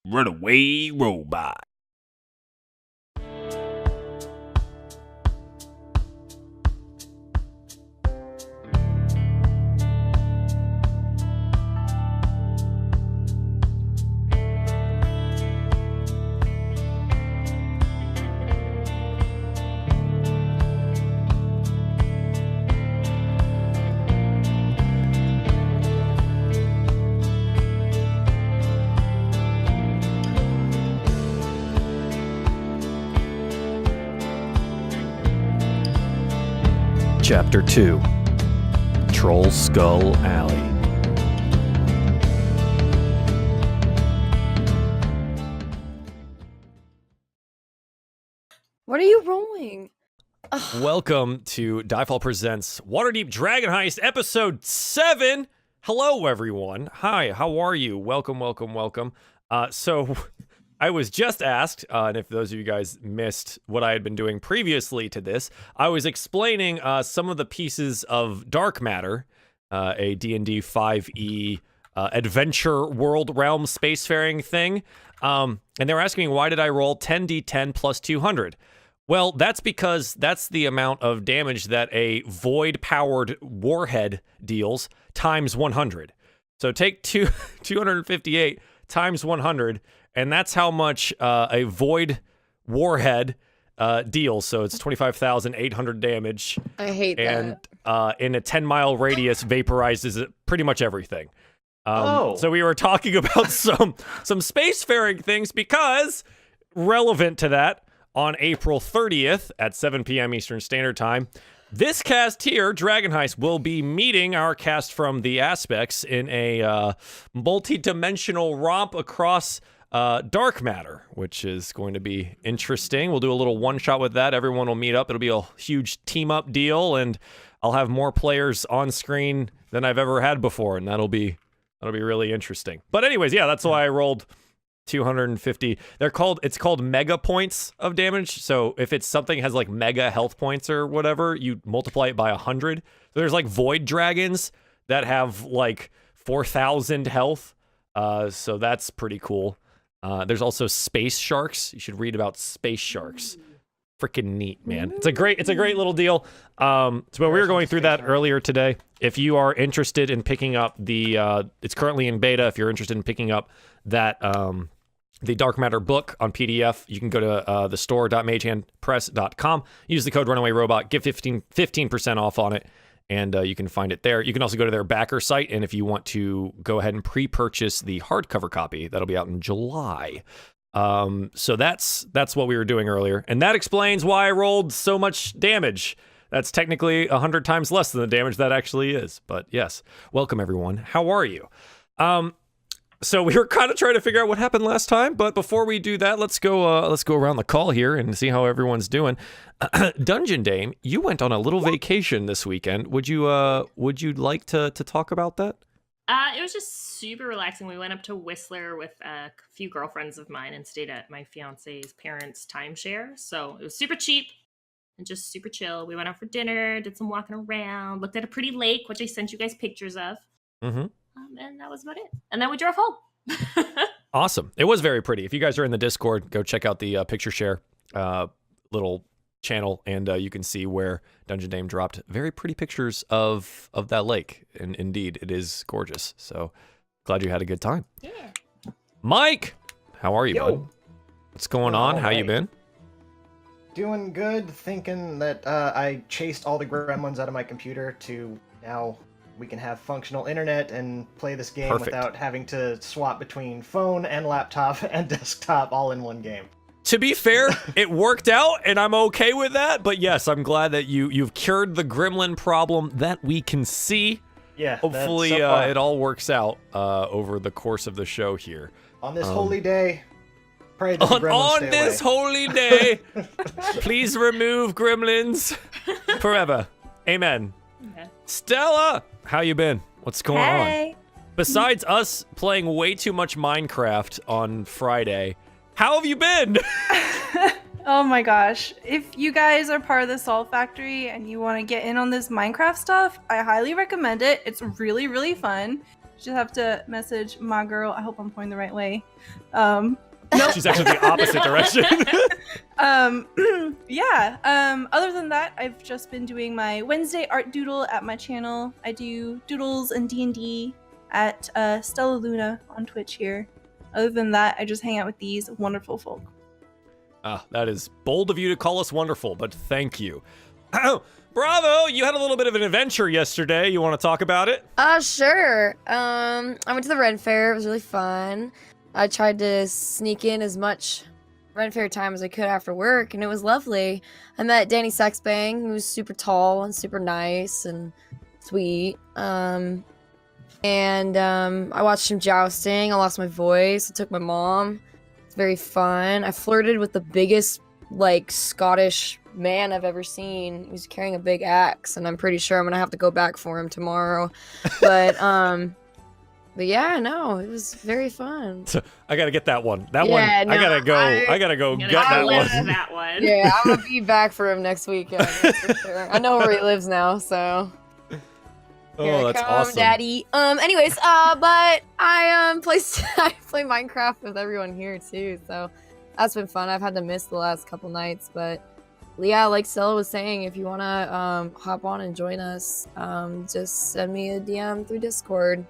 Runaway Robot. Chapter 2 Trollskull Alley. What are you rolling? Welcome to DieFall Presents Waterdeep Dragon Heist Episode 7. Hello, everyone. Hi, how are you? Welcome. So I was just asked, and if those of you guys missed what I had been doing previously to this, I was explaining some of the pieces of dark matter, a D&D 5e adventure world realm spacefaring thing. And they were asking me, why did I roll 10d10 plus 200? Well, that's because that's the amount of damage that a void-powered warhead deals times 100. So take 258 times 100, and that's how much a void warhead deals. So it's 25,800 damage. I hate that. And in a 10-mile radius, vaporizes pretty much everything. So we were talking about some spacefaring things because, relevant to that, on April 30th at 7 p.m. Eastern Standard Time, this cast here, Dragon Heist, will be meeting our cast from The Aspects in a multi-dimensional romp across dark matter, which is going to be interesting. We'll do a little one-shot with that. Everyone will meet up. It'll be a huge team-up deal, and I'll have more players on screen than I've ever had before, and that'll be really interesting. But anyways, yeah, that's why I rolled 250. It's called mega points of damage. So if it's something has like mega health points or whatever, you multiply it by 100. So there's like void dragons that have like 4,000 health. So that's pretty cool. There's also space sharks. You should read about space sharks. Freaking neat, man. It's a great little deal. So we were going through that earlier today. If you are interested in picking up it's currently in beta. If you're interested in picking up that, the Dark Matter book on PDF, you can go to the store.magehandpress.com. Use the code RunawayRobot, get 15% off on it, and you can find it there. You can also go to their backer site, and if you want to go ahead and pre-purchase the hardcover copy, that'll be out in July. So that's what we were doing earlier, and that explains why I rolled so much damage. That's technically 100 times less than the damage that actually is. But yes, welcome everyone. How are you? So we were kind of trying to figure out what happened last time, but before we do that, let's go around the call here and see how everyone's doing. Dungeon Dame, you went on a little vacation this weekend. Would you like to talk about that? It was just super relaxing. We went up to Whistler with a few girlfriends of mine and stayed at my fiance's parents' timeshare. So it was super cheap and just super chill. We went out for dinner, did some walking around, looked at a pretty lake, which I sent you guys pictures of. Mm-hmm. And that was about it. And then we drove home. Awesome. It was very pretty. If you guys are in the Discord, go check out the picture share little channel, and you can see where Dungeon Dame dropped very pretty pictures of that lake. And indeed, it is gorgeous. So glad you had a good time. Yeah. Mike, how are you, Yo. bud? What's going on? How you been? Doing good, thinking that I chased all the gremlins out of my computer to now we can have functional internet and play this game without having to swap between phone and laptop and desktop all in one game. To be fair, it worked out, and I'm okay with that. But yes, I'm glad that you've cured the gremlin problem that we can see. Yeah, hopefully it all works out over the course of the show here. On this holy day, pray that the gremlins on stay this away. holy day, please remove gremlins forever. Amen. Okay. Stella, how you been? What's going on? Hey. Besides us playing way too much Minecraft on Friday, how have you been? Oh my gosh. If you guys are part of the Salt Factory and you want to get in on this Minecraft stuff, I highly recommend it. It's really, really fun. Just have to message my girl. I hope I'm pointing the right way. She's actually the opposite direction. Yeah. Other than that, I've just been doing my Wednesday art doodle at my channel. I do doodles and D&D at Stella Luna on Twitch here. Other than that, I just hang out with these wonderful folk. That is bold of you to call us wonderful, but thank you. Oh, Bravo! You had a little bit of an adventure yesterday. You want to talk about it? Sure. I went to the Ren Fair. It was really fun. I tried to sneak in as much Ren Fair time as I could after work, and it was lovely. I met Danny Sexbang, who was super tall and super nice and sweet. I watched some jousting. I lost my voice. I took my mom. It's very fun. I flirted with the biggest, Scottish man I've ever seen. He was carrying a big axe, and I'm pretty sure I'm gonna have to go back for him tomorrow. But yeah, no, it was very fun. So I gotta get that one. That one. I gotta go get that one. That one. Yeah, I'm gonna be back for him next weekend. For sure. I know where he lives now, so. Oh, that's awesome, Daddy. Anyways, but I play Minecraft with everyone here too, so that's been fun. I've had to miss the last couple nights, but yeah, like Stella was saying, if you wanna hop on and join us, just send me a DM through Discord,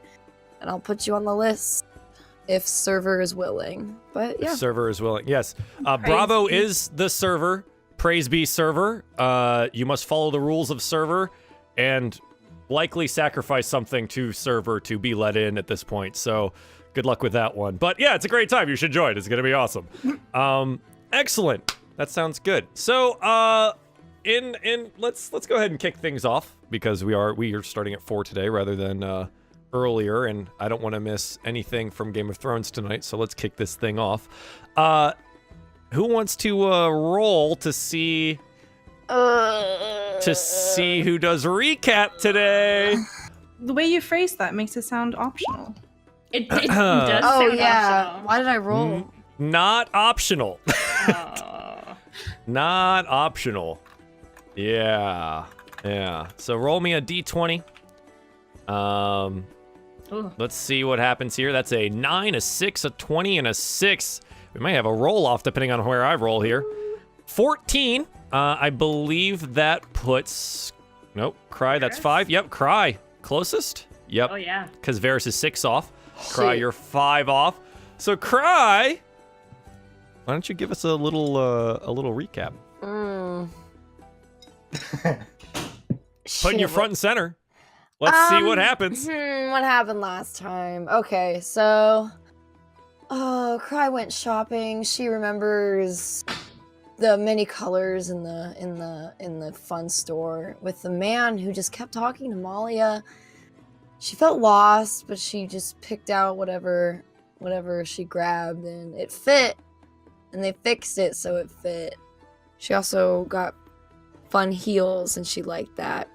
and I'll put you on the list if server is willing. But yeah, if server is willing. Yes, Bravo is the server. Praise be server. You must follow the rules of server, and likely sacrifice something to server to be let in at this point. So good luck with that one. But yeah, it's a great time. You should join. It's gonna be awesome. Excellent. That sounds good. So let's go ahead and kick things off, because we are starting at 4 today rather than earlier, and I don't want to miss anything from Game of Thrones tonight. So let's kick this thing off. Who wants to roll to see who does recap today? The way you phrase that makes it sound optional. It does sound optional. Why did I roll? Not optional. Not optional. Yeah. So roll me a d20. Let's see what happens here. That's a 9, a 6, a 20, and a 6. We might have a roll off depending on where I roll here. 14. I believe that puts... Nope. Cry, that's 5. Yep, Cry. Closest? Yep. Oh, yeah. Because Varys is 6 off. Cry, you're 5 off. So, Cry, why don't you give us a little recap? Putting you front and center. Let's see what happens. What happened last time? Okay, so... Cry went shopping. She remembers the many colors in the fun store with the man who just kept talking to Malia. She felt lost, but she just picked out whatever she grabbed, and it fit, and they fixed it so it fit. She also got fun heels, and she liked that.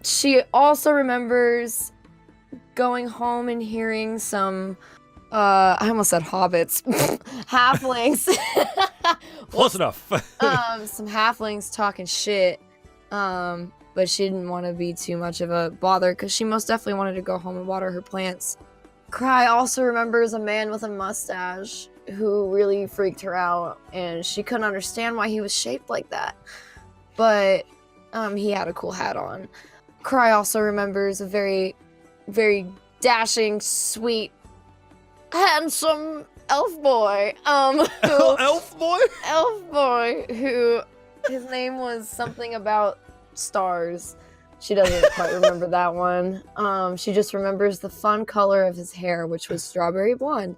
She also remembers going home and hearing some I almost said hobbits. Halflings. Close enough. Some halflings talking shit. But she didn't want to be too much of a bother, because she most definitely wanted to go home and water her plants. Cry also remembers a man with a mustache who really freaked her out, and she couldn't understand why he was shaped like that. But he had a cool hat on. Cry also remembers a very, very dashing, sweet, handsome elf boy. Elf boy? Elf boy, who his name was something about stars. She doesn't quite remember that one. She just remembers the fun color of his hair, which was strawberry blonde.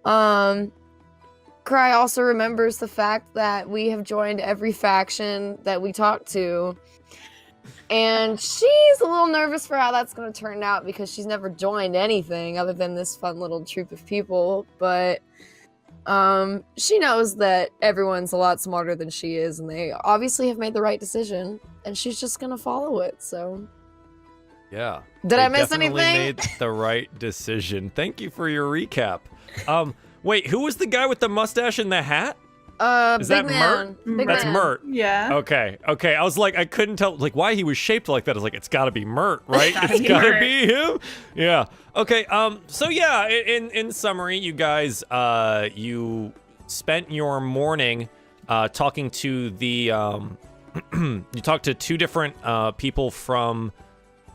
Cry also remembers the fact that we have joined every faction that we talked to. And she's a little nervous for how that's going to turn out, because she's never joined anything other than this fun little troop of people. But she knows that everyone's a lot smarter than she is, and they obviously have made the right decision, and she's just going to follow it. So yeah. Did I miss definitely anything? Made the right decision. Thank you for your recap. Wait, who was the guy with the mustache and the hat? Is big that man. Mert? Big That's man. Mert. Yeah. Okay. I was like, I couldn't tell like why he was shaped like that. I was like, it's got to be Mert, right? Gotta It's be got to Mert. be him. Yeah. Okay. So yeah, in summary, you guys, you spent your morning talking to the you talked to two different people from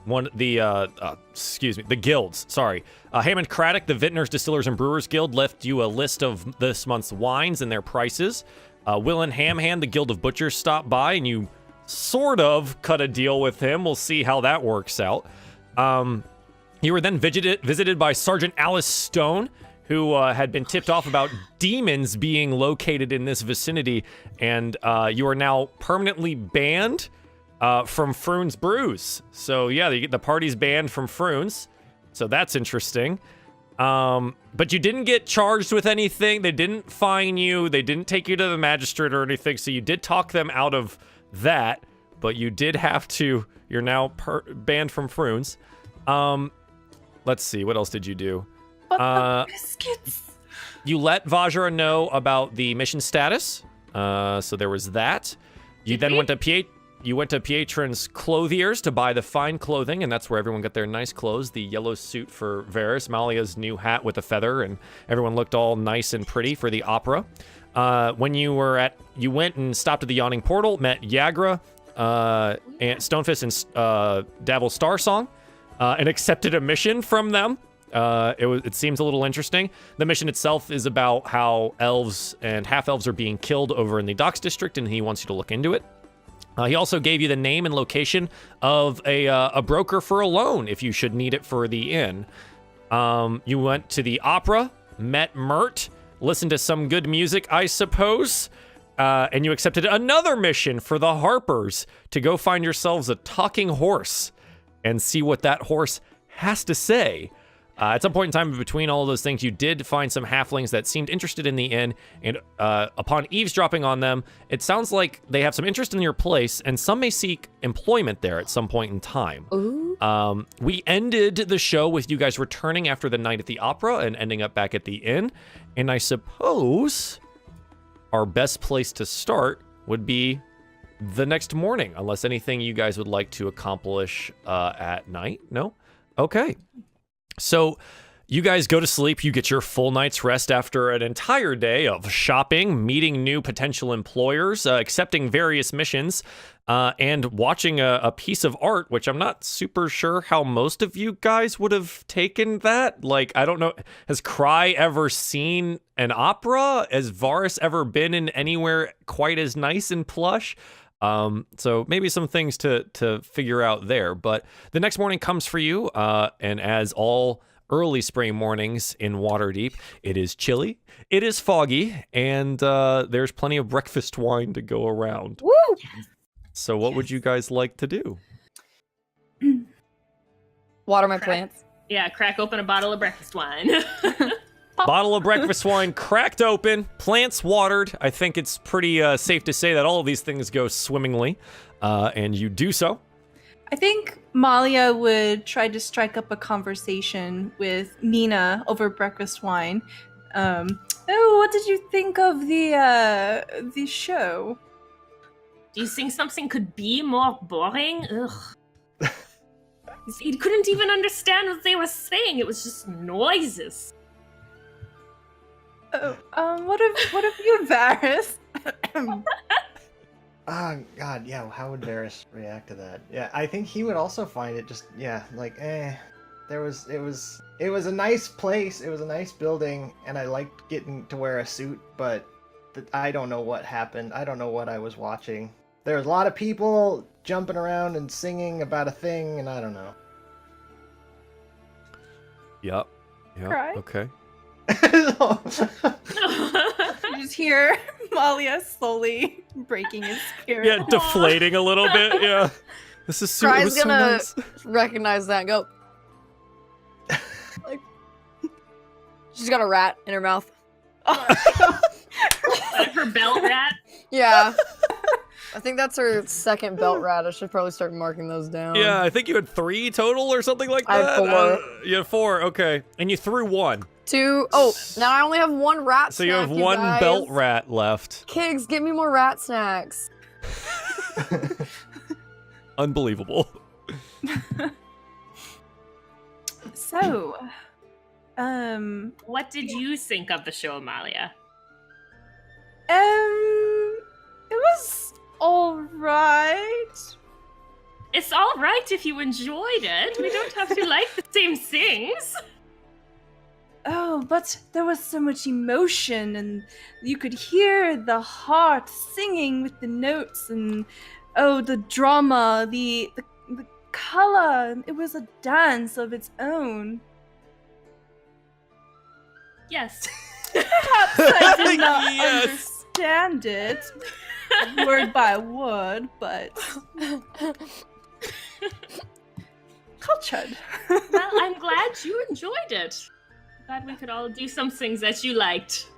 the guilds. Sorry. Hammond Craddock, the Vintners, Distillers, and Brewers Guild, left you a list of this month's wines and their prices. Will and Hamhand, the Guild of Butchers, stopped by, and you sort of cut a deal with him. We'll see how that works out. You were then visited by Sergeant Alice Stone, who had been tipped off about demons being located in this vicinity, and you are now permanently banned from Froon's Brews. So yeah, the party's banned from Froon's, so that's interesting. But you didn't get charged with anything. They didn't fine you. They didn't take you to the magistrate or anything, so you did talk them out of that, but you did have to. You're now banned from Froon's. Let's see, what else did you do? Biscuits. You let Vajra know about the mission status. So there was that. You then went to Pietron's Clothiers to buy the fine clothing, and that's where everyone got their nice clothes. The yellow suit for Varys, Malia's new hat with a feather, and everyone looked all nice and pretty for the opera. When you went and stopped at the Yawning Portal, met Yagra, and Stonefist, and Davil Starsong, and accepted a mission from them. It seems a little interesting. The mission itself is about how elves and half-elves are being killed over in the Docks District, and he wants you to look into it. He also gave you the name and location of a broker for a loan if you should need it for the inn. You went to the opera, met Mert, listened to some good music, I suppose, and you accepted another mission for the Harpers to go find yourselves a talking horse and see what that horse has to say. At some point in time between all of those things, you did find some halflings that seemed interested in the inn, and upon eavesdropping on them, it sounds like they have some interest in your place, and some may seek employment there at some point in time. Ooh. We ended the show with you guys returning after the night at the opera and ending up back at the inn, and I suppose our best place to start would be the next morning, unless anything you guys would like to accomplish at night. No? Okay. So you guys go to sleep, you get your full night's rest after an entire day of shopping, meeting new potential employers, accepting various missions, and watching a piece of art, which I'm not super sure how most of you guys would have taken that. Like, I don't know, has Cry ever seen an opera? Has Varys ever been in anywhere quite as nice and plush? So maybe some things to figure out there, but the next morning comes for you, and as all early spring mornings in Waterdeep, it is chilly, it is foggy, and there's plenty of breakfast wine to go around. Woo! So what would you guys like to do? Water my plants. Yeah, crack open a bottle of breakfast wine. Bottle of breakfast wine cracked open, plants watered. I think it's pretty safe to say that all of these things go swimmingly, and you do so. I think Malia would try to strike up a conversation with Mina over breakfast wine. What did you think of the show? Do you think something could be more boring? Ugh. He couldn't even understand what they were saying. It was just noises. What have you, Varys? Oh God, yeah. How would Varys react to that? Yeah, I think he would also find it just like It was a nice place. It was a nice building, and I liked getting to wear a suit. But I don't know what happened. I don't know what I was watching. There was a lot of people jumping around and singing about a thing, and I don't know. Yep. Cry? Okay. You just hear Malia slowly breaking his spirit. Yeah, deflating a little bit. Yeah. This is super. Cry's gonna so nice. recognize that and go. Like, she's got a rat in her mouth. Her belt rat? Yeah. I think that's her second belt rat. I should probably start marking those down. Yeah, I think you had 3 total or something like that. I had 4. You had 4, okay. And you threw 1. 2. Oh, now I only have 1 rat So snack, you have 1 guys. belt rat left. Kigs, give me more rat snacks. Unbelievable. So, What did you think of the show, Amalia? it was alright. It's all right if you enjoyed it. We don't have to like the same things. Oh, but there was so much emotion, and you could hear the heart singing with the notes, and the drama, the color. It was a dance of its own. Yes. Perhaps I did not Yes. understand it word by word, but cultured. Well, I'm glad you enjoyed it. Glad we could all do some things that you liked.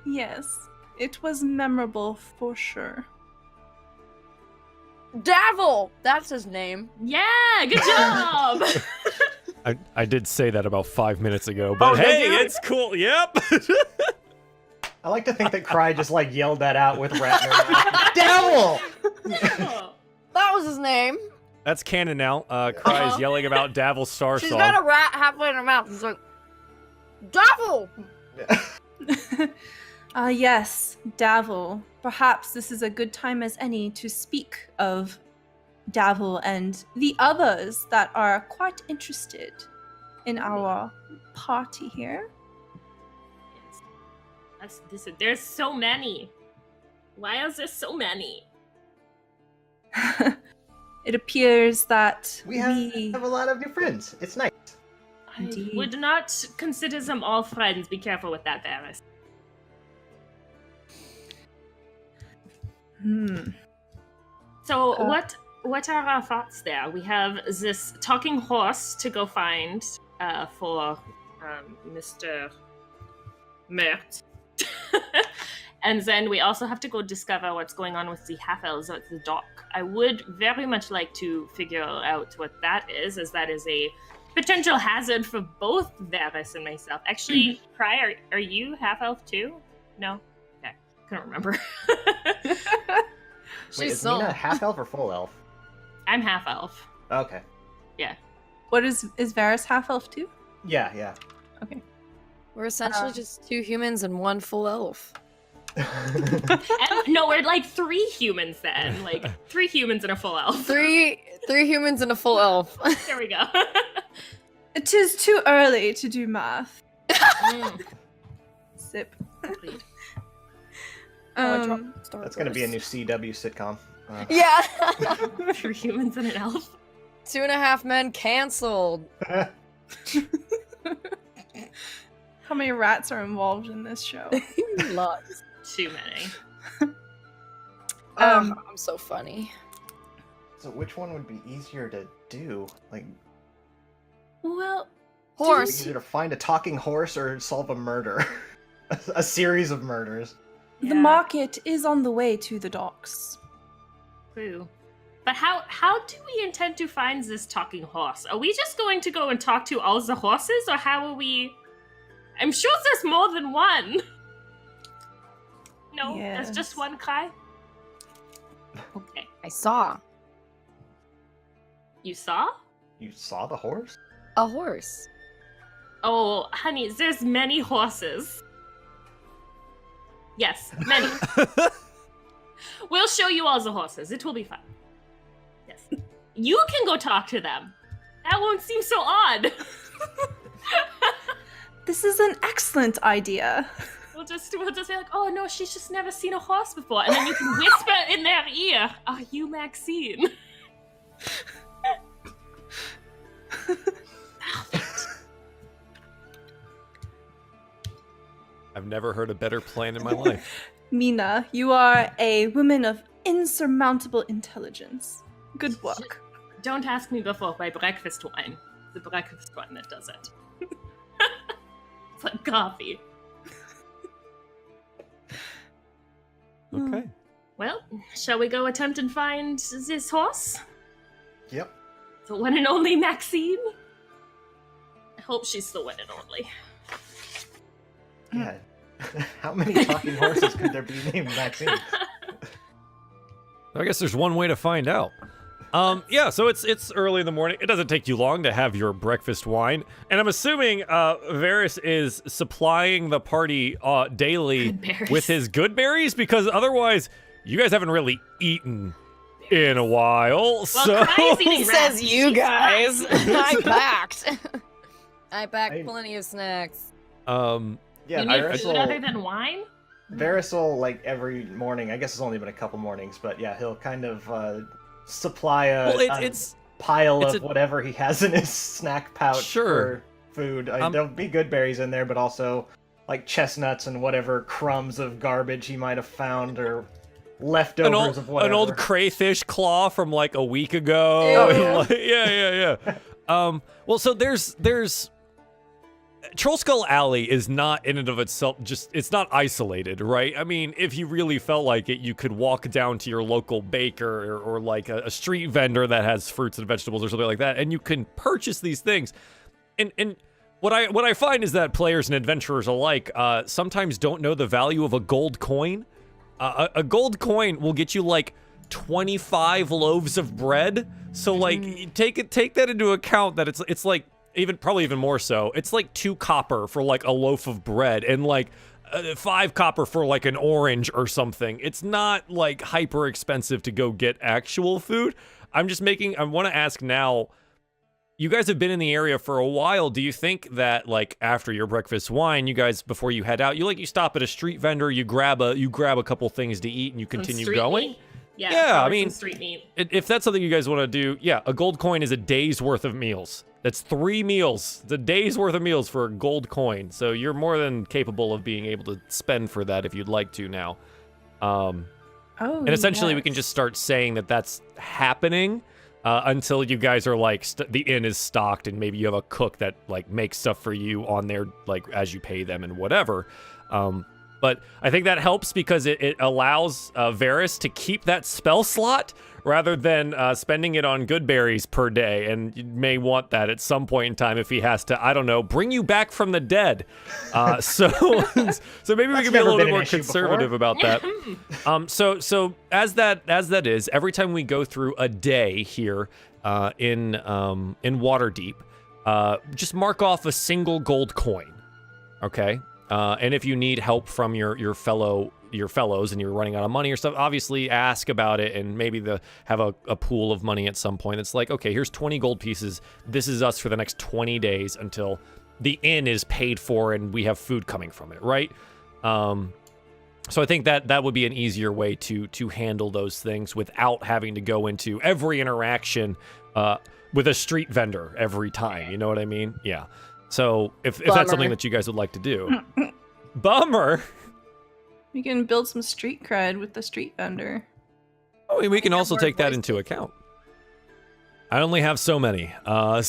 Yes, it was memorable for sure. Davil! That's his name. Yeah, good job. I did say that about 5 minutes ago, but hey, it's cool. Yep. I like to think that Cry just like yelled that out with Ratner. Devil! That was his name. That's canon now. Cry is yelling about Davil Star She's Song. got a rat halfway in her mouth. She's like, Davil! Yes, Davil. Perhaps this is a good time as any to speak of Davil and the others that are quite interested in our party here. There's so many. Why is there so many? It appears that We have a lot of new friends. It's nice. Indeed. I would not consider them all friends. Be careful with that, Varys. So what are our thoughts there? We have this talking horse to go find for Mr. Mert. And then we also have to go discover what's going on with the half-elves at the dock. I would very much like to figure out what that is, as that is a potential hazard for both Varys and myself. Actually, Cry, are you half-elf too? No? Okay, couldn't remember. Wait, is Mina half-elf or full-elf? I'm half-elf. Okay. Yeah. What is Varys half elf too? Yeah. Okay. We're essentially just 2 humans and 1 full elf. No, we're like 3 humans then. Like 3 humans and a full elf. 3 humans and a full elf. There we go. It is too early to do math. Sip. That's gonna be a new CW sitcom. Yeah. 3 humans and an elf. 2.5 Men canceled. How many rats are involved in this show? Lots. Too many. I'm so funny. So which one would be easier to do? Like, Well, Horse. easier to find a talking horse or solve a murder? A series of murders. the market is on the way to the docks. True. But how do we intend to find this talking horse? Are we just going to go and talk to all the horses, or how are we... I'm sure there's more than one. No, Yes. there's just one Cry? Okay. I saw You saw? You saw the horse? a horse. Oh, honey, there's many horses. Yes, many. We'll show you all the horses. It will be fun. Yes. You can go talk to them. That won't seem so odd. This is an excellent idea. We'll just say like, oh no, she's just never seen a horse before. And then you can whisper in their ear, are you Maxine? I've never heard a better plan in my life. Mina, you are a woman of insurmountable intelligence. Good work. Don't ask me before my breakfast wine. The breakfast wine that does it. It's like coffee. Okay. Well, shall we go attempt and find this horse? Yep. The one and only Maxine? hope she's the one and only. Yeah. How many talking horses could there be named Maxine? I guess there's one way to find out. Yeah, so it's early in the morning. It doesn't take you long to have your breakfast wine. And I'm assuming Varys is supplying the party daily with his good berries, because otherwise you guys haven't really eaten in a while. Well, so He says you guys. I packed. I packed plenty of snacks. Yeah, you need food other than wine? Varys will, like, every morning, I guess it's only been a couple mornings, but yeah, he'll kind of supply a pile of whatever he has in his snack pouch for food. There'll be good berries in there, but also like chestnuts and whatever crumbs of garbage he might have found, or leftovers of whatever. An old crayfish claw from like a week ago. Yeah. Well, so there's Trollskull Alley is not in and of itself it's not isolated, right? I mean, if you really felt like it, you could walk down to your local baker or like a street vendor that has fruits and vegetables or something like that, and you can purchase these things. And what I find is that players and adventurers alike sometimes don't know the value of a gold coin. A gold coin will get you like 25 loaves of bread. So like take that into account, that it's like probably even more so. It's like 2 copper for like a loaf of bread, and like 5 copper for like an orange or something. It's not like hyper expensive to go get actual food. I want to ask now, you guys have been in the area for a while. Do you think that like after your breakfast wine, you guys, before you head out, you stop at a street vendor, you grab a couple things to eat, and you continue going? Meat? Yeah, I mean, street meat. If that's something you guys want to do, yeah, a gold coin is a day's worth of meals. That's 3 meals. It's a day's worth of meals for a gold coin. So you're more than capable of being able to spend for that if you'd like to now. And essentially we can just start saying that that's happening until you guys are like, the inn is stocked, and maybe you have a cook that like makes stuff for you on there, like as you pay them and whatever. But I think that helps because it allows Varys to keep that spell slot rather than spending it on good berries per day. And you may want that at some point in time if he has to, I don't know, bring you back from the dead. So maybe we can be a little bit more conservative about that. So as that is, every time we go through a day here in Waterdeep, just mark off a single gold coin, okay? And if you need help from your fellows and you're running out of money or stuff, obviously ask about it, and maybe have a pool of money at some point. It's like, okay, here's 20 gold pieces. This is us for the next 20 days until the inn is paid for and we have food coming from it, right? So I think that would be an easier way to handle those things without having to go into every interaction with a street vendor every time. You know what I mean? Yeah. So if that's something that you guys would like to do. Bummer. We can build some street cred with the street vendor. I mean, we can also take that into account. I only have so many. But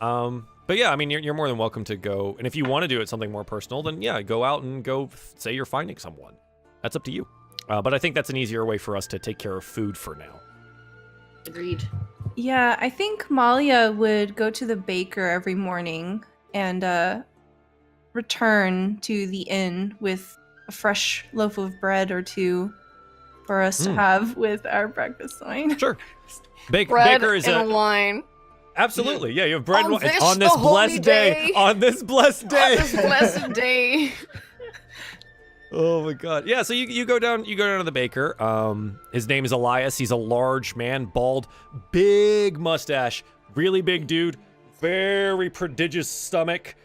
yeah, I mean, you're more than welcome to go. And if you want to do it something more personal, then yeah, go out and go say you're finding someone. That's up to you. But I think that's an easier way for us to take care of food for now. Agreed. Yeah, I think Malia would go to the baker every morning and return to the inn with a fresh loaf of bread or 2 for us to have with our breakfast wine. Sure. Bread baker is and wine. Absolutely. Yeah, you have bread and wine. On this blessed day. On this blessed day. On this blessed day. Oh my god. Yeah, so you go down to the baker. His name is Elias. He's a large man, bald, big mustache, really big dude, very prodigious stomach,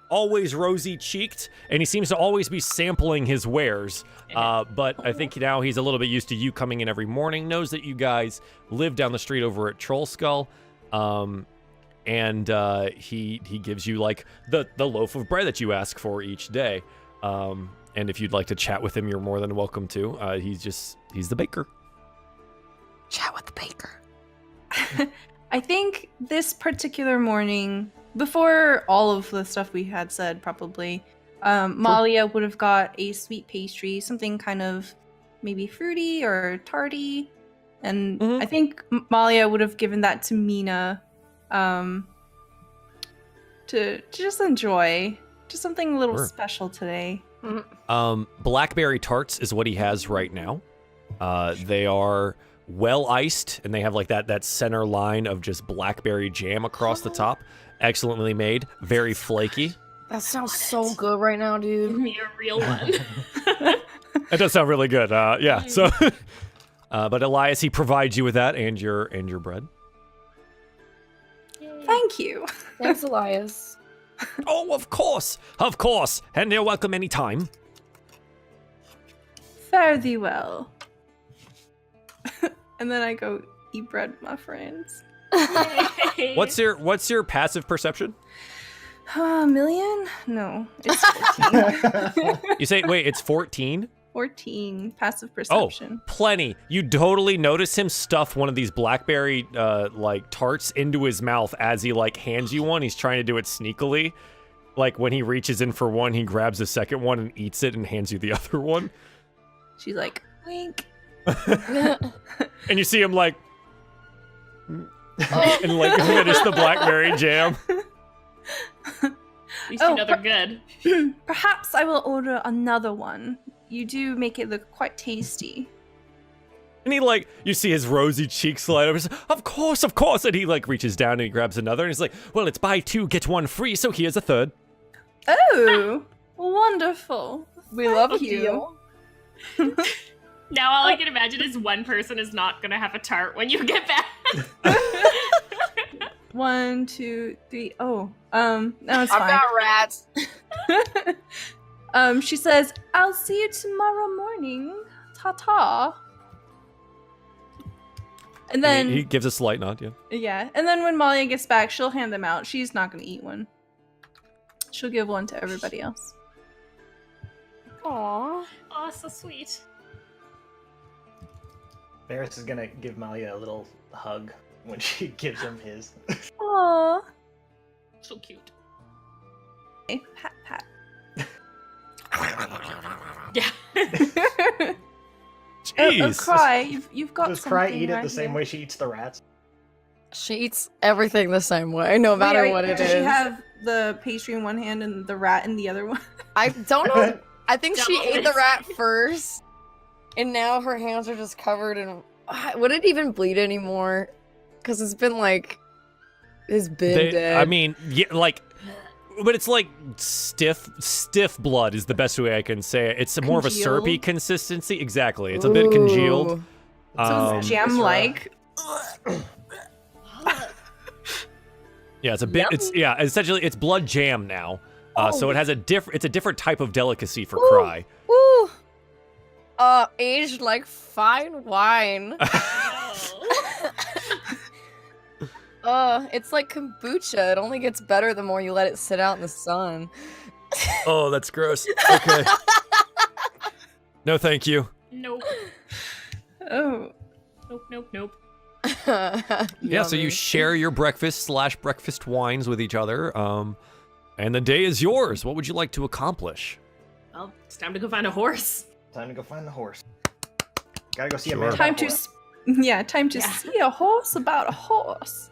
always rosy cheeked, and he seems to always be sampling his wares. But I think now he's a little bit used to you coming in every morning, knows that you guys live down the street over at Trollskull. And he gives you like the loaf of bread that you ask for each day. And if you'd like to chat with him, you're more than welcome to. He's the baker. Chat with the baker. I think this particular morning, before all of the stuff we had said, probably, Malia would have got a sweet pastry, something kind of maybe fruity or tarty. And I think Malia would have given that to Mina to just enjoy. Just something a little Sure. special today. Blackberry Tarts is what he has right now. They are well iced, and they have like that center line of just blackberry jam across the top. Excellently made, very flaky. That sounds so good right now, Give dude. me a real one. That does sound really good. Yeah. So, but Elias, he provides you with that and your bread. Thank you. Thanks, Elias. Oh, of course, and you're welcome anytime. Fare thee well. And then I go eat bread with my friends. What's your passive perception? A million? No, it's 14. You say, wait, it's 14? 14 passive perception. Oh, plenty. You totally notice him stuff one of these blackberry like tarts into his mouth as he like hands you one. He's trying to do it sneakily. Like when he reaches in for one, he grabs the second one and eats it and hands you the other one. She's like, wink. And you see him like and like finish the blackberry jam. At least you know they're good. Perhaps I will order another one. You do make it look quite tasty. And he like, you see his rosy cheeks light up. He's like, of course. And he like reaches down and he grabs another. And he's like, well, it's buy two, get one free. So here's a third. Oh, wonderful. We love Thank you. Now all I can imagine is one person is not gonna have a tart when you get back. 1, 2, 3. Oh, no, it's I've fine. got rats. She says, I'll see you tomorrow morning. Ta-ta. And then, he gives a slight nod, yeah. yeah. And then when Malia gets back, she'll hand them out. She's not going to eat one. She'll give one to everybody else. Aww. Oh, so sweet. Varys is gonna give Malia a little hug when she gives him his. Aww. So cute. Okay, pat, pat. Yeah. Jeez. Cry. You've got Does something Cry eat it right the same here. way she eats the rats? She eats everything the same way, no matter Wait, what it does is. she have the pastry in one hand and the rat in the other one? I don't know. I think she Double ate the rat first, and now her hands are just covered in. Would it even bleed anymore? Because it's been like, it's been dead. I mean, yeah, like, but it's like stiff blood is the best way I can say it. It's more of a syrupy Congealed? consistency. Exactly. It's a bit congealed. So it's jam-like. Yeah, it's a bit. It's essentially it's blood jam now. So it has it's a different type of delicacy for Cry. Woo! Aged like fine wine. It's like kombucha. It only gets better the more you let it sit out in the sun. Oh, that's gross. Okay. No, thank you. Nope. Oh. Nope. Yeah, so you share your breakfast wines with each other. And the day is yours. What would you like to accomplish? Well, it's time to go find a horse. Time to go find the horse. Gotta go see Sure. a man. Time about to, horse. time to see a horse about a horse.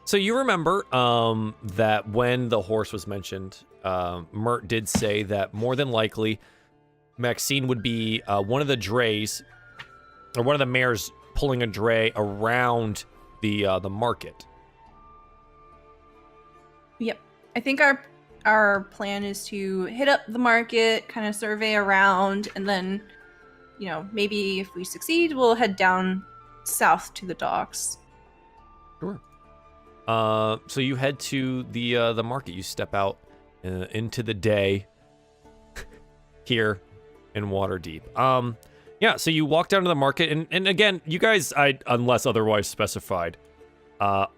So you remember that when the horse was mentioned, Mert did say that more than likely Maxine would be one of the drays, or one of the mares pulling a dray around the market. Yep. I think our plan is to hit up the market, kind of survey around, and then, you know, maybe if we succeed, we'll head down south to the docks. Sure. So you head to the market. You step out into the day here in Waterdeep. Yeah, so you walk down to the market, and again, you guys, unless otherwise specified, are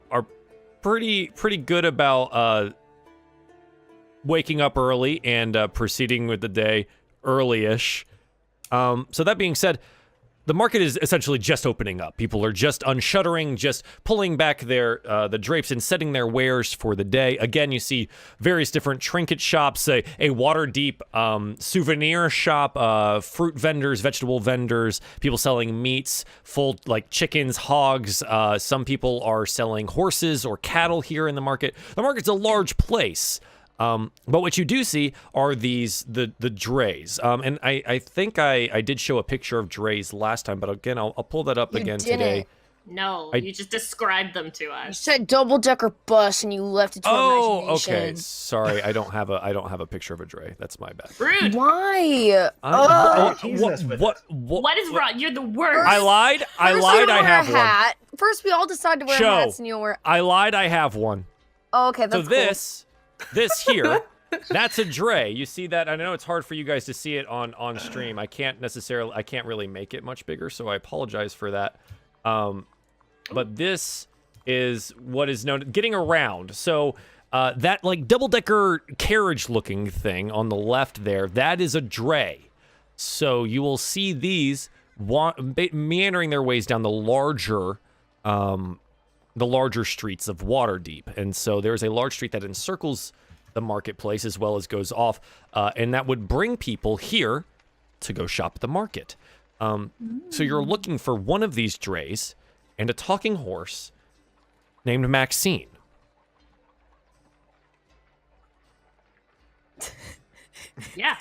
pretty good about waking up early and proceeding with the day early-ish. So that being said, the market is essentially just opening up. People are just unshuttering, just pulling back their the drapes and setting their wares for the day. Again, you see various different trinket shops, a Waterdeep souvenir shop, fruit vendors, vegetable vendors, people selling meats, full like chickens, hogs. Some people are selling horses or cattle here in the market. The market's a large place. But what you do see are the drays. And I think I did show a picture of drays last time, but again, I'll pull that up again today. No, you just described them to us. You said double-decker bus and you left it to our imagination. Okay. Sorry, I don't have a picture of a dray. That's my bad. Rude. Why? What is wrong? You're the worst. I lied. I have one. First, we all decided to wear hats, and you'll wear. I lied. I have one. Oh, okay, that's so this here, that's a dray. You see that? I know it's hard for you guys to see it on stream. I can't really make it much bigger, so I apologize for that. But this is what is known getting around. So that like double-decker carriage-looking thing on the left there, that is a dray. So you will see these meandering their ways down the larger streets of Waterdeep. And so there's a large street that encircles the marketplace as well as goes off, and that would bring people here to go shop at the market. So you're looking for one of these drays and a talking horse named Maxine. Yeah.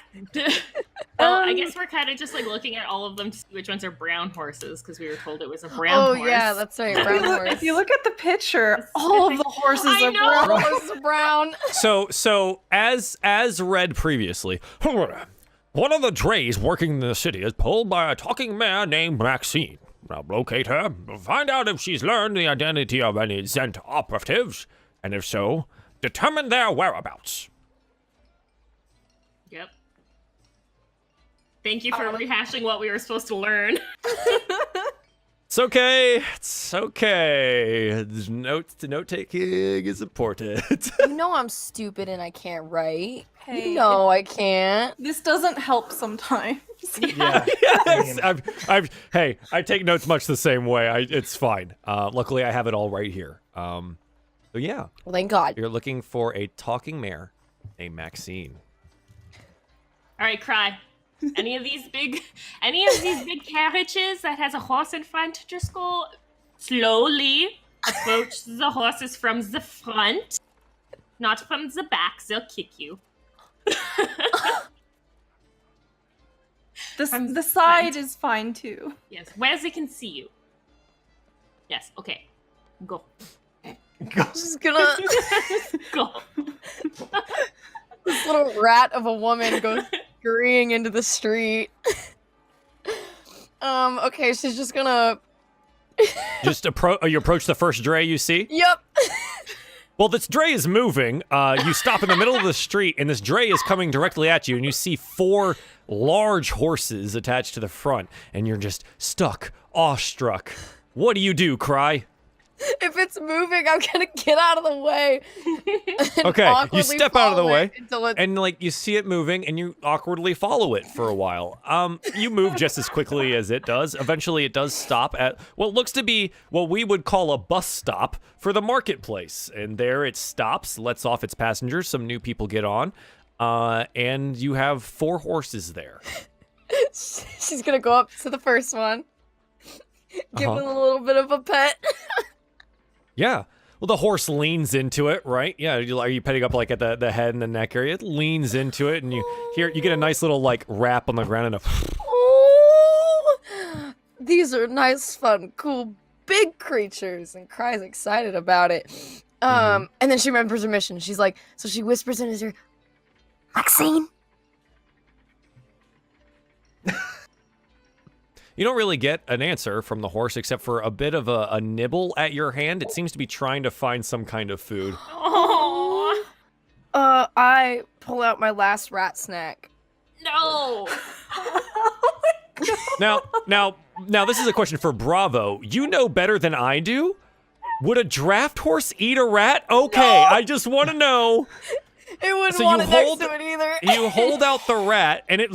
Well, I guess we're kind of just like looking at all of them to see which ones are brown horses because we were told it was a brown horse. Oh yeah, that's right, brown horse. If you look at the picture, all of the horses are brown. All horses are brown. So as read previously, one of the drays working in the city is pulled by a talking mare named Maxine. Now locate her, find out if she's learned the identity of any Zent operatives, and if so, determine their whereabouts. Yep. Thank you for rehashing what we were supposed to learn. It's okay. It's okay. Note taking is important. You know I'm stupid and I can't write. Hey, you know I can't. This doesn't help sometimes. Yeah. Hey, I take notes much the same way. It's fine. Luckily, I have it all right here. So yeah. Well, thank God. You're looking for a talking mare named Maxine. All right, Cry. Any of these big carriages that has a horse in front, just go slowly approach the horses from the front, not from the back. They'll kick you. The side is fine too. Yes, where they can see you. Yes, okay. Go. Just gonna Go. this little rat of a woman goes scurrying into the street. Okay, she's just gonna Just you approach the first dray you see? Yep. Well, this dray is moving. You stop in the middle of the street, and this dray is coming directly at you, and you see 4 large horses attached to the front, and you're just stuck, awestruck. What do, Cry? If it's moving, I'm gonna get out of the way. Okay, you step out of the way, until and like you see it moving, and you awkwardly follow it for a while. You move just as quickly as it does. Eventually, it does stop at what looks to be what we would call a bus stop for the marketplace, and there it stops, lets off its passengers. Some new people get on, and you have 4 horses there. She's gonna go up to the first one, give it a little bit of a pet. Yeah. Well, the horse leans into it, right? Yeah. Are you petting up like at the head and the neck area? It leans into it, and you get a nice little like rap on the ground and a. Oh, these are nice, fun, cool, big creatures, and Cry's excited about it. And then she remembers her mission. She's like, so she whispers in his ear, Maxine. You don't really get an answer from the horse except for a bit of a nibble at your hand. It seems to be trying to find some kind of food. Oh. I pull out my last rat snack. No. Now, this is a question for Bravo. You know better than I do. Would a draft horse eat a rat? Okay, no! I just want to know. It wouldn't want it next to it either. You hold out the rat, and it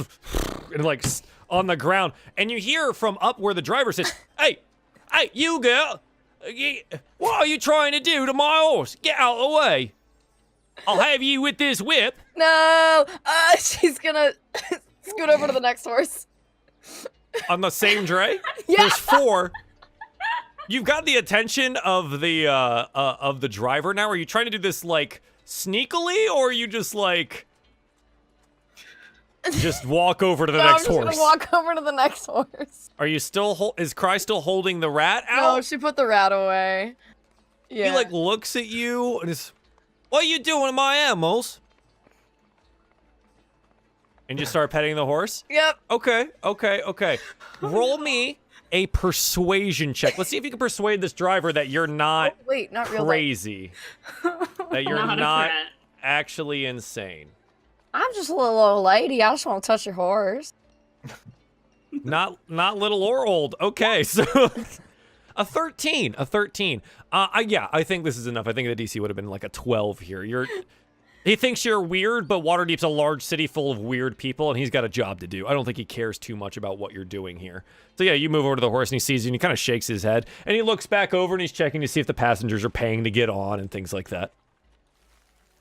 like on the ground, and you hear from up where the driver sits, hey, you girl, what are you trying to do to my horse? Get out of the way. I'll have you with this whip. No! She's gonna scoot over to the next horse. On the same dray? Yeah. There's 4. You've got the attention of the driver now. Are you trying to do this, like, sneakily, or are you just, like... Just walk over to the next horse? I'm just gonna walk over to the next horse. Are you still... Is Cry still holding the rat out? No, she put the rat away. Yeah. He, like, looks at you and is... What are you doing to my animals? And you start petting the horse? Yep. Okay. Roll me a persuasion check. Let's see if you can persuade this driver that you're not not real crazy. That you're not actually insane. I'm just a little old lady. I just want to touch your horse. Not little or old. Okay, so a 13. Yeah, I think this is enough. I think the DC would have been like a 12 here. He thinks you're weird, but Waterdeep's a large city full of weird people, and he's got a job to do. I don't think he cares too much about what you're doing here. So yeah, you move over to the horse, and he sees you, and he kind of shakes his head, and he looks back over, and he's checking to see if the passengers are paying to get on, and things like that.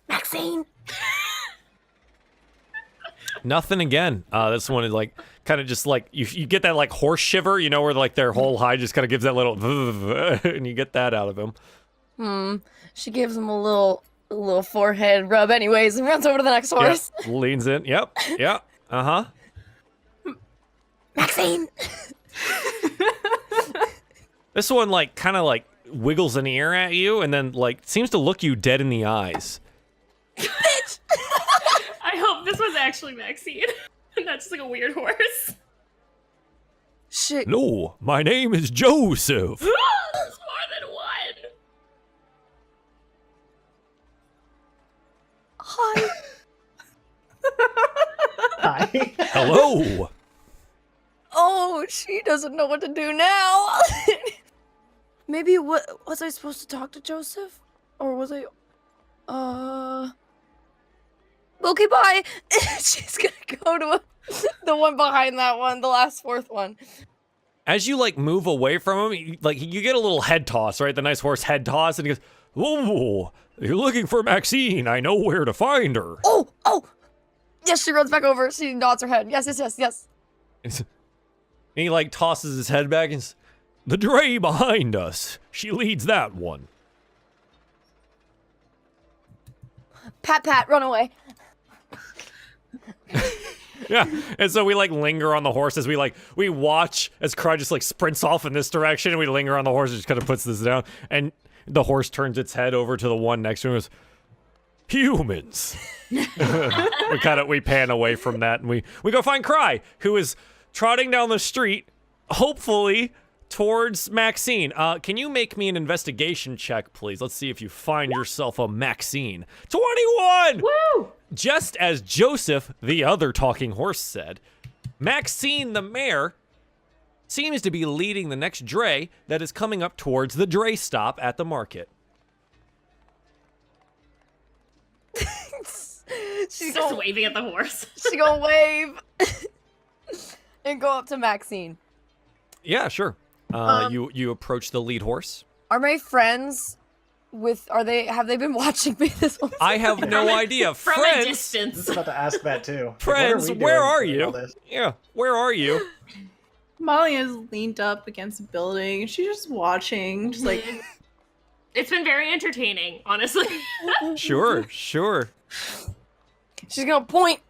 Maxine! Nothing again. This one is like, kind of just like, you get that like horse shiver, you know, where like their whole hide just kind of gives that little, and you get that out of him. She gives him a little forehead rub anyways and runs over to the next horse. Yep. Leans in. Yep. Uh-huh. Maxine! This one like kind of like wiggles an ear at you and then like seems to look you dead in the eyes. Bitch! I hope this was actually Maxine. That's just like a weird horse. Shit. No, my name is Joseph. There's more than one. Hi. Hi. Hello. Oh, she doesn't know what to do now. Maybe was I supposed to talk to Joseph? Or was I okay, bye. She's gonna go to the one behind that one, the last 4th one. As you like move away from him, you get a little head toss, right? The nice horse head toss, and he goes, "Whoa, you're looking for Maxine. I know where to find her." Oh! Yes, she runs back over. She nods her head. Yes. And he like tosses his head back and says, "The dray behind us. She leads that one." Pat, run away. Yeah, and so we like linger on the horse as we watch as Cry just like sprints off in this direction, and we linger on the horse and just kind of puts this down, and the horse turns its head over to the one next to him and goes, "Humans." we pan away from that, and we go find Cry, who is trotting down the street, hopefully towards Maxine. Can you make me an investigation check, please? Let's see if you find yourself a Maxine. 21! Woo! Just as Joseph, the other talking horse, said, Maxine the mare seems to be leading the next dray that is coming up towards the dray stop at the market. She's just waving at the horse. She gonna wave and go up to Maxine. Yeah, sure. You approach the lead horse. Are my friends have they been watching me this whole time? I have no idea. From Friends, a distance. I was about to ask that too. Friends, where are you? Yeah, where are you? Molly is leaned up against a building. She's just watching, just like. It's been very entertaining, honestly. Sure. She's gonna point.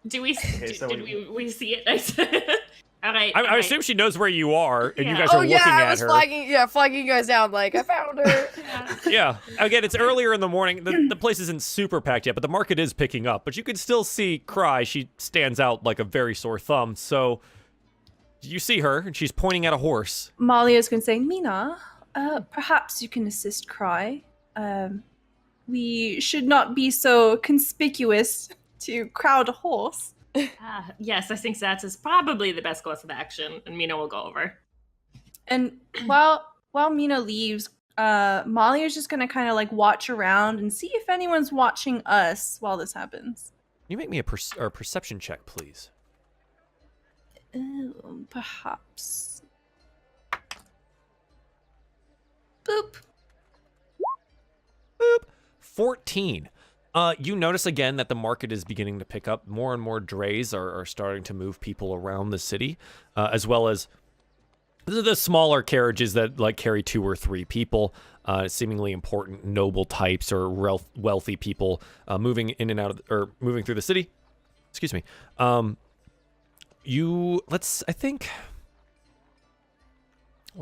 Do we we see it? All right. I assume she knows where you are, and you Yeah. guys are looking I at was her. flagging you guys down like I found her. Yeah. Again, it's earlier in the morning. The place isn't super packed yet, but the market is picking up. But you can still see Cry. She stands out like a very sore thumb. So you see her, and she's pointing at a horse. Molly is going to say, Mina, perhaps you can assist Cry. We should not be so conspicuous to crowd a horse. Yes, I think that is probably the best course of action, and Mina will go over. And while Mina leaves, Molly is just gonna kind of like watch around and see if anyone's watching us while this happens. Can you make me a perception check, please? Perhaps. Boop. Boop. 14. You notice again that the market is beginning to pick up. More and more drays are starting to move people around the city, as well as the smaller carriages that like carry 2 or 3 people, seemingly important noble types or wealthy people moving in and out of, or moving through the city. Excuse me. Let's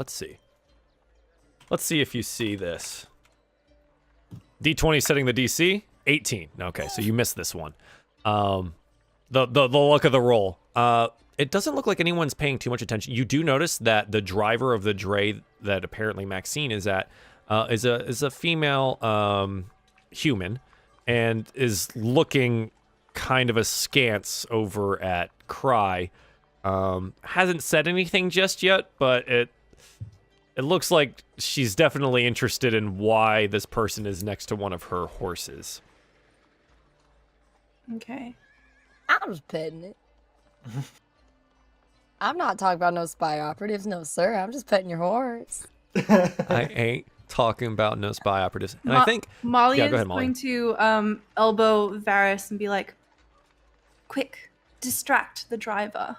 see. Let's see if you see this. D20 setting the DC. 18. Okay, so you missed this one. The luck of the roll. It doesn't look like anyone's paying too much attention. You do notice that the driver of the dray that apparently Maxine is at is a female human and is looking kind of askance over at Cry. Hasn't said anything just yet, but it looks like she's definitely interested in why this person is next to one of her horses. Okay. I'm just petting it. I'm not talking about no spy operatives, no sir. I'm just petting your horse. I ain't talking about no spy operatives. And I think Molly yeah, is go ahead, Molly. going to elbow Varys and be like, quick, distract the driver.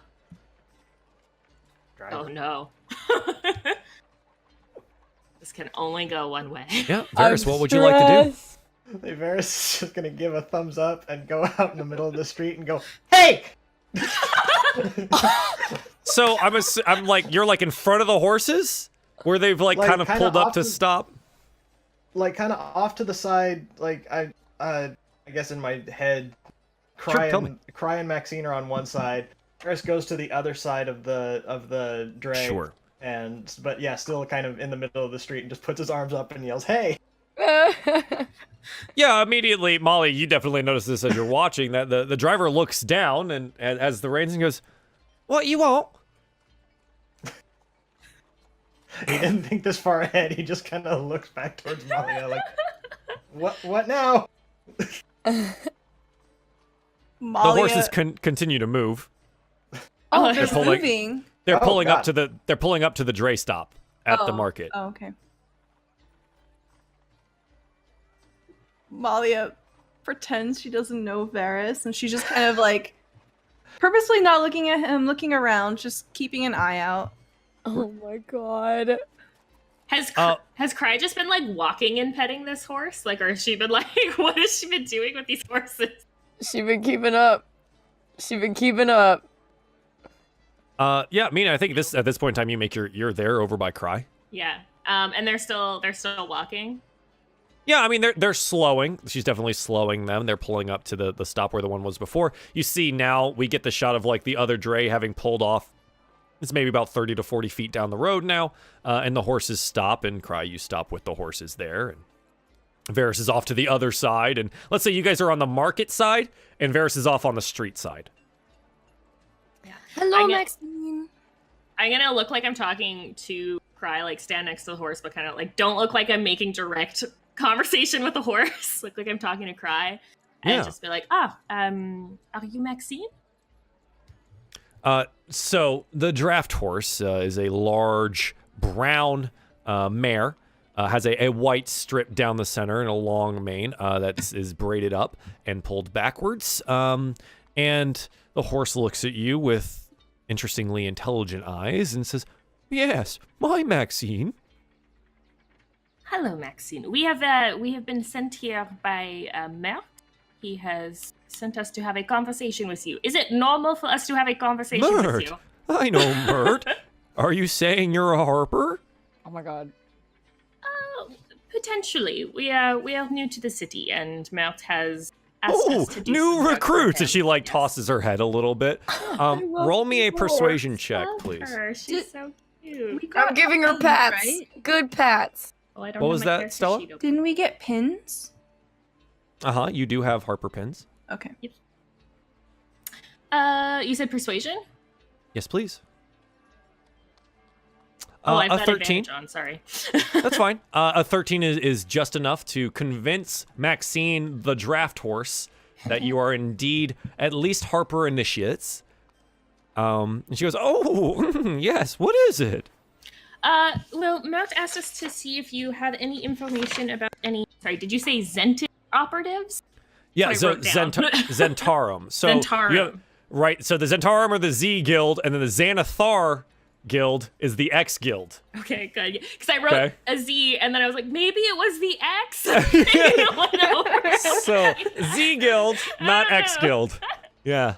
Oh no. This can only go one way. Yeah, Varys, what would you like to do? Hey, Varys is just gonna give a thumbs up and go out in the middle of the street and go, "Hey!" So I'm like, you're like in front of the horses, where they've like kind of pulled up to stop. Like kind of off to the side. Like I guess in my head, Cry and Maxine are on one side. Varys goes to the other side of the dray. Sure. But yeah, still kind of in the middle of the street and just puts his arms up and yells, "Hey!" Yeah, immediately, Molly, you definitely notice this as you're watching, that the driver looks down and as the reins and goes, "What you want?" He didn't think this far ahead. He just kind of looks back towards Molly like, "What now?" Molly, the horses continue to move. Oh, they're pulling- moving. They're Oh, pulling God. they're pulling up to the dray stop at the market. Oh, okay. Malia pretends she doesn't know Varys, and she's just kind of like purposely not looking at him, looking around, just keeping an eye out. Oh my god. Has Cry just been like walking and petting this horse? Like, or has she been like, what has she been doing with these horses? She been keeping up. Yeah, I mean, I think at this point in time, you make you're there over by Cry. Yeah. And they're still walking. Yeah, I mean, they're slowing. She's definitely slowing them. They're pulling up to the stop where the one was before. You see now we get the shot of like the other dray having pulled off. It's maybe about 30 to 40 feet down the road now, and the horses stop, and Cry, you stop with the horses there, and Varys is off to the other side, and let's say you guys are on the market side, and Varys is off on the street side. Hello, Maxine. I'm gonna look like I'm talking to Cry, like stand next to the horse, but kind of like don't look like I'm making direct conversation with the horse. Look like I'm talking to Cry, and just be like, are you Maxine? So the draft horse is a large brown mare. Has a white strip down the center and a long mane that is braided up and pulled backwards. And the horse looks at you with interestingly intelligent eyes and says, "Yes, my Maxine." Hello, Maxine. We have been sent here by Mert. He has sent us to have a conversation with you. Is it normal for us to have a conversation Mert, with you? I know Mert. Are you saying you're a harper? Oh my god. Potentially. We are new to the city, and Mert has asked us to do new some work for recruits! him. And she like Yes. tosses her head a little bit. Roll me a persuasion check, Love please. her. She's so cute. I'm giving her pats. Right? Good pats. Oh, I don't What have was my that, character Stella? sheet open. Didn't we get pins? You do have harper pins. Okay. You said persuasion? Yes, please. I've a got 13. advantage on, sorry. That's fine. A 13 is just enough to convince Maxine, the draft horse, that you are indeed at least Harper initiates. And she goes, "Oh, yes. What is it?" Well, Mert asked us to see if you had any information about any. Sorry, did you say Zentin operatives? Yeah, so Zentarum. So Zentarum. Right. So the Zentarum are the Z guild, and then the Xanathar guild is the X guild. Okay, good. Because I wrote a Z, and then I was like, maybe it was the X. So Z guild, not X guild. Yeah.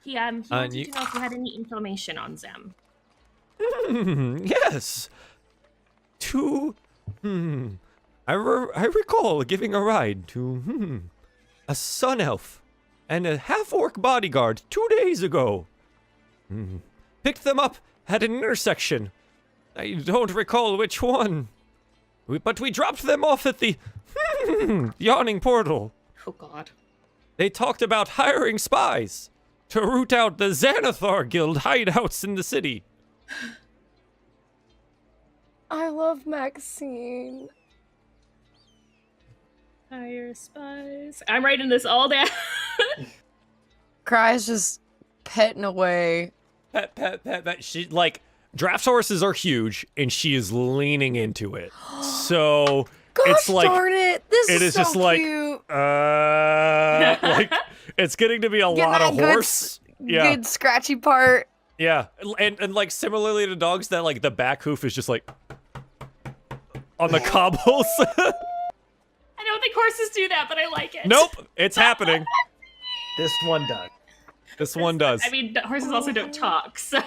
He wanted to know if you had any information on them. Yes. I recall giving a ride to a sun elf and a half-orc bodyguard 2 days ago. Picked them up at an intersection. I don't recall which one. But we dropped them off at the yawning portal. Oh, God. They talked about hiring spies to root out the Xanathar Guild hideouts in the city. I love Maxine. Hire spies. I'm writing this all down. Cry's just petting away. Pet. She, like, draft horses are huge, and she is leaning into it. So Gosh it's like, darn it! This it is so just like, cute. like, it's getting to be a lot of horse. Good scratchy part. Yeah, and like similarly to dogs, that like the back hoof is just like on the cobbles. I don't think horses do that, but I like it. Nope, it's happening. This one does. This one does. I mean, horses also don't talk, so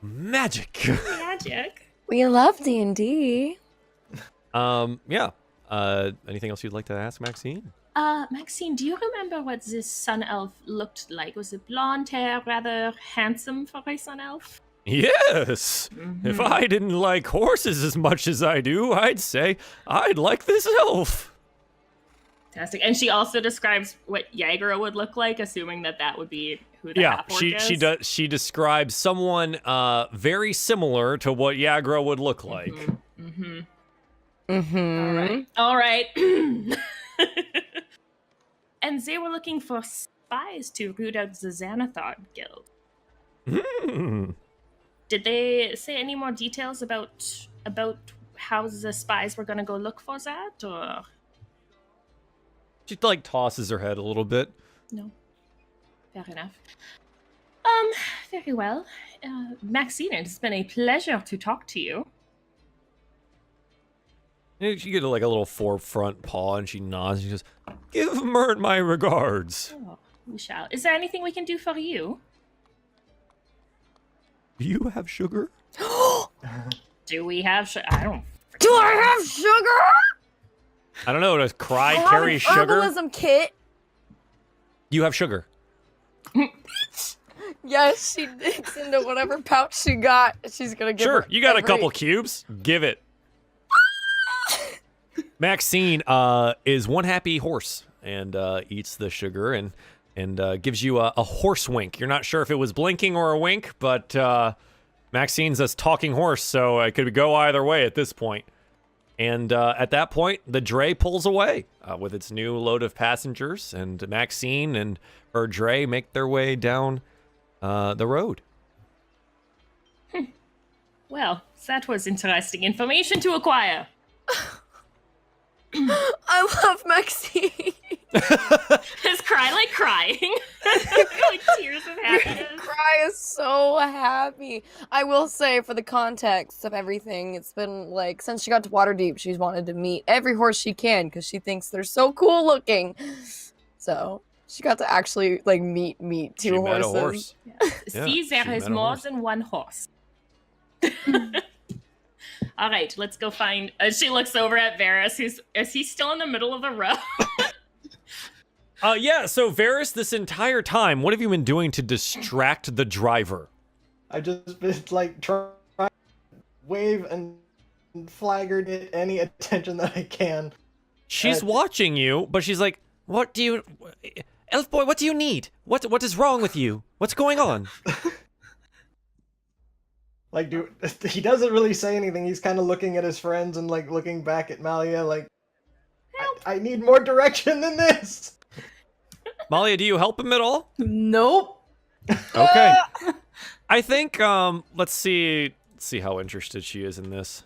Magic. magic. We love D&D. Yeah. Anything else you'd like to ask, Maxine? Maxine, do you remember what this sun elf looked like? Was it blonde hair, rather handsome for a sun elf? Yes. If I didn't like horses as much as I do, I'd say I'd like this elf. Fantastic. And she also describes what Yagra would look like, assuming that that would be who the half-orc is. she does. She describes someone very similar to what Yagra would look like. All right. And they were looking for spies to root out the Xanathar Guild. Did they say any more details about how the spies were going to go look for that, or? She like tosses her head a little bit. No. Fair enough. Very well. Maxine, it's been a pleasure to talk to you. She gets like a little forefront paw and she nods and she goes, "Give Mert my regards." Oh, we shall. Is there anything we can do for you? Do you have sugar? Do we have sugar? I don't. Do I have sugar? I don't know. Does Cry I carry have an sugar? herbalism kit. You have sugar. Yes, she digs into whatever pouch she got. She's gonna give Sure, her you got a every- couple cubes. Give it. Maxine is one happy horse and eats the sugar and gives you a horse wink. You're not sure if it was blinking or a wink, but Maxine's a talking horse, so it could go either way at this point. And at that point, the dray pulls away with its new load of passengers, and Maxine and her dray make their way down the road. Well, that was interesting information to acquire. I love Maxine. Is Cry like crying? Like tears of happiness. Cry is so happy. I will say, for the context of everything, it's been like since she got to Waterdeep, she's wanted to meet every horse she can because she thinks they're so cool looking. So she got to actually like meet two horses. Met a horse. Yeah. See, there is more than one horse. All right, let's go find. She looks over at Varys. Is he still in the middle of the road? Yeah. So Varys, this entire time, what have you been doing to distract the driver? I've just been like trying to wave and flaggered it any attention that I can. She's watching you, but she's like, "What do you, elf boy? What do you need? What is wrong with you? What's going on?" Like, he doesn't really say anything. He's kind of looking at his friends and like looking back at Malia, like, I need more direction than this. Malia, do you help him at all? Nope. Okay. I think let's see how interested she is in this.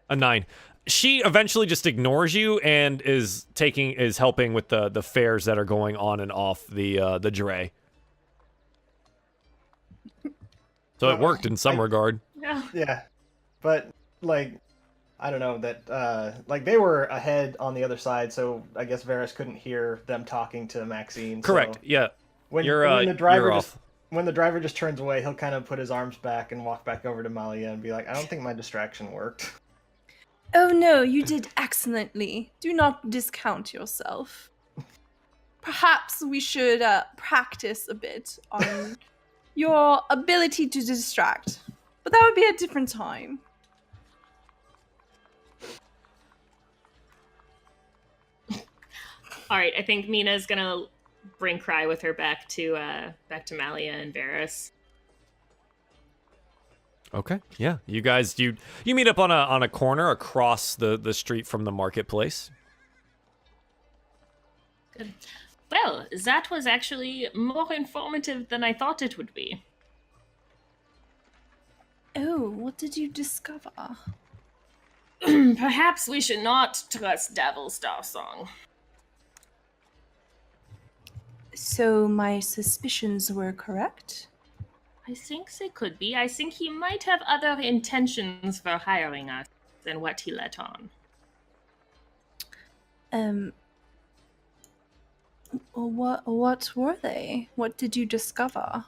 A 9. She eventually just ignores you and is helping with the fares that are going on and off the dray. So it worked in some regard. Yeah. But like, I don't know that like they were ahead on the other side, so I guess Varys couldn't hear them talking to Maxine. Correct. So Yeah. when the driver just turns away, he'll kind of put his arms back and walk back over to Malia and be like, "I don't think my distraction worked." Oh no, you did excellently. Do not discount yourself. Perhaps we should practice a bit on your ability to distract. But that would be a different time. All right, I think Mina's gonna bring Cry with her back to Malia and Varys. Okay. Yeah. You guys, you meet up on a corner across the street from the marketplace. Good. Well, that was actually more informative than I thought it would be. Oh, what did you discover? Perhaps we should not trust Devil Star Song. So my suspicions were correct? I think they could be. I think he might have other intentions for hiring us than what he let on. What were they? What did you discover?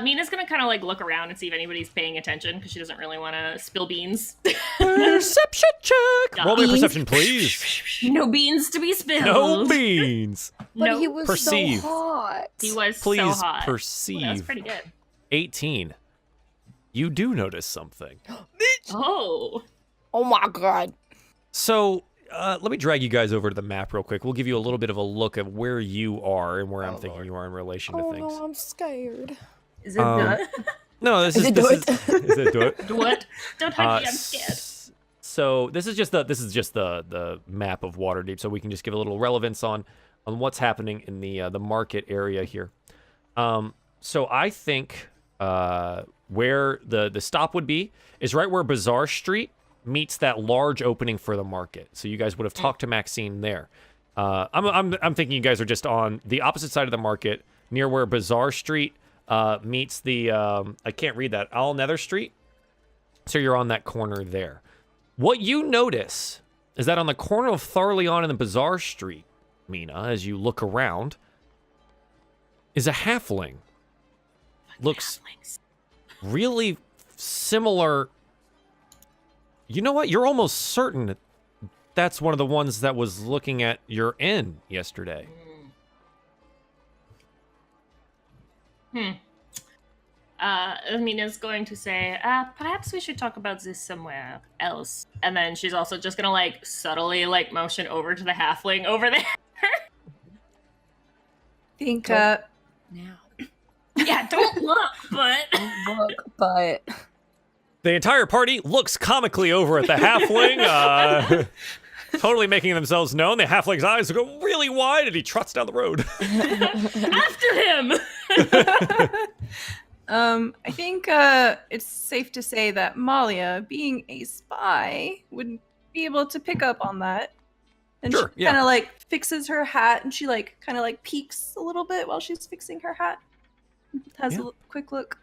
Mina's gonna kind of like look around and see if anybody's paying attention because she doesn't really want to spill beans. Perception check. Roll me a perception, please. No beans to be spilled. No beans. But he was Perceive. so hot. He was Please so hot. perceive. Ooh, that was pretty good. 18. You do notice something. Oh. Oh my god. So, let me drag you guys over to the map real quick. We'll give you a little bit of a look at where you are and where I'm thinking you are in relation to things. No, I'm scared. Is it the... No, this Is is it this do is, is it do it? What? Don't hug me, I'm scared. So this is just the map of Waterdeep, so we can just give a little relevance on what's happening in the market area here. So I think where the stop would be is right where Bazaar Street meets that large opening for the market. So you guys would have talked to Maxine there. I'm thinking you guys are just on the opposite side of the market, near where Bazaar Street meets the I can't read that, All Nether Street. So you're on that corner there. What you notice is that on the corner of Tharleon and the Bazaar Street, Mina, as you look around, is a halfling. Looks really similar. You know what? You're almost certain that's one of the ones that was looking at your inn yesterday. Mina's going to say, perhaps we should talk about this somewhere else. And then she's also just gonna like subtly like motion over to the halfling over there. Think Now. Yeah, don't look, but But The entire party looks comically over at the halfling, totally making themselves known. The halfling's eyes go really wide and he trots down the road. after him. I think it's safe to say that Malia, being a spy, would be able to pick up on that. And Sure, she yeah. kind of like fixes her hat, and she like kind of like peeks a little bit while she's fixing her hat. Has Yeah. a quick look.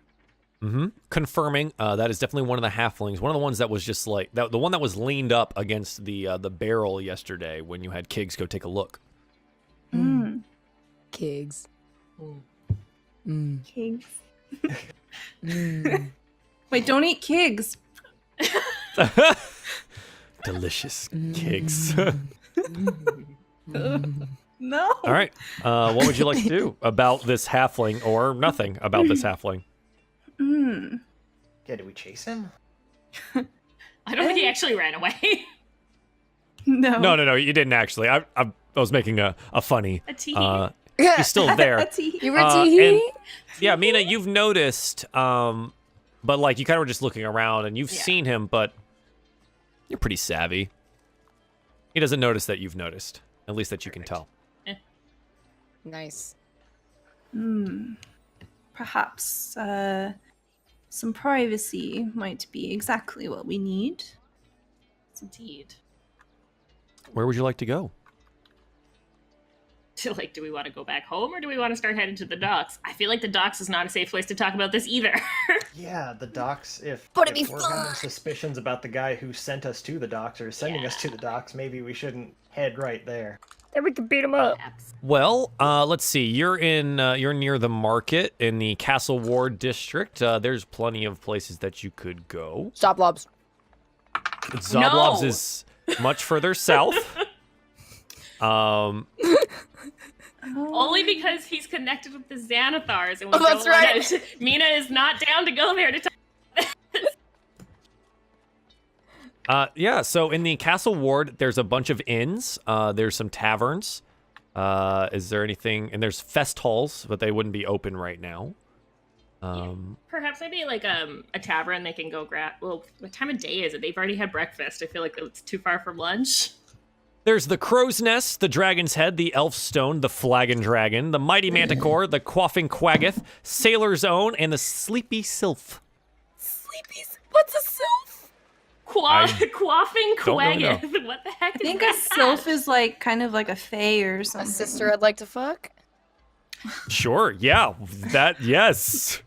Mm-hmm. Confirming, that is definitely one of the halflings. One of the ones that was just like the one that was leaned up against the barrel yesterday when you had Kiggs go take a look. Kigs. Kigs. Wait, don't eat Kigs. Delicious Kiggs. No. All right. What would you like to do about this halfling, or nothing about this halfling? Yeah, did we chase him? I don't think he actually ran away. No. No, you didn't actually. I was making a funny. A tee. He's still there. You were tee. Yeah, Mina, you've noticed, but like you kind of were just looking around and you've seen him, but you're pretty savvy. He doesn't notice that you've noticed, at least that you can tell. Nice. Perhaps some privacy might be exactly what we need. Indeed. Where would you like to go? Like, do we want to go back home or do we want to start heading to the docks? I feel like the docks is not a safe place to talk about this either. Yeah, the docks. If But it'd be we're fun. having suspicions about the guy who sent us to the docks or sending us to the docks, maybe we shouldn't head right there. Then we can beat him up. Well, let's see. You're near the market in the Castle Ward district. There's plenty of places that you could go. Zoblobs. Zoblobs No. is much further south. Only because he's connected with the Xanathars, and we that's don't wanna- right. Mina is not down to go there to talk. Yeah, so in the Castle Ward, there's a bunch of inns. There's some taverns. Is there anything? And there's fest halls, but they wouldn't be open right now. Perhaps maybe like a tavern they can go grab. Well, what time of day is it? They've already had breakfast. I feel like it's too far from lunch. There's the Crow's Nest, the Dragon's Head, the Elf Stone, the Flagon Dragon, the Mighty Manticore, the Quaffing Quaggoth, Sailor's Own, and the Sleepy Sylph. Sleepies. What's a sylph? Quaffing don't really know. Quaggoth. What the heck I is think a that? sylph is like kind of like a fae or A something. sister I'd like to fuck. Sure, yeah, yes.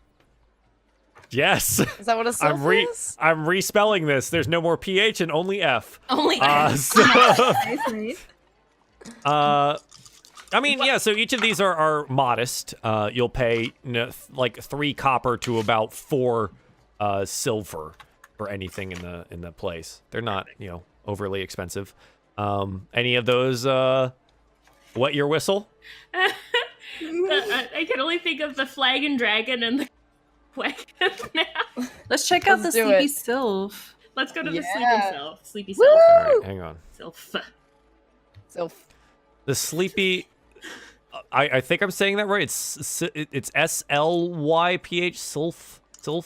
Yes. Is that what a sylph is? I'm respelling this. There's no more PH and only F. Only So, Nice. I mean, yeah, so each of these are modest. You'll pay like 3 copper to about 4 silver for anything in the place. They're not, overly expensive. Any of those wet your whistle? I can only think of the Flagon Dragon and the Quaggoth now. Let's check out Let's the do sleepy it. sylph. Let's go to the Yeah. Sleepy Woo! Self. All right, hang on. Sylph. Sylph. The Sleepy I think I'm saying that right. It's SLYPH Sylph. The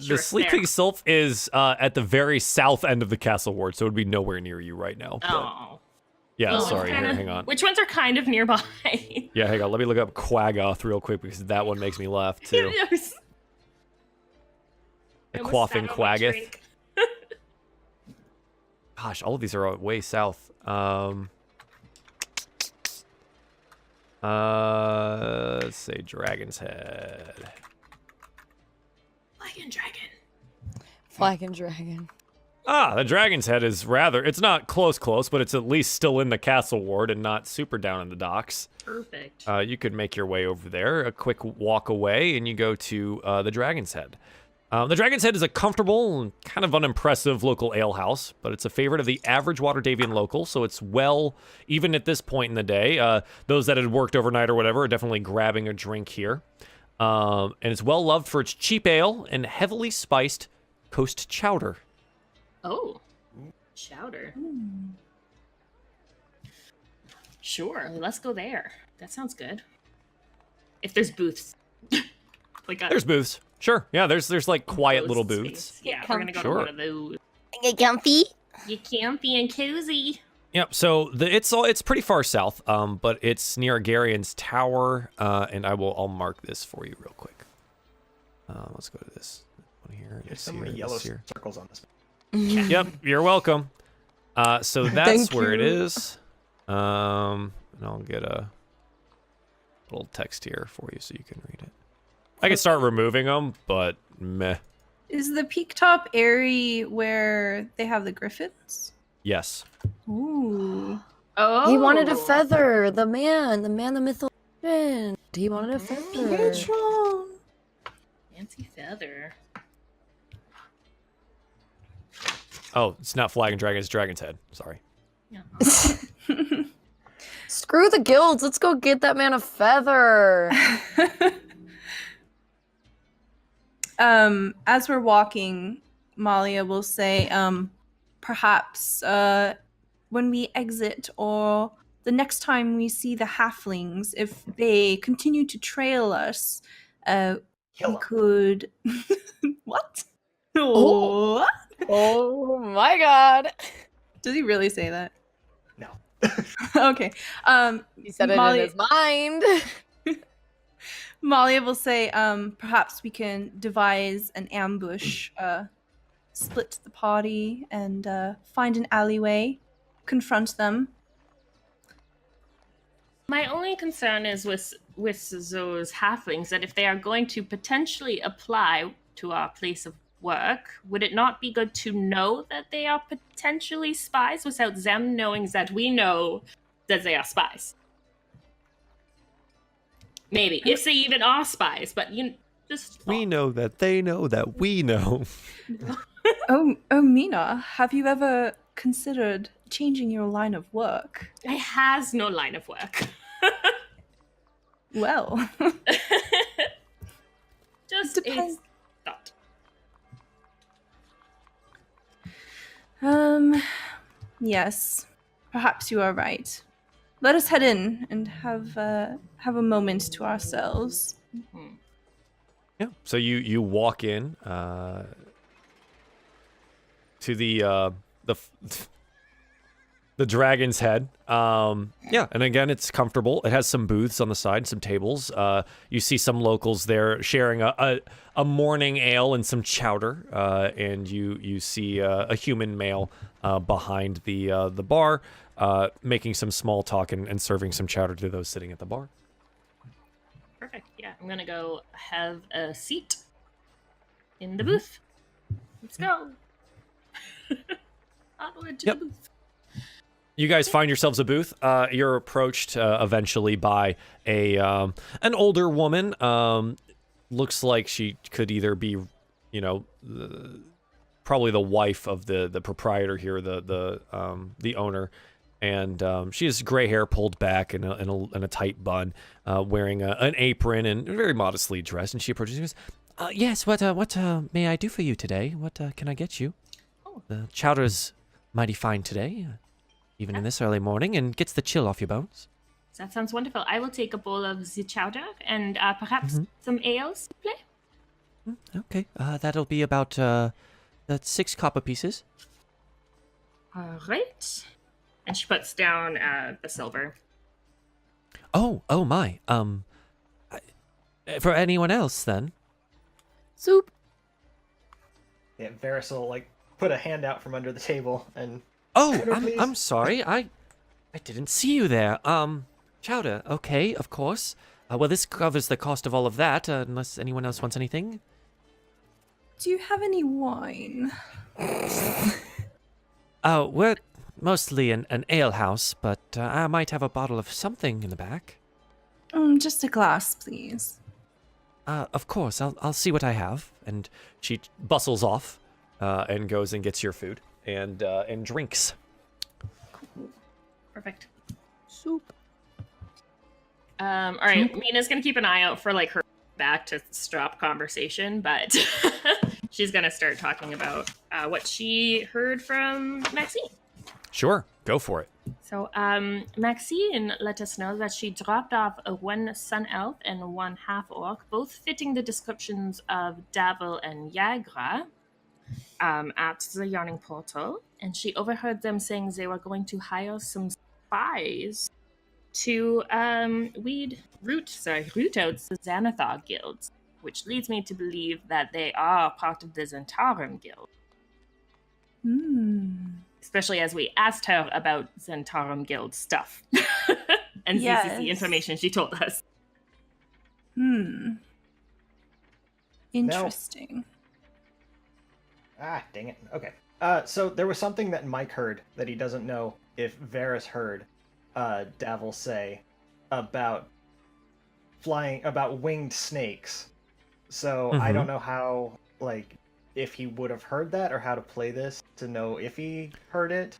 Sure, Sleeping there. Sylph is at the very south end of the Castle Ward, so it would be nowhere near you right now. But, Oh. yeah, Well, sorry. kinda- Here, hang on. Which ones are kind of nearby? Yeah, hang on. Let me look up Quaggoth real quick because that one makes me laugh too. Yes. The I almost Quaffing spat on my Quaggoth. drink. Gosh, all of these are way south. Let's say Dragon's Head. Flagon Dragon. Flagon dragon. The Dragon's Head is it's not close, but it's at least still in the Castle Ward and not super down in the docks. Perfect. You could make your way over there, a quick walk away, and you go to the Dragon's Head. The Dragon's Head is a comfortable and kind of unimpressive local alehouse, but it's a favorite of the average Waterdavian local, so it's even at this point in the day, those that had worked overnight or whatever are definitely grabbing a drink here. And it's well loved for its cheap ale and heavily spiced coast chowder. Oh. Chowder. Sure, let's go there. That sounds good. If there's booths. There's booths. Sure. Yeah, there's like quiet little closed booths. space. Yeah, we're gonna go Sure. to one of those. Get comfy. You campy and cozy. Yep. So it's pretty far south, but it's near Garion's Tower, and I'll mark this for you real quick. Let's go to this one here. There's This so here, many this yellow here. circles on this. Yep. You're welcome. So that's Thank where it you. is. And I'll get a little text here for you so you can read it. I can start removing them, but meh. Is the peak top area where they have the griffins? Yes. Ooh. Oh. He wanted a feather. The man, the myth, legend. He wanted a feather. Fancy feather. Oh, it's not Flagon Dragon, it's Dragon's Head. Sorry. Yeah. Screw the guilds. Let's go get that man a feather. As we're walking, Malia will say, perhaps when we exit or the next time we see the halflings, if they continue to trail us, we could. What? Oh. What? Oh my god. Did he really say that? No. Okay. He said Molly- it in his mind. Molly will say, perhaps we can devise an ambush, split the party, and find an alleyway, confront them. My only concern is with those halflings that if they are going to potentially apply to our place of work, would it not be good to know that they are potentially spies without them knowing that we know that they are spies? Maybe, if they even are spies, but you just... We know that they know that we know. Oh, Mina, have you ever considered changing your line of work? I has no line of work. Well, Just Depends. a thought. Yes, perhaps you are right. Let us head in and have a moment to ourselves. Mhm. Yeah. So you walk in to the Dragon's Head. Yeah, and again, it's comfortable. It has some booths on the side, some tables. You see some locals there sharing a morning ale and some chowder. And you see a human male behind the bar, making some small talk and serving some chowder to those sitting at the bar. Perfect. Yeah, I'm gonna go have a seat in the booth. Let's go. Onward to Yep. the booth. You guys find yourselves a booth. You're approached eventually by an older woman. Looks like she could either be, probably the wife of the proprietor here, the owner, and she has gray hair pulled back in a tight bun, wearing an apron and very modestly dressed. And she approaches and goes, "Yes, what may I do for you today? What can I get you? Oh. The chowder's mighty fine today." Even in this early morning, and gets the chill off your bones. That sounds wonderful. I will take a bowl of the chowder and perhaps some ale, s'il vous plaît. Okay, that'll be about 6 copper pieces. All right. And she puts down the silver. Oh my. For anyone else then? Soup. Yeah, Varys will put a hand out from under the table and. Oh, Chowder, please. I'm sorry. I didn't see you there. Chowder. Okay, of course. Well, this covers the cost of all of that, unless anyone else wants anything. Do you have any wine? We're mostly an ale house, but I might have a bottle of something in the back. Just a glass, please. Of course. I'll see what I have. And she bustles off, and goes and gets your food and drinks. Perfect. Soup. All right. Mina's gonna keep an eye out for her back to stop conversation, but she's gonna start talking about what she heard from Maxine. Sure, go for it. So, Maxine let us know that she dropped off one sun elf and one half orc, both fitting the descriptions of Davil and Yagra, at the Yawning Portal, and she overheard them saying they were going to hire some spies to root out the Xanathar guilds, which leads me to believe that they are part of the Zentarum guild. Especially as we asked her about Zentarum guild stuff and ZCC information she told us. Interesting. Dang it. Okay. So there was something that Mike heard that he doesn't know if Varys heard Davil say about winged snakes. So I don't know how, if he would have heard that or how to play this to know if he heard it.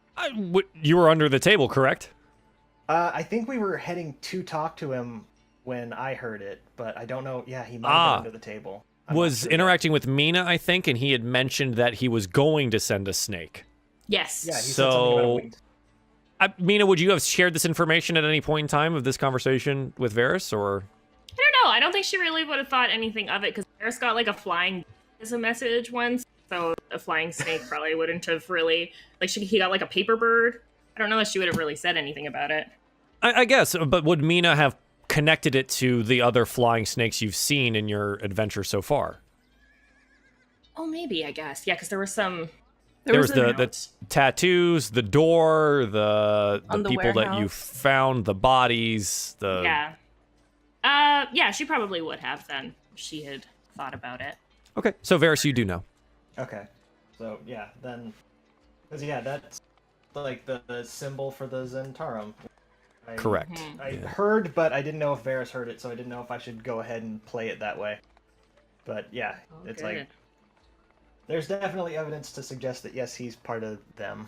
You were under the table, correct? I think we were heading to talk to him when I heard it, but I don't know. Yeah, he might have been under the table. I'm not was sure. interacting with Mina, I think, and he had mentioned that he was going to send a snake. Yes. Yeah, he said something about a winged. Mina, would you have shared this information at any point in time of this conversation with Varys, or? I don't know. I don't think she really would have thought anything of it, because Varys got like a flying as a message once, so a flying snake probably wouldn't have really, like, he got like a paper bird. I don't know if she would have really said anything about it. I guess, but would Mina have connected it to the other flying snakes you've seen in your adventure so far? Oh, maybe, I guess. Yeah, because there were some... There was the tattoos, the door, the people that you warehouse. found, the bodies, the... Yeah. Yeah, she probably would have then. If she had thought about it. Okay, so Varys, you do know. Okay. So, yeah, then... Because, yeah, that's like the symbol for the Zentarum. Correct. I heard, but I didn't know if Varys heard it, so I didn't know if I should go ahead and play it that way. But, yeah, it's good. like... There's definitely evidence to suggest that, yes, he's part of them.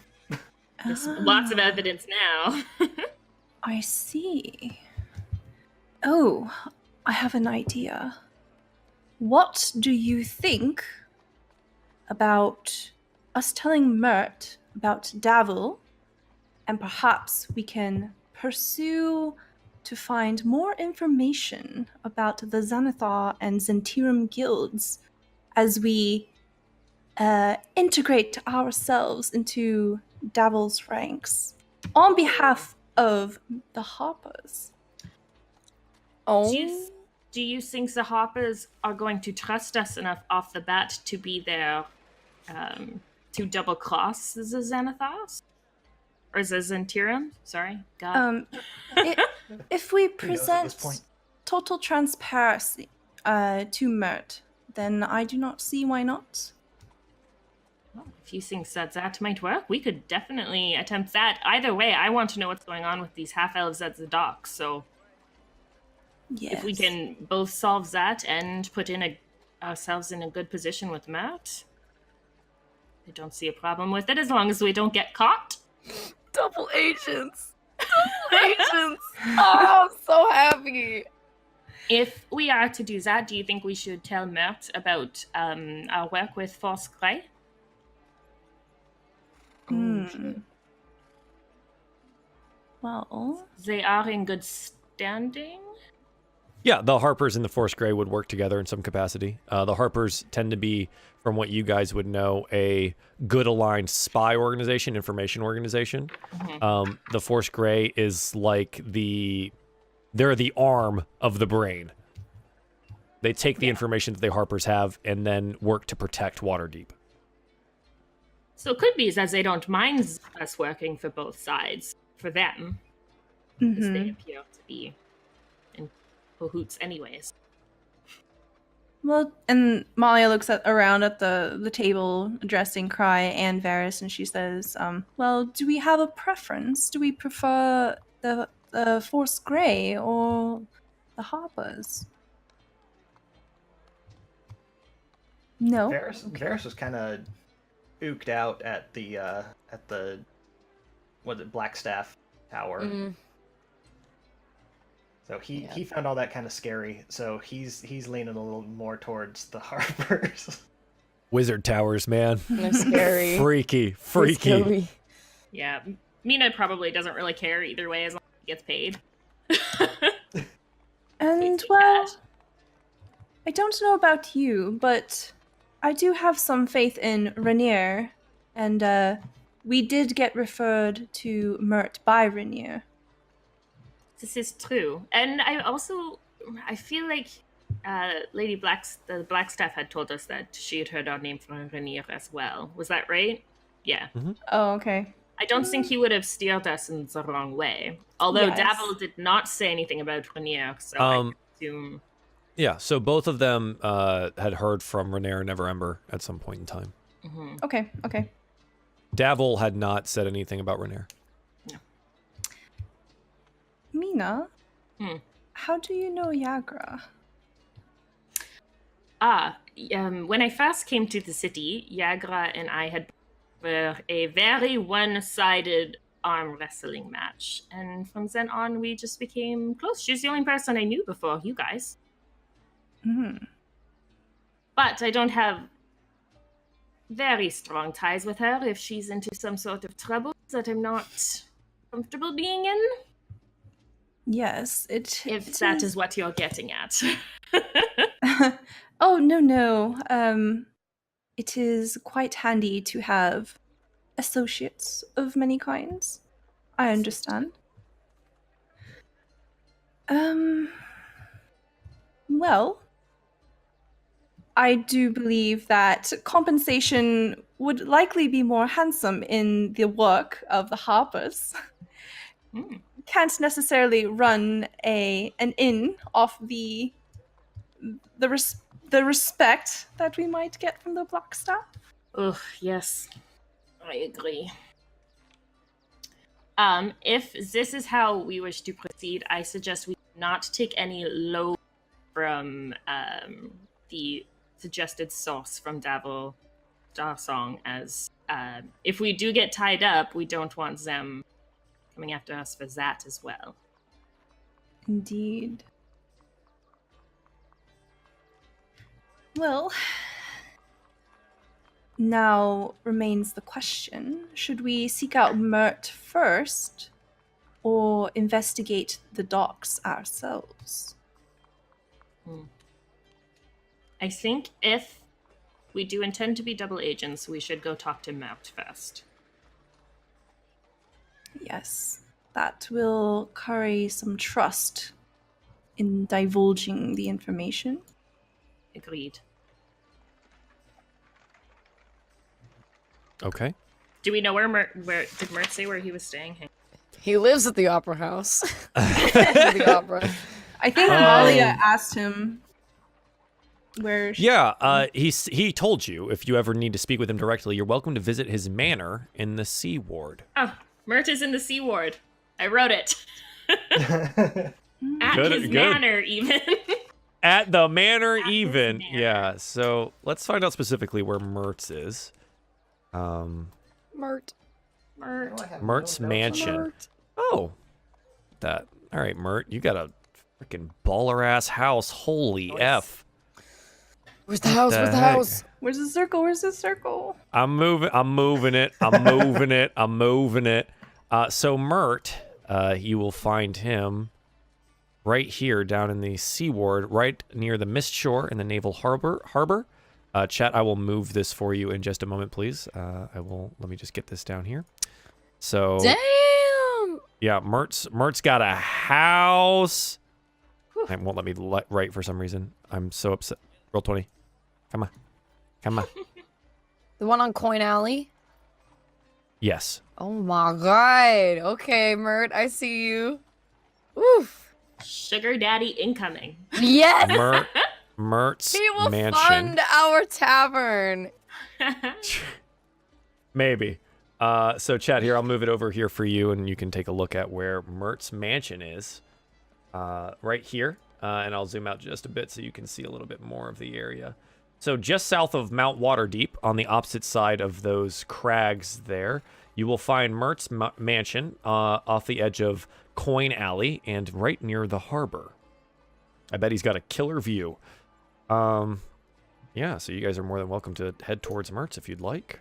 There's lots of evidence now. I see. Oh, I have an idea. What do you think about us telling Mert about Davil, and perhaps we can pursue to find more information about the Xanathar and Zentirum guilds as we integrate ourselves into Davil's ranks on behalf of the Harpers. Oh. Do you think the Harpers are going to trust us enough off the bat to be there to double cross the Xanathars? Or the Zentirum? Sorry, God. If we Who knows at this present point? total transparency to Mert, then I do not see why not. Well, if you think that might work, we could definitely attempt that. Either way, I want to know what's going on with these half-elves at the dock, so Yes. if we can both solve that and put ourselves in a good position with Mert, I don't see a problem with it, as long as we don't get caught. Double agents. Double agents. Oh, I'm so happy. If we are to do that, do you think we should tell Mert about our work with Force Grey? Well, They are in good standing. Yeah, the Harpers and the Force Grey would work together in some capacity. The Harpers tend to be, from what you guys would know, a good aligned spy organization, information organization. The Force Grey is like they're the arm of the brain. They take the information that the Harpers have and then work to protect Waterdeep. So it could be that they don't mind us working for both sides, for them, because they appear to be in cahoots anyways. well, and Malia looks around at the table, addressing Cry and Varys, and she says, well, do we have a preference? Do we prefer the Force Grey or the Harpers? No? Varys was kind of ooked out at the Blackstaff Tower. So he found all that kind of scary. So he's leaning a little more towards the Harpers. Wizard towers, man. They're scary. Freaky. They're scary. Yeah, Mina probably doesn't really care either way as long as he gets paid. And, Take well, that. I don't know about you, but I do have some faith in Rainier, and we did get referred to Mert by Rainier. This is true. And I feel like Lady the Blackstaff had told us that she had heard our name from Rainier as well. Was that right? Yeah. Oh, okay. I don't think he would have steered us in the wrong way. Although Yes. Davil did not say anything about Rainier, so I assume... Yeah, so both of them had heard from Renaer and Neverember at some point in time. Okay. Davil had not said anything about Renaer. Mina, how do you know Yagra? When I first came to the city, Yagra and I were a very one-sided arm wrestling match. And from then on, we just became close. She's the only person I knew before you guys. But I don't have very strong ties with her if she's into some sort of trouble that I'm not comfortable being in. Yes, If that is what you're getting at. Oh, no. It is quite handy to have associates of many kinds. I understand. Well, I do believe that compensation would likely be more handsome in the work of the harpers. Can't necessarily run an inn off the respect that we might get from the Blackstaff. Ugh, yes. I agree. If this is how we wish to proceed, I suggest we not take any load from the suggested source from Darsong, as if we do get tied up, we don't want them coming after us for that as well. Indeed. Well, now remains the question, should we seek out Mert first or investigate the docks ourselves? I think if we do intend to be double agents, we should go talk to Mert first. Yes, that will carry some trust in divulging the information. Agreed. Okay. Do we know where did Mert say where he was staying? He lives at the opera house. The opera. I think Malia asked him where she... Yeah, he told you if you ever need to speak with him directly, you're welcome to visit his manor in the Sea Ward. Oh, Mert is in the Sea Ward. I wrote it. At his good. manor, even. At the manor, At even. his manor. Yeah, so let's find out specifically where Mert's is. Mert. Mert's mansion. Mert. Oh, that. All right, Mert, you got a freaking baller-ass house. Holy F. Where's the house? Where's the heck? house? Where's the circle? Where's the circle? I'm moving it. So Mert, you will find him right here down in the Sea Ward, right near the Mist Shore in the Naval Harbor. Chat, I will move this for you in just a moment, please. Let me just get this down here. So, Damn! yeah, Mert's got a house. It won't let me write for some reason. I'm so upset. Roll 20. Come on. The one on Coin Alley? Yes. Oh my god. Okay, Mert, I see you. Oof. Sugar daddy incoming. Yes! Mert's He will mansion. fund our tavern. Maybe. So, chat, here, I'll move it over here for you, and you can take a look at where Mert's mansion is. Right here. And I'll zoom out just a bit so you can see a little bit more of the area. So just south of Mount Waterdeep, on the opposite side of those crags there, you will find Mert's mansion off the edge of Coin Alley and right near the harbor. I bet he's got a killer view. Yeah, so you guys are more than welcome to head towards Mert's if you'd like.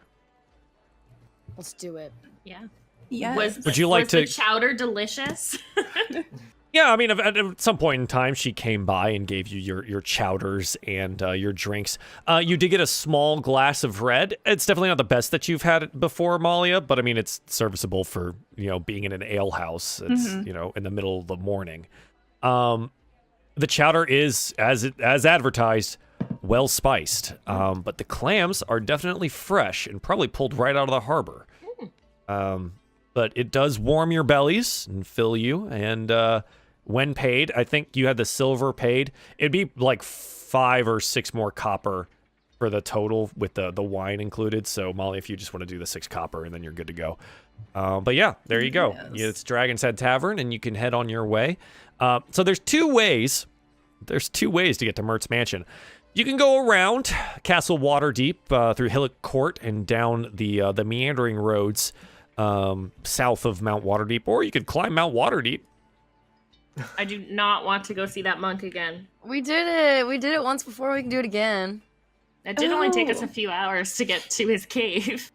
Let's do it. Yeah. Yeah. Would you like was to- the chowder delicious? Yeah, I mean, at some point in time, she came by and gave you your chowders and your drinks. You did get a small glass of red. It's definitely not the best that you've had before, Malia, but I mean, it's serviceable for, being in an ale house. It's, in the middle of the morning. The chowder is, as advertised, well spiced, but the clams are definitely fresh and probably pulled right out of the harbor. But it does warm your bellies and fill you, and when paid, I think you had the silver paid. It'd be like 5 or 6 more copper for the total with the wine included. So, Molly, if you just want to do the 6 copper, and then you're good to go. But yeah, there you go. Yes. Yeah, it's Dragon's Head Tavern, and you can head on your way. So there's 2 ways. There's 2 ways to get to Mert's Mansion. You can go around Castle Waterdeep through Hillock Court and down the meandering roads south of Mount Waterdeep, or you could climb Mount Waterdeep. I do not want to go see that monk again. We did it. We did it once before. We can do it again. It did only take us Oh. a few hours to get to his cave.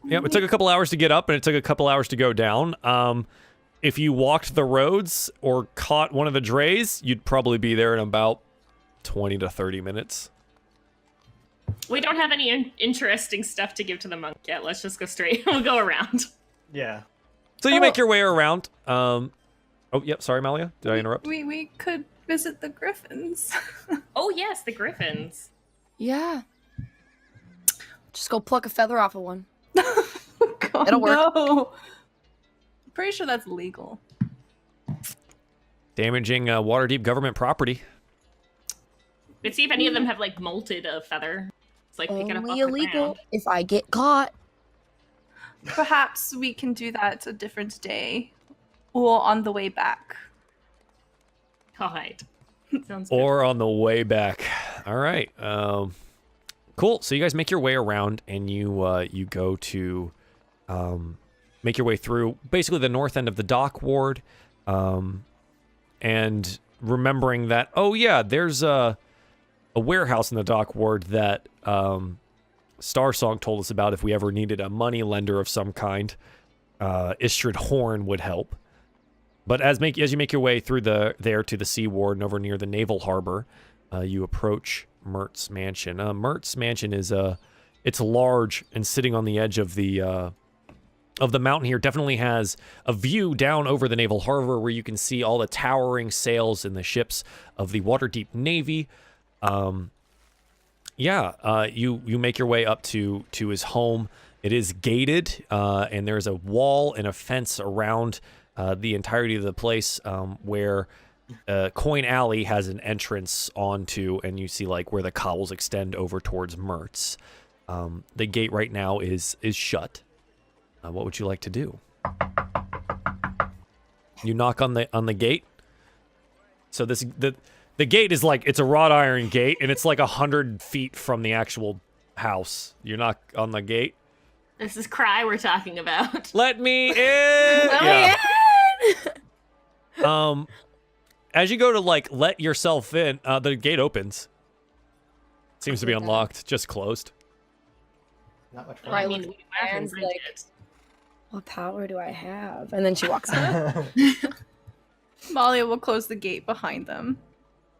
Yeah, it took a couple hours to get up, and it took a couple hours to go down. If you walked the roads or caught one of the drays, you'd probably be there in about 20 to 30 minutes. We don't have any interesting stuff to give to the monk yet. Let's just go straight. We'll go around. Yeah. So you make your way around. Oh, yep. Sorry, Malia. Did I interrupt? We could visit the griffins. Oh, yes, the griffins. Yeah. Just go pluck a feather off of one. God, It'll work. No. I'm pretty sure that's legal. Damaging Waterdeep government property. Let's see if any of them have, like, molted a feather. It's like picking up off Only the illegal ground. if I get caught. Perhaps we can do that a different day. Or on the way back. All right. Sounds good. Or on the way back. All right. Cool. So you guys make your way around, and you go to make your way through basically the north end of the dock ward, and remembering that, oh yeah, there's a warehouse in the dock ward that Starsong told us about if we ever needed a money lender of some kind. Istrid Horn would help. But as you make your way through there to the Sea Ward and over near the Naval Harbor, you approach Mert's mansion. Mert's mansion is it's large and sitting on the edge of the mountain here. Definitely has a view down over the Naval Harbor where you can see all the towering sails and the ships of the Waterdeep Navy. You make your way up to his home. It is gated, and there's a wall and a fence around the entirety of the place, where Coin Alley has an entrance onto, and you see like where the cobbles extend over towards Mert's. The gate right now is shut. What would you like to do? You knock on the gate. So the gate is like, it's a wrought iron gate, and it's like 100 feet from the actual house. You knock on the gate. This is Cry we're talking about. Let me in. Yeah. As you go to like let yourself in, the gate opens. Seems to be unlocked, just closed. Not much fun. Right, I mean, look we at have Aaron's rented like- it. What power do I have? And then she walks out. Malia will close the gate behind them.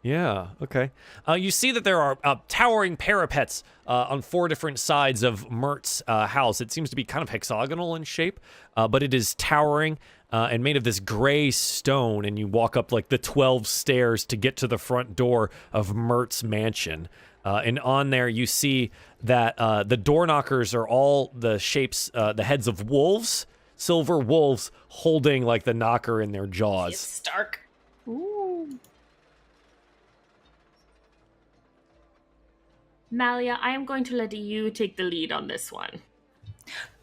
Yeah, okay. You see that there are towering parapets on 4 different sides of Mert's house. It seems to be kind of hexagonal in shape, but it is towering and made of this gray stone, and you walk up like the 12 stairs to get to the front door of Mert's mansion. And on there you see that the door knockers are all the shapes, the heads of wolves, silver wolves holding like the knocker in their It's jaws. Stark. Ooh. Malia, I am going to let you take the lead on this one.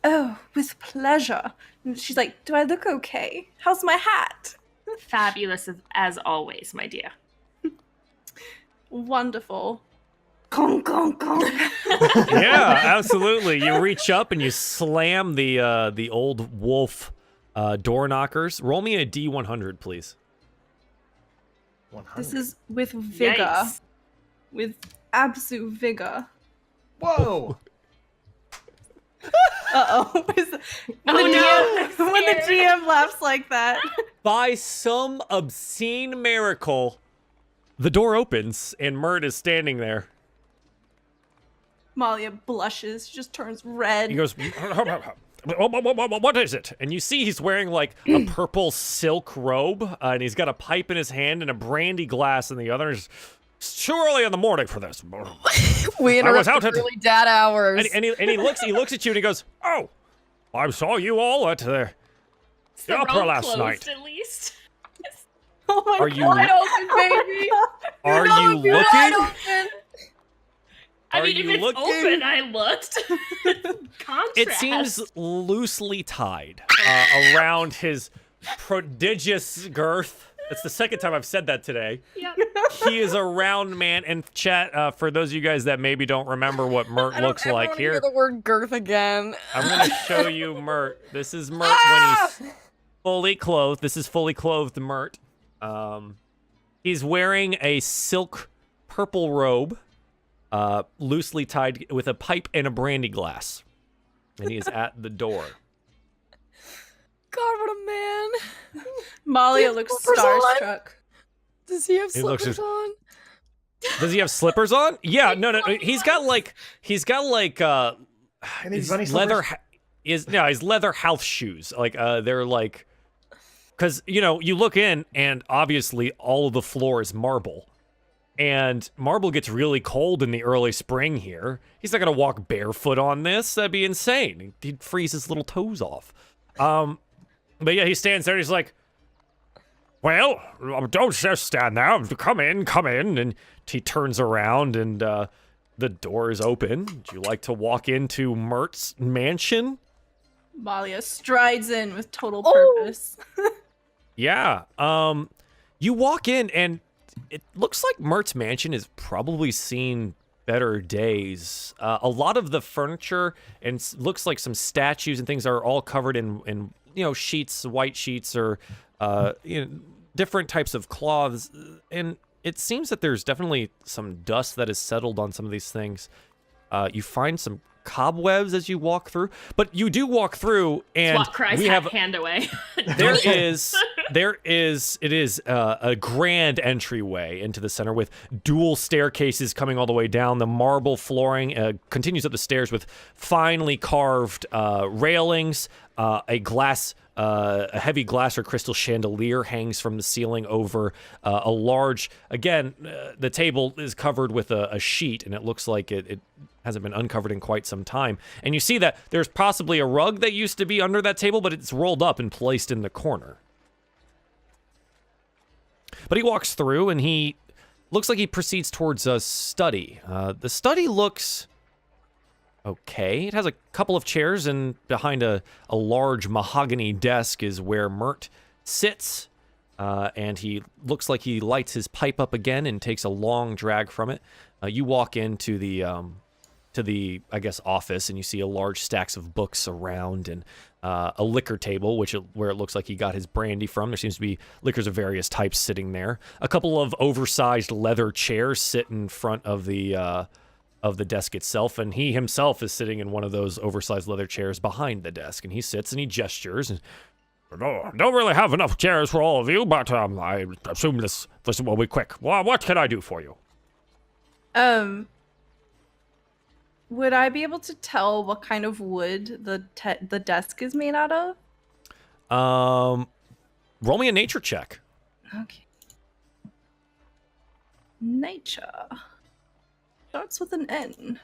Oh, with pleasure. And she's like, do I look okay? How's my hat? Fabulous as always, my dear. Wonderful. Conk, conk, conk. Yeah, absolutely. You reach up and you slam the old wolf door knockers. Roll me a D100, please. 100. This is with vigor. Yikes. With absolute vigor. Whoa! Uh-oh. When the GM laughs like that. By some obscene miracle, the door opens and Mert is standing there. Malia blushes. She just turns red. He goes, what is it? And you see he's wearing like a purple silk robe, and he's got a pipe in his hand and a brandy glass in the other. It's too early in the morning for this. We I was interrupted out at- early dad hours. And he looks at you and he goes, oh, I saw you all at the The opera road last closed, night. at least. Oh my Are god. you- Wide open, baby. Are No, you you're wide looking? open. I Are mean, if you it's looking? open, I looked. Contrast. It seems loosely tied around his prodigious girth. It's the second time I've said that today. Yep. He is a round man. And chat, for those of you guys that maybe don't remember what Mert I don't looks ever like wanna here, hear the word girth again. I'm going to show you Mert. This is Mert when he's fully clothed. This is fully clothed Mert. He's wearing a silk purple robe, loosely tied with a pipe and a brandy glass. And he is at the door. God, what a man. Malia looks slippers on? starstruck. Does he have He looks slippers on? Does he have slippers on? Yeah, no. He's got like And these bunny leather. slippers? His leather house shoes. Like they're like, because you look in and obviously all of the floor is marble, and marble gets really cold in the early spring here. He's not gonna walk barefoot on this. That'd be insane. He'd freeze his little toes off. But yeah, he stands there and he's like, well, don't just stand there. Come in. And he turns around and the door is open. Would you like to walk into Mert's mansion? Malia strides in with total purpose. Yeah. You walk in and it looks like Mert's mansion has probably seen better days. A lot of the furniture and looks like some statues and things are all covered in sheets, white sheets, or different types of cloths. And it seems that there's definitely some dust that has settled on some of these things. You find some cobwebs as you walk through, but you do walk through, and Swat cries we have hand away. it is a grand entryway into the center with dual staircases coming all the way down. The marble flooring continues up the stairs with finely carved railings. A heavy glass or crystal chandelier hangs from the ceiling over a large. Again, the table is covered with a sheet, and it looks like it hasn't been uncovered in quite some time. And you see that there's possibly a rug that used to be under that table, but it's rolled up and placed in the corner. But he walks through, and he looks like he proceeds towards a study. The study looks okay. It has a couple of chairs, and behind a large mahogany desk is where Mert sits. And he looks like he lights his pipe up again and takes a long drag from it. You walk into the office, and you see a large stacks of books around, and a liquor table, where it looks like he got his brandy from. There seems to be liquors of various types sitting there. A couple of oversized leather chairs sit in front of the desk itself, and he himself is sitting in one of those oversized leather chairs behind the desk, and he sits and he gestures. And, no, don't really have enough chairs for all of you, but I assume this will be quick. Well, what can I do for you? Would I be able to tell what kind of wood the desk is made out of? Roll me a nature check. Okay. Nature. Starts with an N.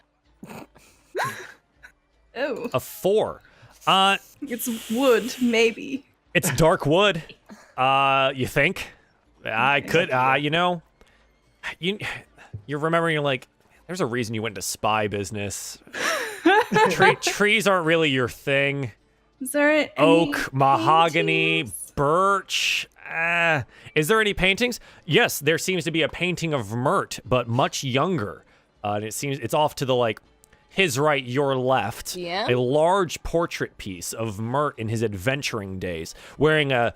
Oh. A 4. It's wood, maybe. It's dark wood. You think? I could, you're remembering, you're like, there's a reason you went into spy business. Trees aren't really your thing. Is there any oak, mahogany, paintings? birch? Is there any paintings? Yes, there seems to be a painting of Mert, but much younger. And it seems it's off to the his right, your left. Yeah. A large portrait piece of Mert in his adventuring days, wearing a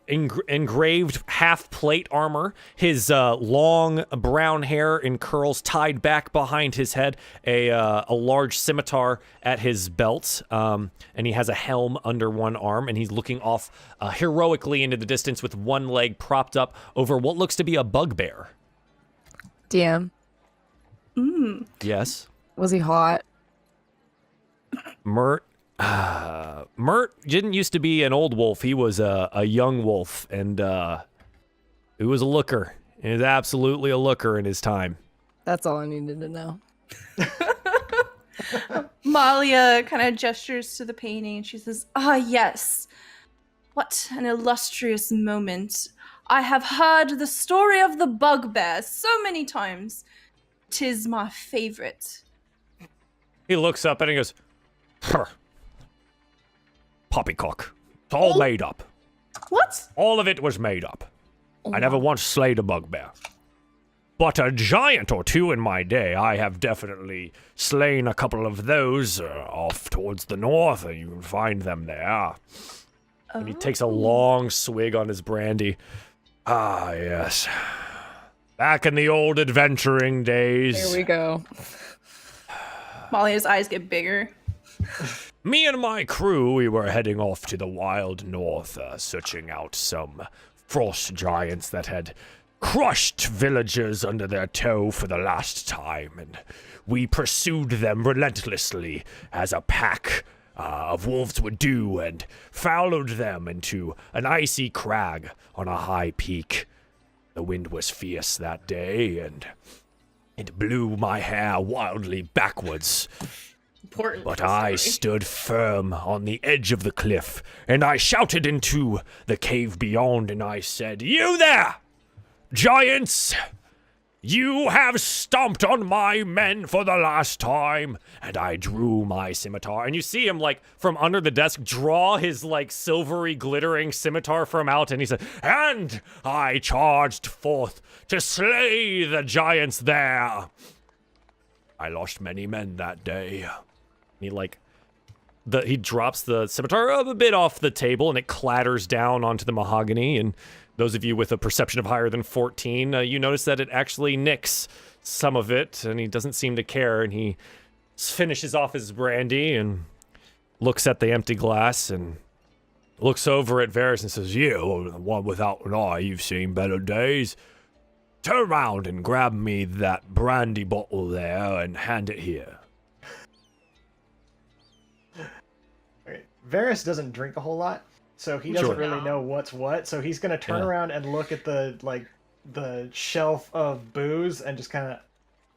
engraved half plate armor, his long brown hair in curls tied back behind his head, a large scimitar at his belt, and he has a helm under one arm, and he's looking off heroically into the distance with one leg propped up over what looks to be a bugbear. DM. Yes. Was he hot? Mert didn't used to be an old wolf. He was a young wolf, and he was a looker. He was absolutely a looker in his time. That's all I needed to know. Malia kind of gestures to the painting, and she says, "Ah, yes. What an illustrious moment. I have heard the story of the bugbear so many times. 'Tis my favorite." He looks up and he goes, poppycock. It's all made up. What? All of it was made up. I never once slayed a bugbear. But a giant or two in my day, I have definitely slain a couple of those off towards the north, and you can find them there. And he takes a long swig on his brandy. Ah, yes. Back in the old adventuring days. Here we go. Malia's eyes get bigger. Me and my crew, we were heading off to the wild north, searching out some frost giants that had crushed villagers under their toe for the last time, and we pursued them relentlessly as a pack of wolves would do, and followed them into an icy crag on a high peak. The wind was fierce that day, and it blew my hair wildly backwards. Important. But I stood firm on the edge of the cliff, and I shouted into the cave beyond, and I said, "You there, giants! You have stomped on my men for the last time." And I drew my scimitar, and you see him, like, from under the desk, draw his, like, silvery glittering scimitar from out, and he said, "And I charged forth to slay the giants there. I lost many men that day." He, like, he drops the scimitar a bit off the table, and it clatters down onto the mahogany, and those of you with a perception of higher than 14, you notice that it actually nicks some of it, and he doesn't seem to care, and he finishes off his brandy and looks at the empty glass and looks over at Varys and says, "You, the one without an eye, you've seen better days. Turn around and grab me that brandy bottle there and hand it here." Okay. Varys doesn't drink a whole lot, so he doesn't really know what's what. So he's gonna turn around and look at the shelf of booze and just kind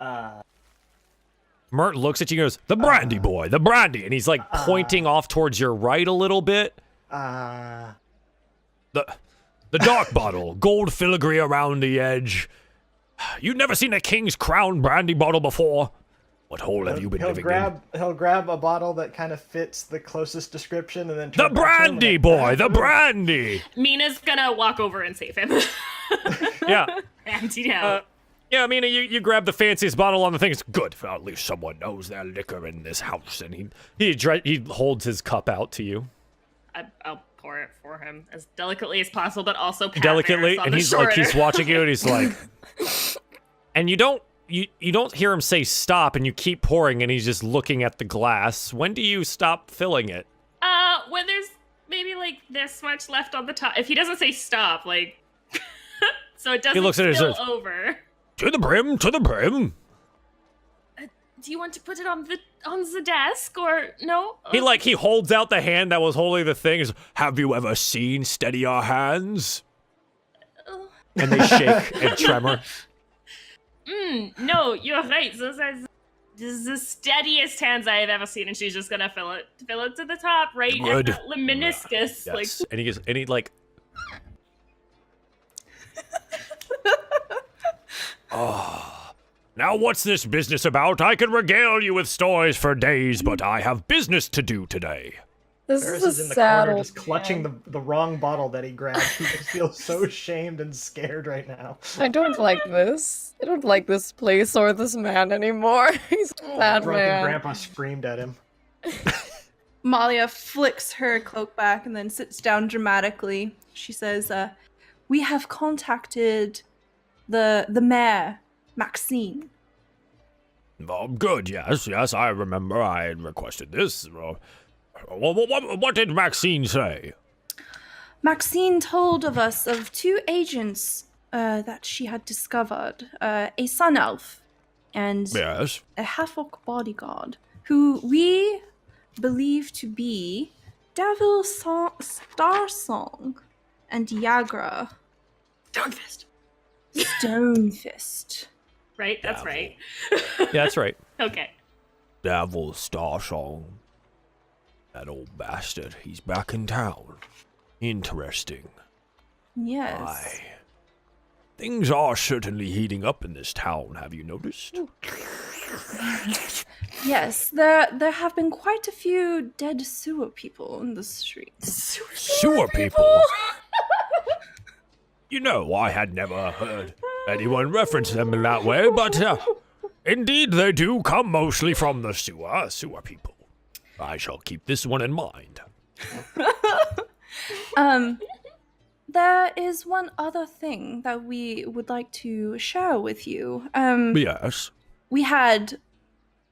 of. Mert looks at you and goes, "The brandy boy, the brandy," and he's like pointing off towards your right a little bit. The dark bottle, gold filigree around the edge. You've never seen a King's Crown brandy bottle before? What hole have you been living in? He'll grab a bottle that kind of fits the closest description and then The brandy boy, the brandy! Mina's gonna walk over and save him. Yeah. Emptied out. Yeah, I mean, you grab the fanciest bottle on the thing. It's good. Well, at least someone knows their liquor in this house. And he holds his cup out to you. I'll pour it for him as delicately as possible, but also pat delicately. Varys on And the he's shoulder. like, he's watching you, and he's like, and you don't hear him say stop, and you keep pouring, and he's just looking at the glass. When do you stop filling it? When there's maybe like this much left on the top. If he doesn't say stop, like, so it doesn't spill over. To the brim, to the brim. Do you want to put it on the desk or no? He holds out the hand that was holding the thing. Is, "Have you ever seen steadier hands?" And they shake and tremor. No, you're right. This is the steadiest hands I have ever seen, and she's just gonna fill it to the top, right? Good. At the meniscus. Yes. Like, and he like. Oh, now what's this business about? I could regale you with stories for days, but I have business to do today. This Varys is a is in the sad corner old just clutching man. the wrong bottle that he grabbed. He just feels so shamed and scared right now. I don't like this. I don't like this place or this man anymore. He's a sad Drunken man. grandpa screamed at him. Malia flicks her cloak back and then sits down dramatically. She says, "We have contacted the mayor, Maxine." Oh, good, yes, I remember I had requested this. What did Maxine say? Maxine told of us of two agents that she had discovered, a sun elf and Yes. a half-orc bodyguard, who we believe to be Devil Starsong and Yagra Stonefist. Stonefist. Right? That's right. Yeah, that's right. Okay. Devil Starsong. That old bastard. He's back in town. Interesting. Yes. Aye. Things are certainly heating up in this town, have you noticed? Yes, there have been quite a few dead sewer people in the streets. Sewer people? You know, I had never heard anyone reference them in that way, but indeed they do come mostly from the sewer people. I shall keep this one in mind. There is one other thing that we would like to share with you. Yes. We had,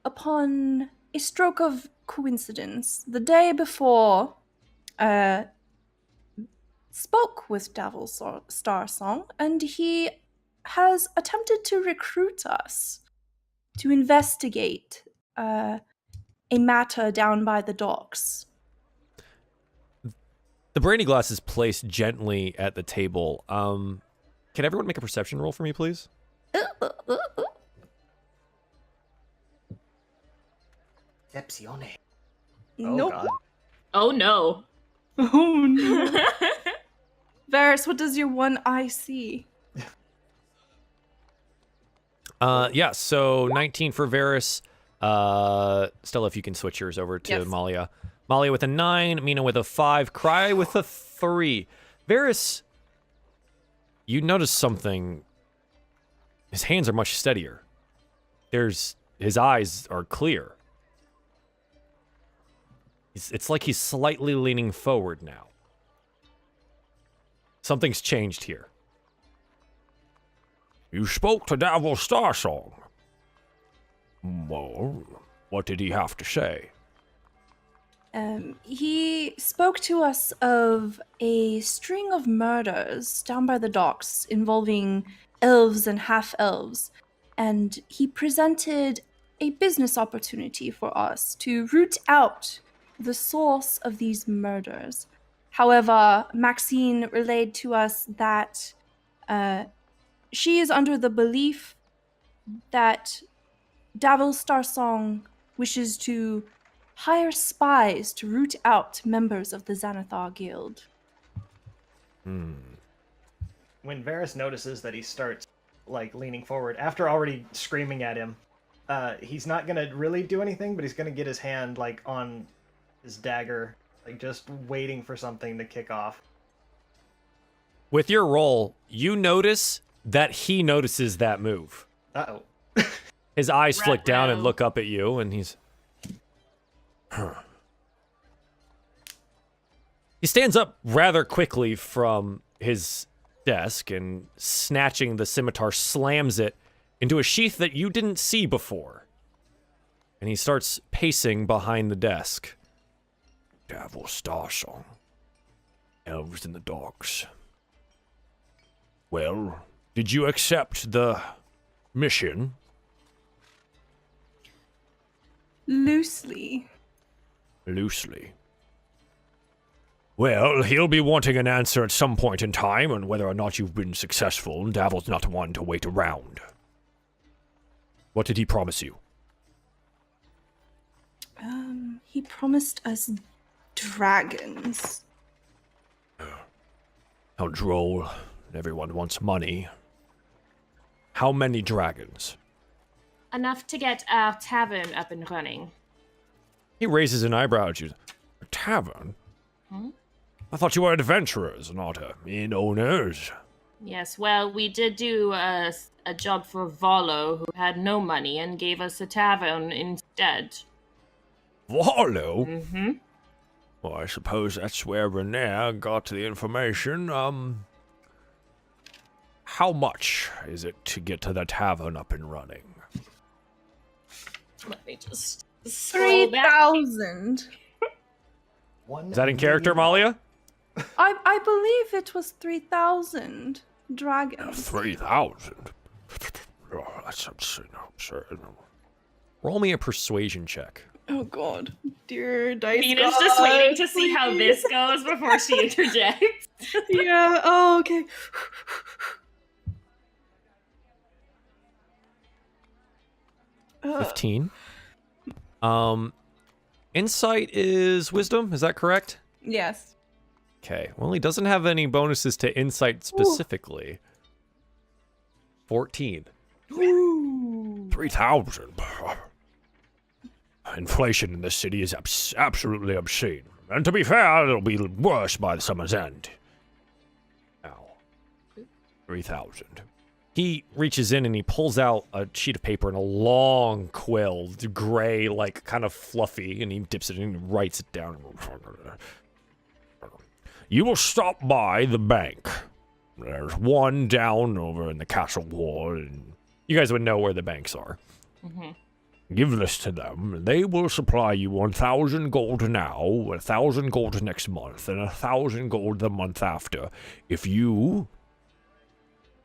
upon a stroke of coincidence. The day before, spoke with Devil Starsong, and he has attempted to recruit us to investigate a matter down by the docks. The brandy glass is placed gently at the table. Can everyone make a perception roll for me, please? Decepcione. Nope. God. Oh no. Oh no. Varys, what does your one eye see? Yeah, so 19 for Varys. Stella, if you can switch yours over to Yes. Malia. Malia with a 9, Mina with a 5, Cry with a 3. Varys, you notice something. His hands are much steadier. His eyes are clear. It's like he's slightly leaning forward now. Something's changed here. You spoke to Devil Starsong. Well, what did he have to say? He spoke to us of a string of murders down by the docks involving elves and half-elves, and he presented a business opportunity for us to root out the source of these murders. However, Maxine relayed to us that she is under the belief that Devil Starsong wishes to hire spies to root out members of the Xanathar Guild. When Varys notices that he starts leaning forward after already screaming at him, he's not gonna really do anything, but he's gonna get his hand on his dagger, just waiting for something to kick off. With your roll, you notice that he notices that move. Uh-oh. His eyes flick down and Ruh-roh. look up at you, and he's... He stands up rather quickly from his desk and, snatching the scimitar, slams it into a sheath that you didn't see before. And he starts pacing behind the desk. Devil Starsong. Elves in the docks. Well, did you accept the mission? Loosely. Loosely. Well, he'll be wanting an answer at some point in time, and whether or not you've been successful, Davil's not one to wait around. What did he promise you? He promised us dragons. How droll. Everyone wants money. How many dragons? Enough to get our tavern up and running. He raises an eyebrow at you. A tavern? Hmm? I thought you were adventurers, not inn owners. Yes, well, we did do a job for Volo, who had no money, and gave us a tavern instead. Wallow? Mm-hmm. Well, I suppose that's where Renee got the information. How much is it to get to the tavern up and running? Let me just scroll back. 3,000. Is that in character, Malia? I believe it was 3,000 dragons. 3,000? Oh, that's absurd. Roll me a persuasion check. Oh god. Dear dice Nina's god, just waiting to see how please. this goes before she interjects. Yeah, oh, okay. 15. Insight is wisdom, is that correct? Yes. Okay. Well, he doesn't have any bonuses to insight specifically. 14. 3,000. Inflation in this city is absolutely obscene. And to be fair, it'll be worse by the summer's end. Now, 3,000. He reaches in and he pulls out a sheet of paper and a long quill, gray, kind of fluffy, and he dips it in and writes it down. You will stop by the bank. There's one down over in the castle wall, and You guys would know where the banks are. Mm-hmm. Give this to them. They will supply you 1,000 gold now, 1,000 gold next month, and 1,000 gold the month after. If you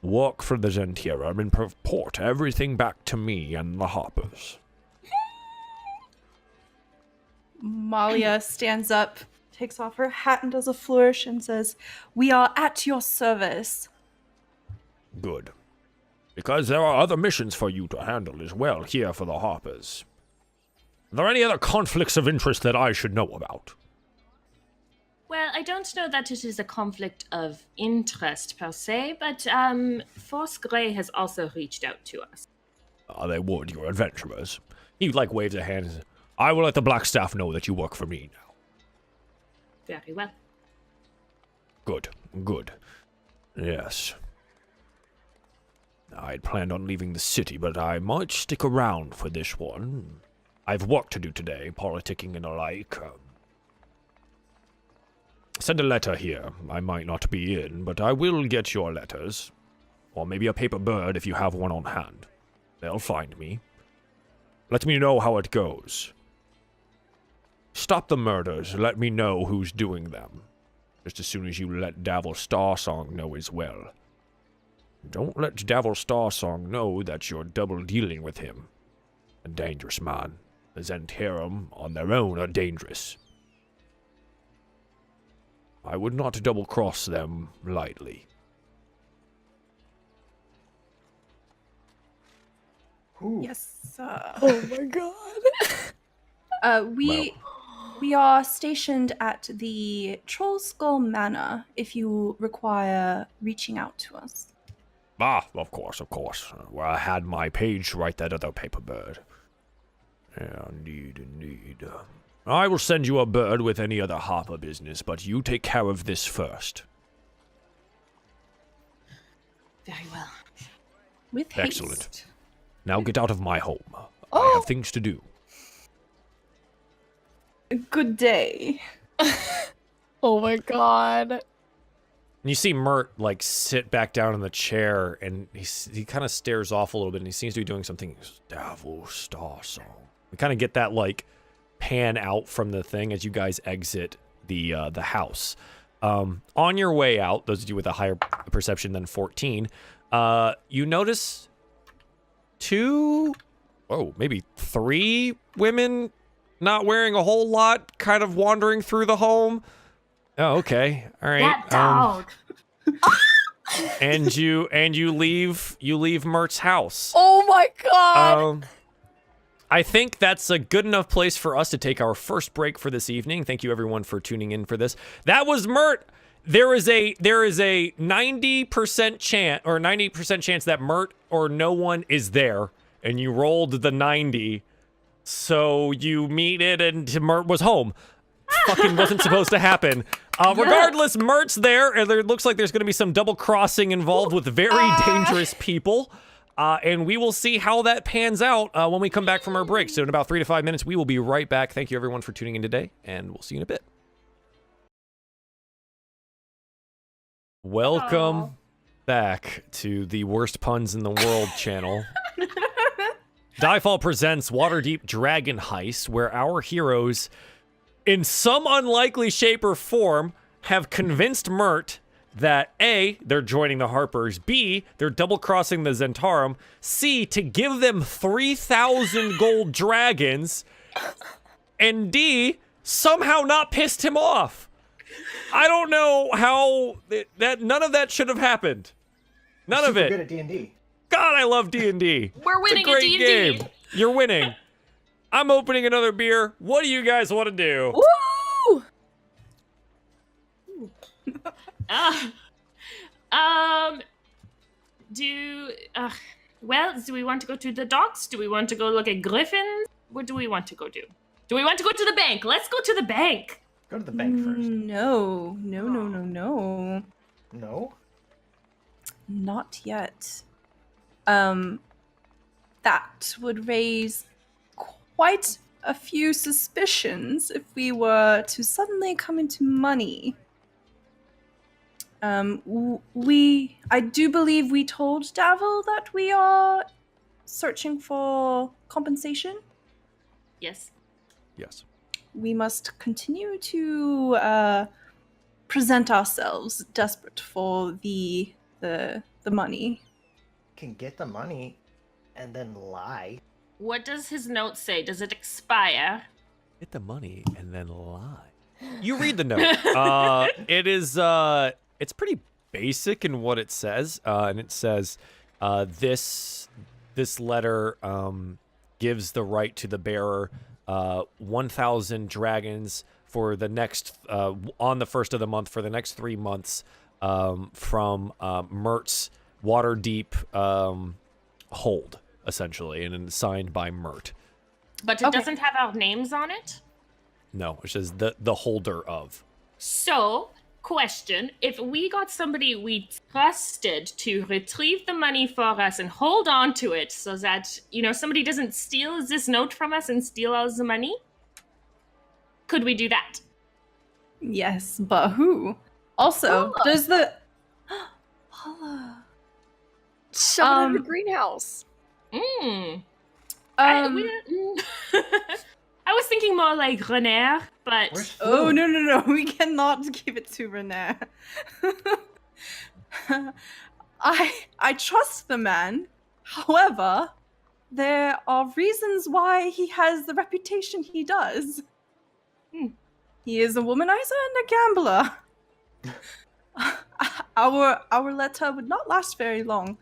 work for the Zentirum and report everything back to me and the Harpers. Malia stands up, takes off her hat and does a flourish and says, "We are at your service." Good. Because there are other missions for you to handle as well here for the Harpers. Are there any other conflicts of interest that I should know about? Well, I don't know that it is a conflict of interest per se, but Force Grey has also reached out to us. They would, you're adventurers. He, waves a hand and says, I will let the Blackstaff know that you work for me now. Very well. Good, good. Yes. I had planned on leaving the city, but I might stick around for this one. I've work to do today, politicking and the like. Send a letter here. I might not be in, but I will get your letters. Or maybe a paper bird if you have one on hand. They'll find me. Let me know how it goes. Stop the murders. Let me know who's doing them. Just as soon as you let Davil Starsong know as well. Don't let Davil Starsong know that you're double-dealing with him. A dangerous man. The Zentirum on their own are dangerous. I would not double-cross them lightly. Ooh. Yes. Oh my god. We are stationed at the Trollskull Manor if you require reaching out to us. Ah, of course. Where I had my page to write that other paper bird. Yeah, indeed. I will send you a bird with any other Harper business, but you take care of this first. Very well. With haste. Excellent. Now get out of my home. I Oh. have things to do. Good day. Oh my god. And you see Mert, sit back down in the chair, and he kind of stares off a little bit, and he seems to be doing something. Davil Starsong. We kind of get that, pan out from the thing as you guys exit the house. On your way out, those of you with a higher perception than 14, you notice maybe 3 women not wearing a whole lot, kind of wandering through the home. Oh, okay. All right. That dog. And you leave Mert's house. Oh my god. I think that's a good enough place for us to take our first break for this evening. Thank you everyone for tuning in for this. That was Mert. There is a 90% chance that Mert or no one is there, and you rolled the 90, so you meet it and Mert was home. Fucking wasn't supposed to happen. Regardless, Mert's there, and there looks like there's going to be some double crossing involved with very dangerous people. And we will see how that pans out when we come back from our break. So in about 3 to 5 minutes, we will be right back. Thank you everyone for tuning in today, and we'll see you in a bit. Welcome back to the Worst Puns in the World channel. DieFall presents Waterdeep Dragon Heist, where our heroes, in some unlikely shape or form, have convinced Mert that A, they're joining the Harpers, B, they're double-crossing the Zentirum, C, to give them 3,000 gold dragons, and D, somehow not pissed him off. I don't know how that none of that should have happened. None of it. Good at D&D. God, I love D&D. We're winning it's a great at D&D. game. You're winning. I'm opening another beer. What do you guys want to do? Woo! Do we want to go to the docks? Do we want to go look at griffins? What do we want to go do? Do we want to go to the bank? Let's go to the bank. Go to the bank first. No. No? Not yet. That would raise quite a few suspicions if we were to suddenly come into money. I do believe we told Davil that we are searching for compensation. Yes. Yes. We must continue to present ourselves desperate for the money. Can get the money and then lie. What does his note say? Does it expire? Get the money and then lie. You read the note. It is it's pretty basic in what it says. And it says this letter gives the right to the bearer 1,000 dragons for the next on the first of the month for the next 3 months from Mert's Waterdeep hold, essentially, and it's signed by Mert. But it doesn't have our names on it? No, it says the holder of. So, question, if we got somebody we trusted to retrieve the money for us and hold on to it so that, somebody doesn't steal this note from us and steal all the money, could we do that? Yes, but who? Also, does the... Paula. Shove it in the greenhouse. I was thinking more like René, but... Oh, no. We cannot give it to René. I trust the man. However, there are reasons why he has the reputation he does. He is a womanizer and a gambler. Our letter would not last very long.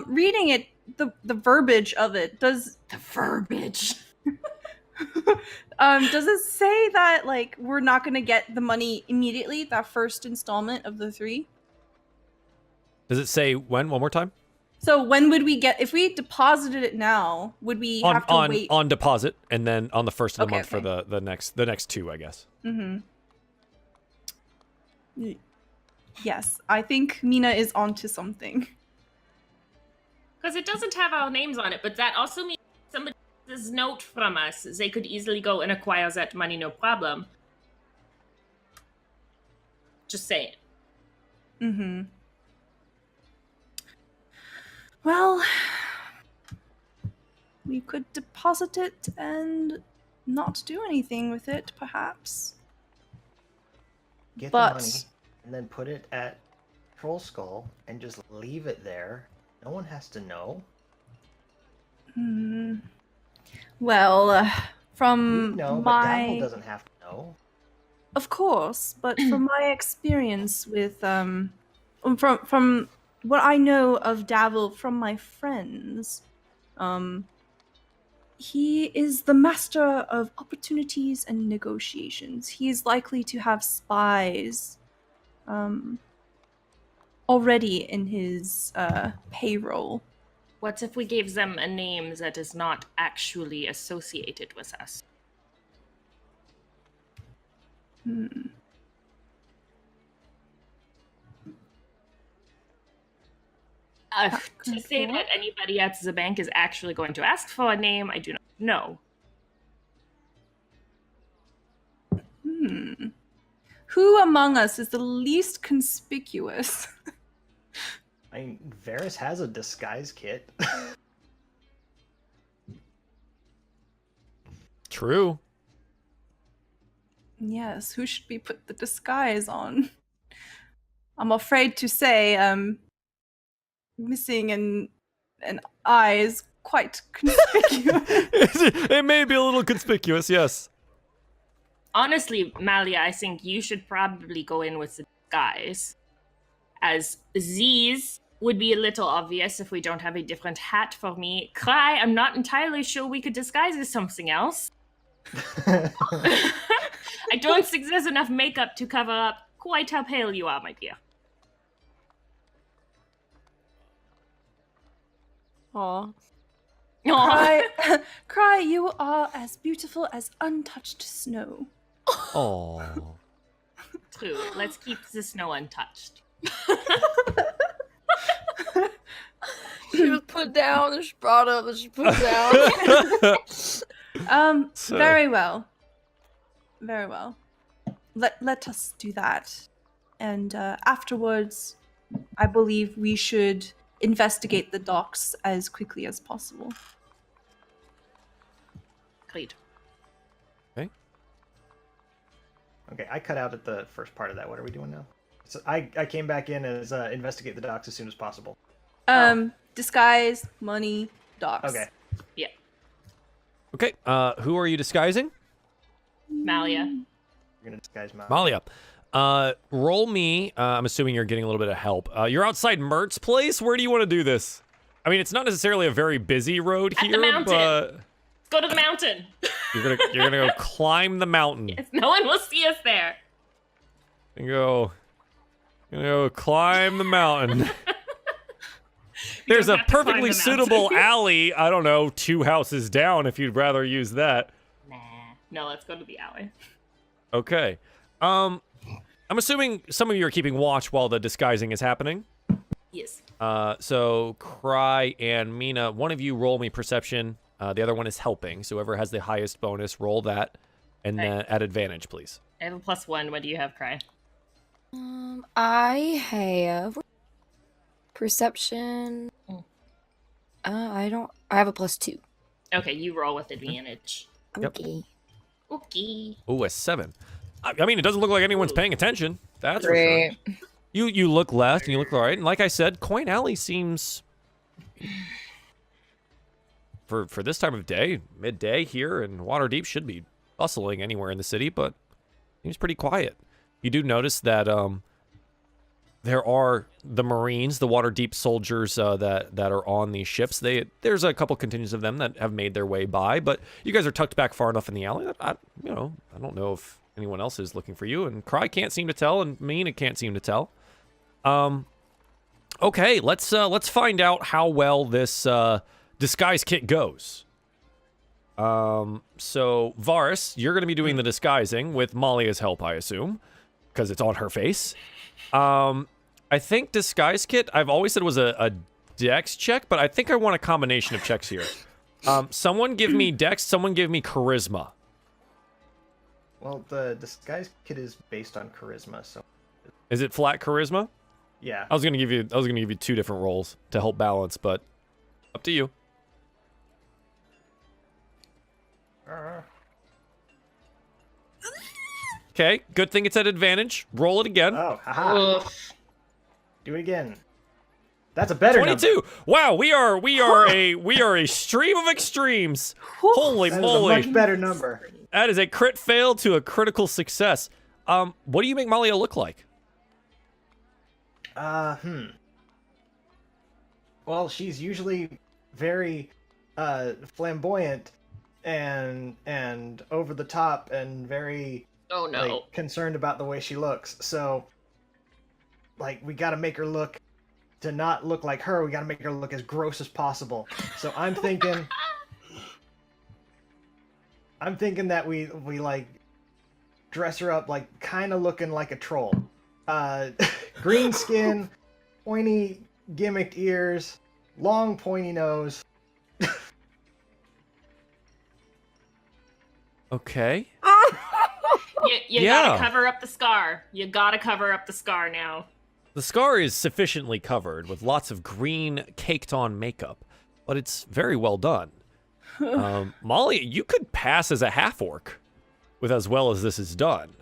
Reading it, the verbiage of it does... The verbiage. Does it say that, like, we're not gonna get the money immediately, that first installment of the 3? Does it say when? One more time? So when would we get, if we deposited it now, would we have to wait? On deposit, and then on the first of the month okay. for the next 2, I guess. Yes, I think Mina is onto something. Because it doesn't have our names on it, but that also means somebody has this note from us. They could easily go and acquire that money, no problem. Just saying. Well, we could deposit it and not do anything with it, perhaps. Get the money and then put it at Trollskull and just leave it there. No one has to know. Well, from but my... Dabble doesn't have to know. Of course, but from my experience with, from what I know of Davil from my friends, he is the master of opportunities and negotiations. He is likely to have spies already in his payroll. What if we gave them a name that is not actually associated with us? To say that anybody at the bank is actually going to ask for a name, I do not know. Who among us is the least conspicuous? I mean, Varys has a disguise kit. True. Yes, who should we put the disguise on? I'm afraid to say, missing an eye is quite conspicuous. It may be a little conspicuous, yes. Honestly, Malia, I think you should probably go in with the disguise, as Z's would be a little obvious if we don't have a different hat for me. Cry, I'm not entirely sure we could disguise as something else. I don't think there's enough makeup to cover up quite how pale you are, my dear. Aw. Cry, you are as beautiful as untouched snow. Oh. True. Let's keep the snow untouched. She was put down, and she brought up, and she put down. Very well. Very well. Let us do that. And afterwards, I believe we should investigate the docks as quickly as possible. Agreed. Okay, I cut out at the first part of that. What are we doing now? So I came back in as investigate the docks as soon as possible. Disguise, money, docks. Okay. Yeah. Okay, who are you disguising? Malia. You're gonna disguise Malia. Roll me. I'm assuming you're getting a little bit of help. You're outside Mert's place. Where do you want to do this? I mean, it's not necessarily a very busy road At here, the mountain. but Let's go to the mountain. you're gonna go climb the mountain. Yes, no one will see us there. And go climb the mountain. There's a don't have to climb perfectly the suitable mountain. alley. I don't know, 2 houses down if you'd rather use that. Nah. No, let's go to the alley. Okay. I'm assuming some of you are keeping watch while the disguising is happening. Yes. So Cry and Mina, one of you roll me perception. The other one is helping. So whoever has the highest bonus, roll that, and then at advantage, please. I have a +1. What do you have, Cry? I have perception. I have a +2. Okay, you roll with advantage. Yep. Okay. Okay. Ooh, a 7. I mean, it doesn't look like anyone's paying attention. That's Great. for sure. You look left and you look right, and like I said, Coin Alley seems for this time of day, midday here in Waterdeep, should be bustling anywhere in the city, but seems pretty quiet. You do notice that there are the Marines, the Waterdeep soldiers that are on these ships. There's a couple contingents of them that have made their way by, but you guys are tucked back far enough in the alley that I don't know if anyone else is looking for you, and Cry can't seem to tell, and Mina can't seem to tell. Okay, let's find out how well this disguise kit goes. So Varus, you're going to be doing the disguising with Malia's help, I assume, because it's on her face. I think disguise kit, I've always said was a dex check, but I think I want a combination of checks here. Someone give me dex, someone give me charisma. Well, the disguise kit is based on charisma, so Is it flat charisma? yeah. I was gonna give you 2 different rolls to help balance, but up to you. Okay, good thing it's at advantage. Roll it again. Oh, haha. Do it again. That's a better 22. number. Wow, we are a stream of extremes. Holy That is moly. a much better number. That is a crit fail to a critical success. What do you make Malia look like? Well, she's usually very flamboyant and over the top and very Oh no. concerned about the way she looks. So we got to make her look to not look like her. We got to make her look as gross as possible. So I'm thinking that we dress her up kind of looking like a troll. Green skin, pointy gimmicked ears, long pointy nose. Okay. You gotta cover up the scar. You gotta cover up the scar now. The scar is sufficiently covered with lots of green caked on makeup, but it's very well done. Molly, you could pass as a half-orc with as well as this is done.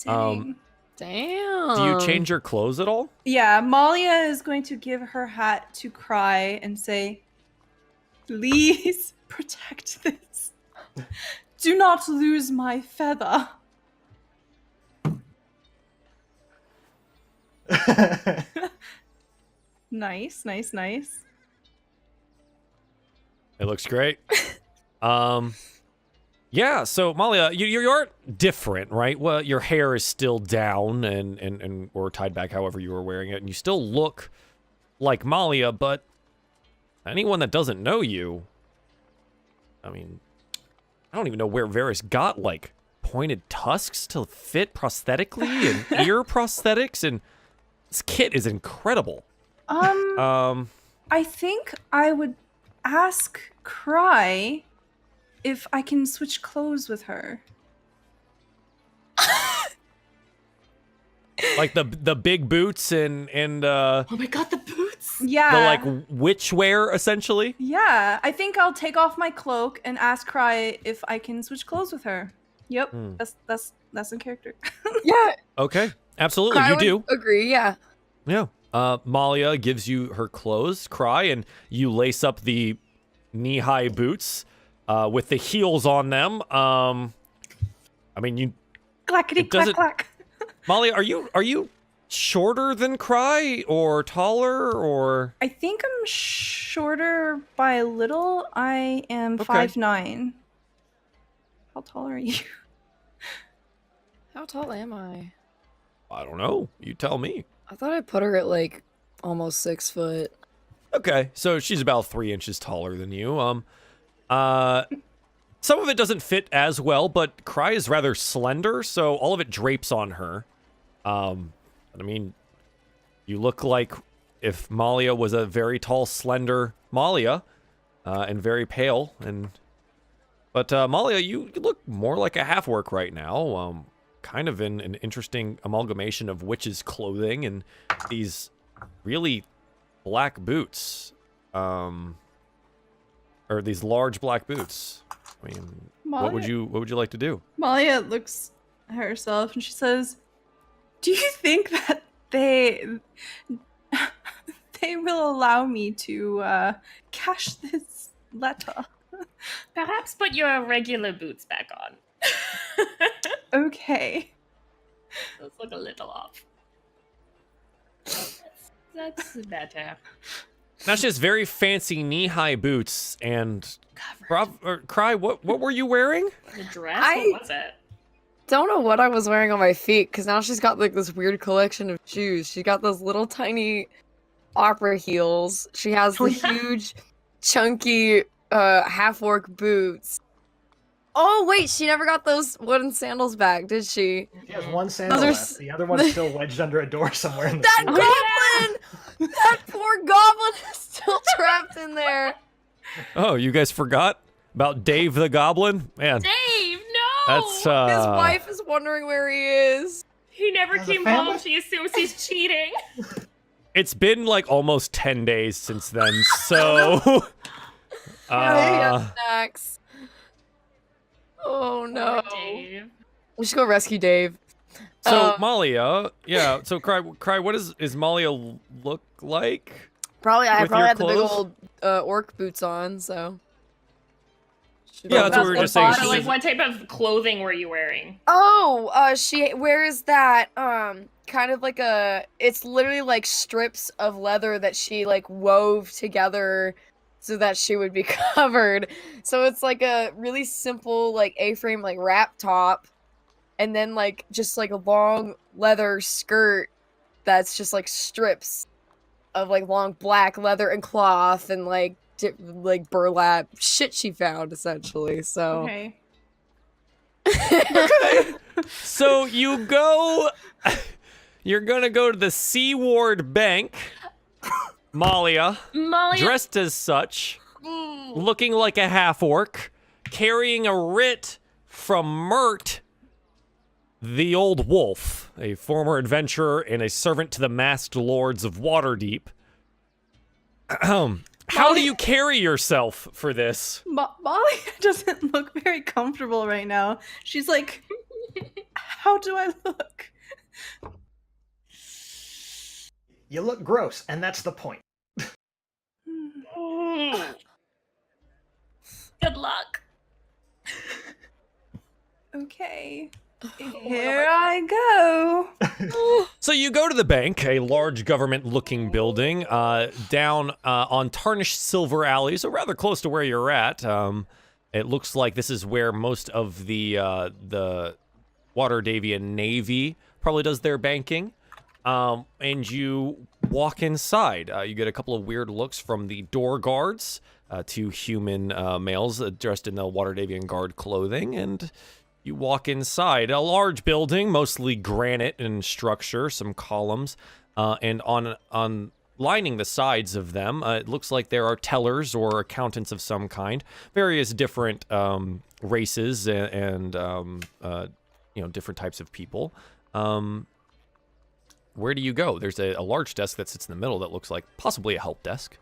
Dang. Damn. Do you change your clothes at all? Yeah, Malia is going to give her hat to Cry and say, "Please protect this. Do not lose my feather." Nice. It looks great. Yeah, so Malia, you aren't different, right? Well, your hair is still down and or tied back however you were wearing it, and you still look like Malia, but anyone that doesn't know you, I mean, I don't even know where Varys got pointed tusks to fit prosthetically and ear prosthetics, and this kit is incredible. I think I would ask Cry if I can switch clothes with her. Like the big boots and Oh my god, the boots! Yeah. the witch wear essentially. Yeah, I think I'll take off my cloak and ask Cry if I can switch clothes with her. Yep, that's in character. Yeah. Okay, absolutely, Cry you would do. agree, yeah. Yeah. Malia gives you her clothes, Cry, and you lace up the knee-high boots with the heels on them. I mean, you. Clackety clack clack. Malia, are you shorter than Cry or taller or? I think I'm shorter by a little. I am 5'9". How tall are you? How tall am I? I don't know. You tell me. I thought I put her at like almost 6 foot. Okay, so she's about 3 inches taller than you. Some of it doesn't fit as well, but Cry is rather slender, so all of it drapes on her. I mean, you look like if Malia was a very tall, slender Malia, and very pale, but Malia, you look more like a half-orc right now. Kind of in an interesting amalgamation of witch's clothing and these really black boots, or these large black boots. I mean, what would you like to do? Malia looks at herself and she says, "Do you think that they will allow me to cash this letter?" Perhaps put your regular boots back on. Okay. Those look a little off. That's better. Now she has very fancy knee-high boots and Cry, what were you wearing? The dress? What was it? Don't know what I was wearing on my feet because now she's got like this weird collection of shoes. She got those little tiny opera heels. She has the huge, chunky half-orc boots. Oh wait, she never got those wooden sandals back, did she? She has one sandal left. The other one's still wedged under a door somewhere in the That floor. goblin! That poor goblin is still trapped in there. Oh, you guys forgot about Dave the Goblin? Man, Dave, no! that's His wife is wondering where he is. He never Has a came family? home. She assumes he's cheating. It's been like almost 10 days since then, so Snacks. Oh no. Poor Dave. We should go rescue Dave. So Malia, yeah. So Cry. What is Malia look like? Probably I With probably your had the big clothes? old orc boots on, so. Yeah, that's what we were just saying. So, like, what type of clothing were you wearing? Oh, she wears that kind of like it's literally like strips of leather that she like wove together so that she would be covered. So it's like a really simple like A-frame like wrap top and then like just like a long leather skirt that's just like strips of like long black leather and cloth and like like burlap shit she found essentially. So Okay. Okay. So you're gonna go to the Seaward Bank, Malia, dressed as such, looking like a half-orc, carrying a writ from Mert, the old wolf, a former adventurer and a servant to the masked lords of Waterdeep. How do you carry yourself for this? Malia doesn't look very comfortable right now. She's like, "How do I look?" You look gross, and that's the point. Good luck. Okay. Here I go. So you go to the bank, a large government-looking building, down on tarnished silver alleys, so rather close to where you're at. It looks like this is where most of the Waterdavian Navy probably does their banking. And you walk inside. You get a couple of weird looks from the door guards, two human males dressed in the Waterdavian Guard clothing, and you walk inside. A large building, mostly granite in structure, some columns, and on lining the sides of them, it looks like there are tellers or accountants of some kind, various different races and different types of people. Where do you go? There's a large desk that sits in the middle that looks like possibly a help desk.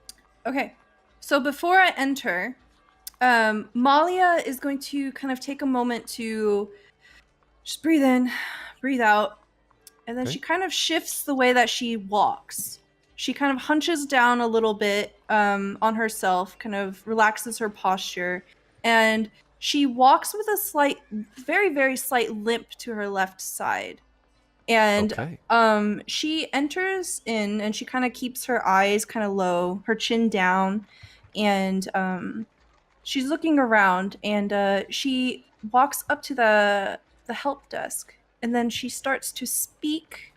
Okay. So before I enter, Malia is going to kind of take a moment to Just breathe in, breathe out. And then Okay. she kind of shifts the way that she walks. She kind of hunches down a little bit on herself, kind of relaxes her posture. And she walks with a slight, very, very slight limp to her left side. And Okay. she enters in and she kind of keeps her eyes kind of low, her chin down. And she's looking around and she walks up to the help desk. And then she starts to speak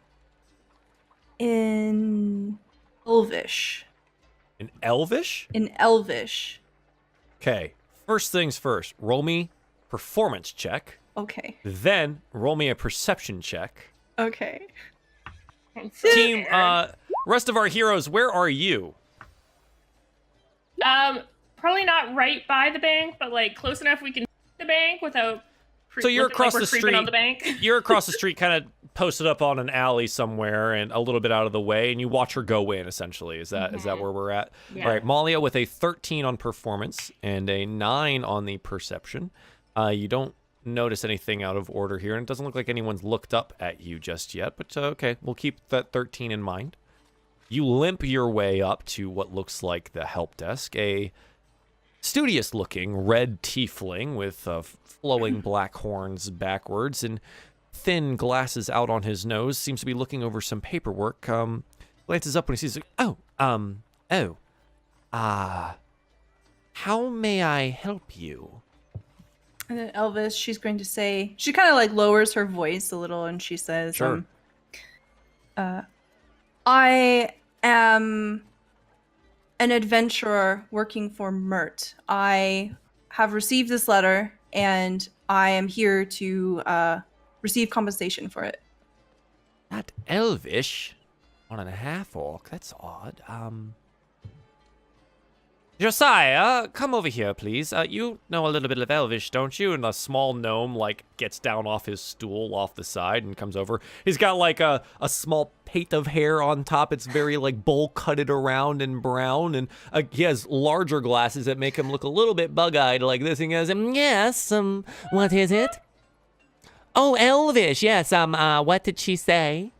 in Elvish. In Elvish? In Elvish. Okay. First things first. Roll me performance check. Okay. Then roll me a perception check. Okay. Team, rest of our heroes, where are you? Probably not right by the bank, but like close enough we can see the bank without. So you're looking across like we're the creeping street. on the bank. You're across the street, kind of posted up on an alley somewhere, and a little bit out of the way, and you watch her go in. Essentially, is that where we're at? Yeah. All right, Malia with a 13 on performance and a 9 on the perception. You don't notice anything out of order here, and it doesn't look like anyone's looked up at you just yet. But okay, we'll keep that 13 in mind. You limp your way up to what looks like the help desk. A studious-looking red tiefling with flowing black horns backwards and thin glasses out on his nose, seems to be looking over some paperwork. Glances up when he sees it. How may I help you? And then Elvis, she's going to say, she kind of like lowers her voice a little and she says, Sure. I am an adventurer working for Mert. I have received this letter and I am here to receive compensation for it. Not Elvish. 1.5 orc. That's odd. Josiah, come over here, please. You know a little bit of Elvish, don't you? And a small gnome, like, gets down off his stool off the side and comes over. He's got, like, a small pate of hair on top. It's very, like, bowl-cutted around and brown. And he has larger glasses that make him look a little bit bug-eyed like this. And he goes, yes, what is it? Oh, Elvish, yes, what did she say?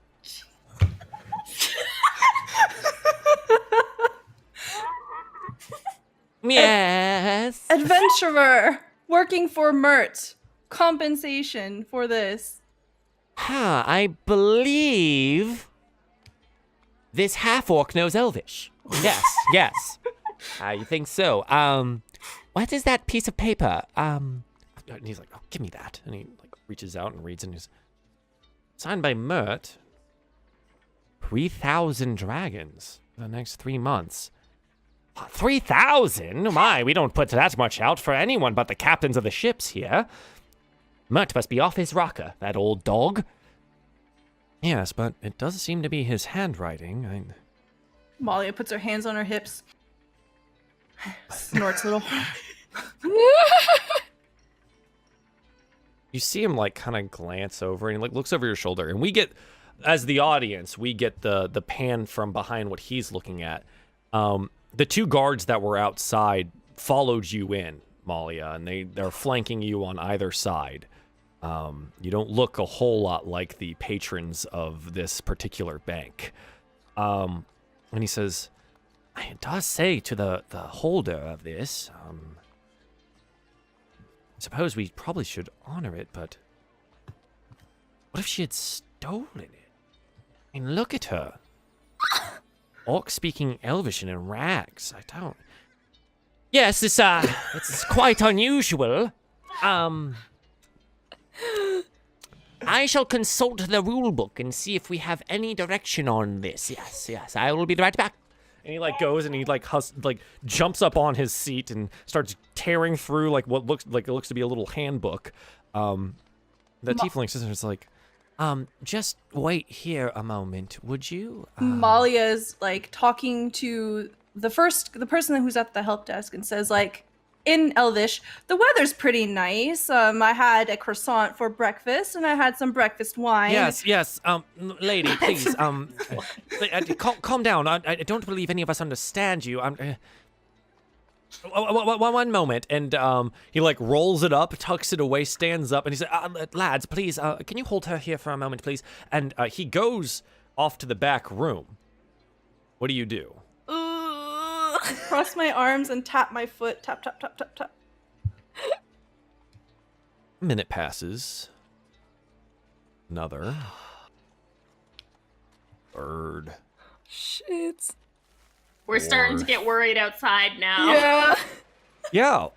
Yes. Adventurer working for Mert. Compensation for this. I believe this half-orc knows Elvish. Yes, yes. I think so. What is that piece of paper? And he's like, oh, give me that. And he like reaches out and reads and he's signed by Mert. 3,000 dragons for the next 3 months. 3,000? My, we don't put that much out for anyone but the captains of the ships here. Mert must be off his rocker, that old dog. Yes, but it does seem to be his handwriting. Malia puts her hands on her hips. Snorts a little. You see him like kind of glance over and he like looks over your shoulder, and we get, as the audience, we get the pan from behind what he's looking at. The 2 guards that were outside followed you in, Malia, and they're flanking you on either side. You don't look a whole lot like the patrons of this particular bank. And he says, I does say to the holder of this, I suppose we probably should honor it, but what if she had stolen it? I mean, look at her. Orc speaking Elvish and in rags. I don't. Yes, it's quite unusual. I shall consult the rule book and see if we have any direction on this. Yes, I will be right back. And he like goes and he like jumps up on his seat and starts tearing through like what looks to be a little handbook. The tiefling sister is like, just wait here a moment, would you? Malia's like talking to the person who's at the help desk and says like, in Elvish, the weather's pretty nice. I had a croissant for breakfast and I had some breakfast wine. Yes. Lady, please, calm down. I don't believe any of us understand you. One moment, and he like rolls it up, tucks it away, stands up, and he says, "Lads, please, can you hold her here for a moment, please?" And he goes off to the back room. What do you do? Cross my arms and tap my foot. Tap, tap, tap, tap, tap. A minute passes. Another. Third. Shit. We're starting to get worried outside now. Yeah. Yeah,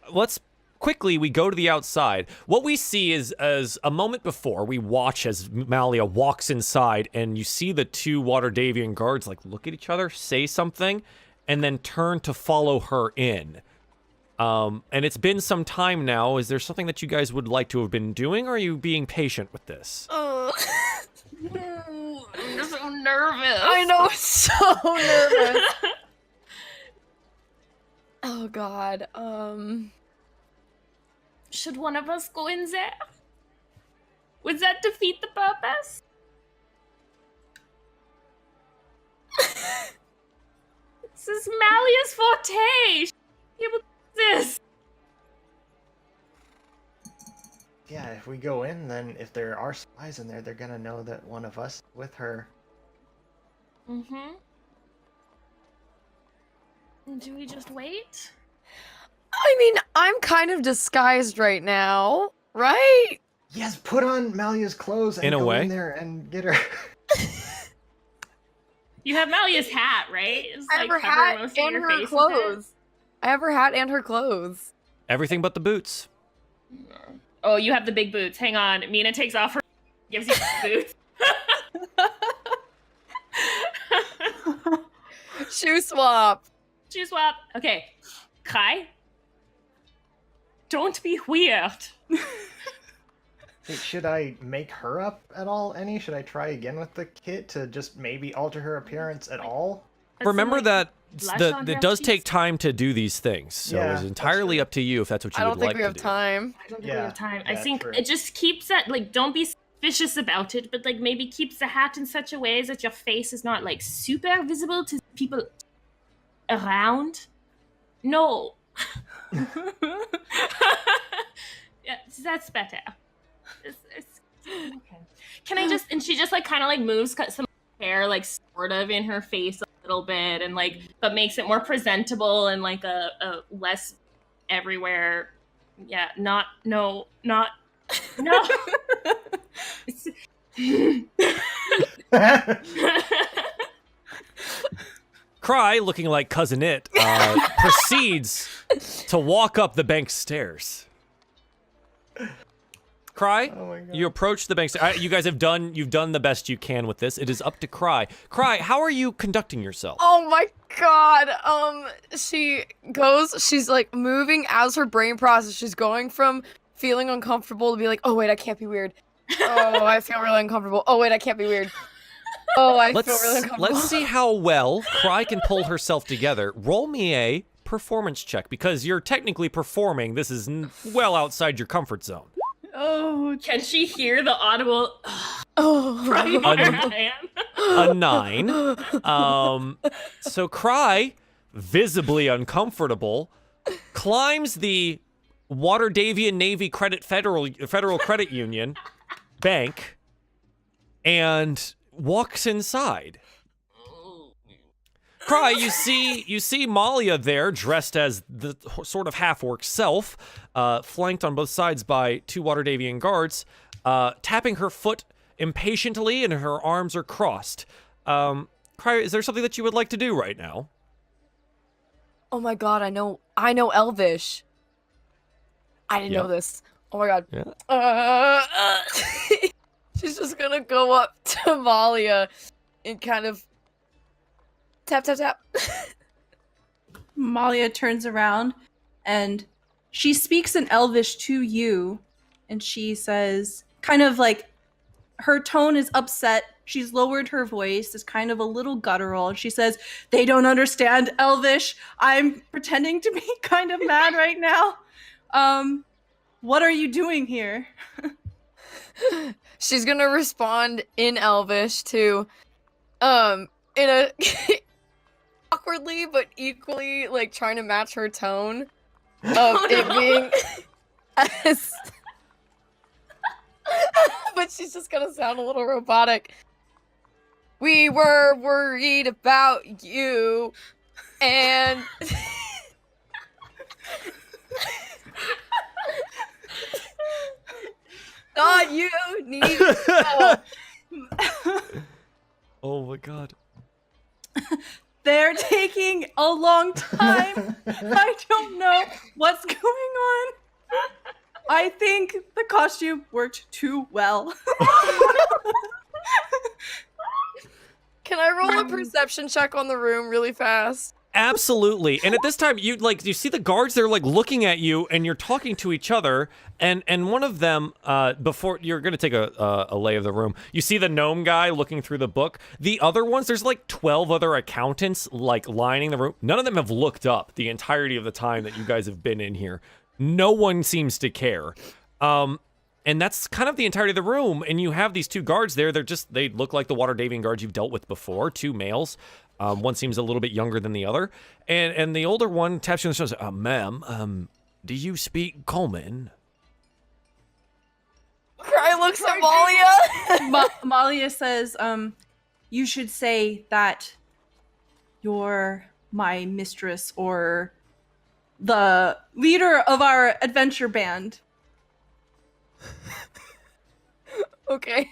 we go to the outside. What we see is, as a moment before, we watch as Malia walks inside, and you see the two Waterdavian guards like look at each other, say something, and then turn to follow her in. And it's been some time now. Is there something that you guys would like to have been doing, or are you being patient with this? I'm just so nervous. I know, so nervous. Oh God. Should one of us go in there? Would that defeat the purpose? This is Malia's forte. She'll be able to do this. Yeah, if we go in, then if there are spies in there, they're gonna know that one of us is with her. Mm-hmm. Do we just wait? I mean, I'm kind of disguised right now, right? Yes, put on Malia's clothes and go in there and get her. You have Malia's hat, right? It's I have her hat and her clothes. I have her hat and her clothes. Everything but the boots. Oh, you have the big boots. Hang on. Mina takes off her gives you the boots. Shoe swap. Shoe swap. Okay. Kai? Don't be weird. Wait, should I make her up at all, Annie? Should I try again with the kit to just maybe alter her appearance at all? Remember that it does take time to do these things, so it's entirely up to you if that's what you would like to do. I don't think we have time. I don't think we have time. I think it just keeps that, like, don't be suspicious about it, but, like, maybe keeps the hat in such a way that your face is not, like, super visible to people around. No. Yeah, that's better. It's okay. Can I just, and she just, like, kind of, like, moves, cut some hair, like, sort of in her face a little bit, and, like, but makes it more presentable and, like, a less everywhere. Yeah, no. Cry, looking like Cousin It, proceeds to walk up the bank stairs. Cry, you approach the bank stairs. You guys you've done the best you can with this. It is up to Cry. Cry, how are you conducting yourself? Oh my God. She's like moving as her brain process. She's going from feeling uncomfortable to be like, oh wait, I can't be weird. Oh, I feel really uncomfortable. Oh wait, I can't be weird. Oh, I feel really uncomfortable. Let's see how well Cry can pull herself together. Roll me a performance check, because you're technically performing. This is well outside your comfort zone. Oh, can she hear the audible? A 9. So Cry, visibly uncomfortable, climbs the Waterdavian Navy Federal Credit Union bank and walks inside. Cry, you see Malia there, dressed as the sort of half-orc self, flanked on both sides by two Waterdavian guards, tapping her foot impatiently, and her arms are crossed. Cry, is there something that you would like to do right now? Oh my God, I know Elvish. I didn't know this. Oh my God. Yeah. She's just gonna go up to Malia and kind of tap, tap, tap. Malia turns around and she speaks in Elvish to you, and she says, kind of like, her tone is upset. She's lowered her voice. It's kind of a little guttural. She says, they don't understand Elvish. I'm pretending to be kind of mad right now. What are you doing here? She's gonna respond in Elvish to, in a awkwardly, but equally like trying to match her tone of it being as. But she's just gonna sound a little robotic. We were worried about you, and thought you need help. Oh my god. They're taking a long time. I don't know what's going on. I think the costume worked too well. Can I roll a perception check on the room really fast? Absolutely. And at this time, you see the guards, they're like looking at you and you're talking to each other. And one of them, before you're going to take a lay of the room, you see the gnome guy looking through the book. The other ones, there's like 12 other accountants like lining the room. None of them have looked up the entirety of the time that you guys have been in here. No one seems to care. And that's kind of the entirety of the room. And you have these two guards there. They look like the Waterdeep guards you've dealt with before, two males. One seems a little bit younger than the other. And the older one taps you on the shoulder and says, ma'am, do you speak common? Cry looks at Malia. Malia says, you should say that you're my mistress or the leader of our adventure band. Okay.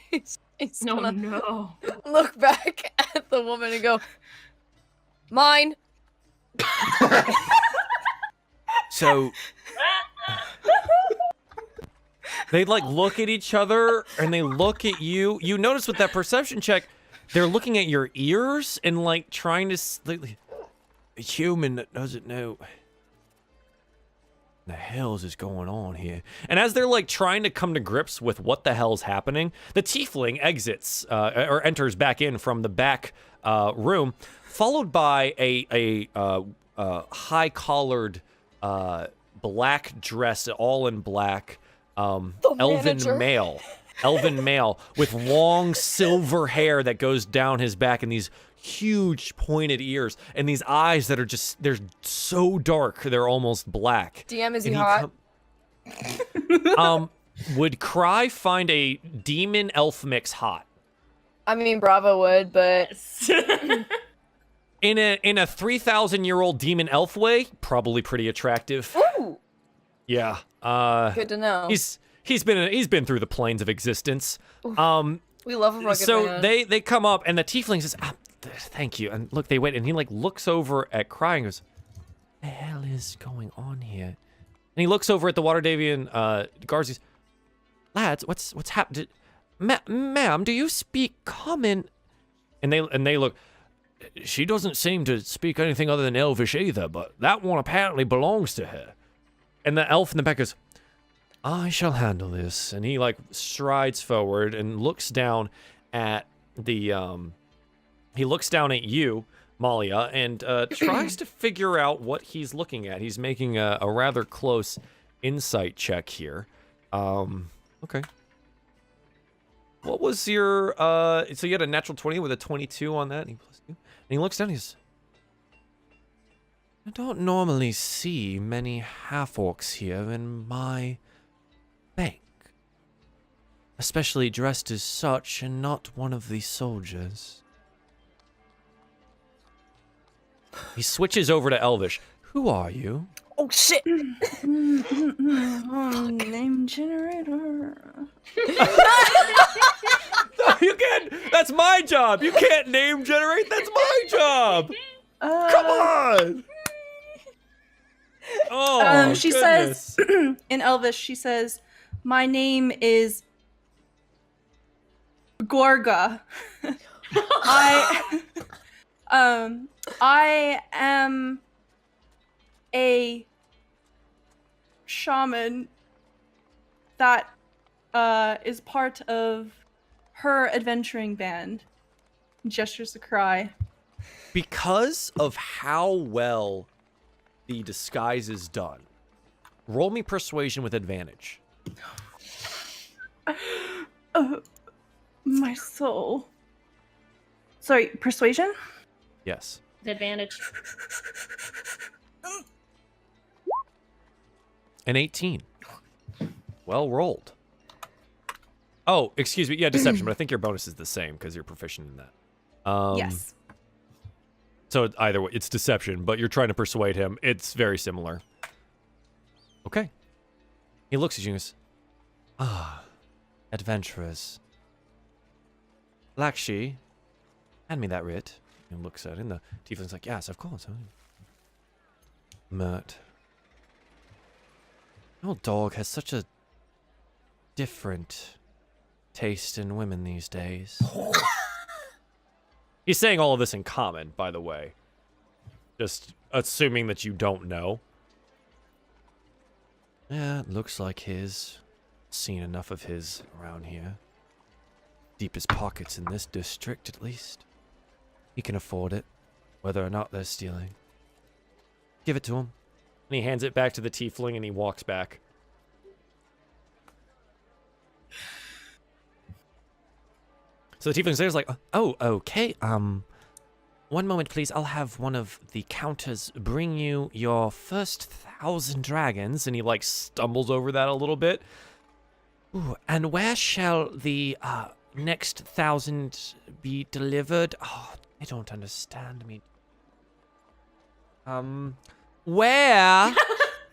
No. Look back at the woman and go, mine. So they like look at each other and they look at you. You notice with that perception check, they're looking at your ears and like trying to a human that doesn't know the hell's is going on here. And as they're like trying to come to grips with what the hell's happening, the tiefling exits or enters back in from the back room, followed by a high collared black dress, all in black, elven male with long silver hair that goes down his back and these huge pointed ears and these eyes that are just, they're so dark they're almost black. DM, is he hot? Would Cry find a demon elf mix hot? I mean, Bravo would, but in a 3,000-year-old demon elf way, probably pretty attractive. Ooh. Yeah. Good to know. He's been through the planes of existence. We love a rugged so man. they come up and the tiefling says, thank you. And look, they wait and he like looks over at Cry and goes, what the hell is going on here? And he looks over at the Waterdevian guards. He's, lads, what's happened? Ma'am, do you speak common? And they look. She doesn't seem to speak anything other than Elvish either, but that one apparently belongs to her. And the elf in the back goes, I shall handle this. And he like strides forward and looks down at the he looks down at you, Malia, and tries to figure out what he's looking at. He's making a rather close insight check here. Okay. What was your so you had a natural 20 with a 22 on that, and he plus 2. And he looks down and he's, I don't normally see many half-orcs here in my bank. Especially dressed as such and not one of the soldiers. He switches over to Elvish. Who are you? Oh shit! Name generator. No, you can't. That's my job. You can't name generate. That's my job. Come on. Oh, she goodness. says in Elvish, she says, "My name is Gorga. I am a shaman that is part of her adventuring band." Gestures to Cry. Because of how well the disguise is done, roll me persuasion with advantage. My soul. Sorry, persuasion? Yes. With advantage. An 18. Well rolled. Oh, excuse me. Yeah, deception, but I think your bonus is the same because you're proficient in that. Yes. So either way, it's deception, but you're trying to persuade him. It's very similar. Okay. He looks at you and goes, adventurers. Lakshi, hand me that writ. And looks at it, and the tiefling's like, yes, of course. Mert. Your dog has such a different taste in women these days. He's saying all of this in common, by the way. Just assuming that you don't know. Yeah, it looks like his. Seen enough of his around here. Deepest pockets in this district, at least. He can afford it, whether or not they're stealing. Give it to him. And he hands it back to the tiefling and he walks back. So the tiefling says like, oh, okay, one moment please, I'll have one of the counters bring you your first 1,000 dragons, and he like stumbles over that a little bit. Ooh, and where shall the next 1,000 be delivered? Oh, I don't understand me. Where?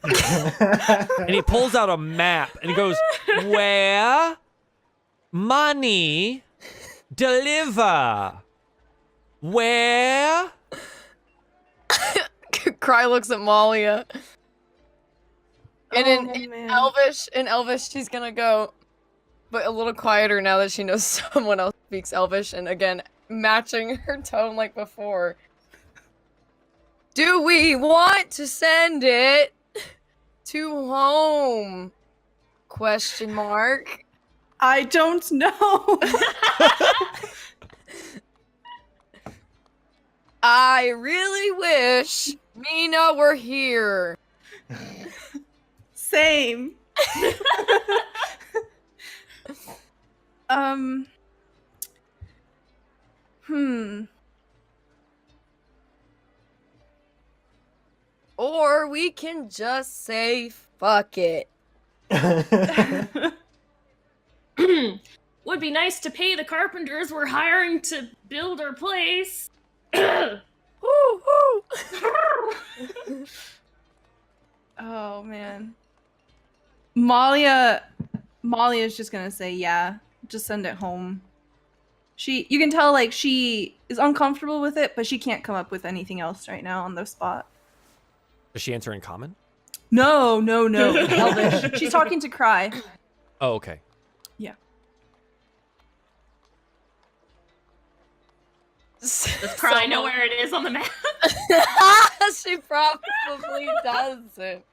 And he pulls out a map and he goes, where? Money. Deliver. Where? Cry looks at Malia. And in man. Elvish, she's gonna go, but a little quieter now that she knows someone else speaks Elvish, and again, matching her tone like before. Do we want to send it to home? Question mark. I don't know. I really wish Mina were here. Same. Or we can just say fuck it. Would be nice to pay the carpenters we're hiring to build our place. Woo-hoo. Oh man. Malia's just gonna say, yeah, just send it home. You can tell like she is uncomfortable with it, but she can't come up with anything else right now on the spot. Does she answer in common? No. Elvish. She's talking to Cry. Oh, okay. Yeah. Does Cry know where it is on the map? She probably doesn't.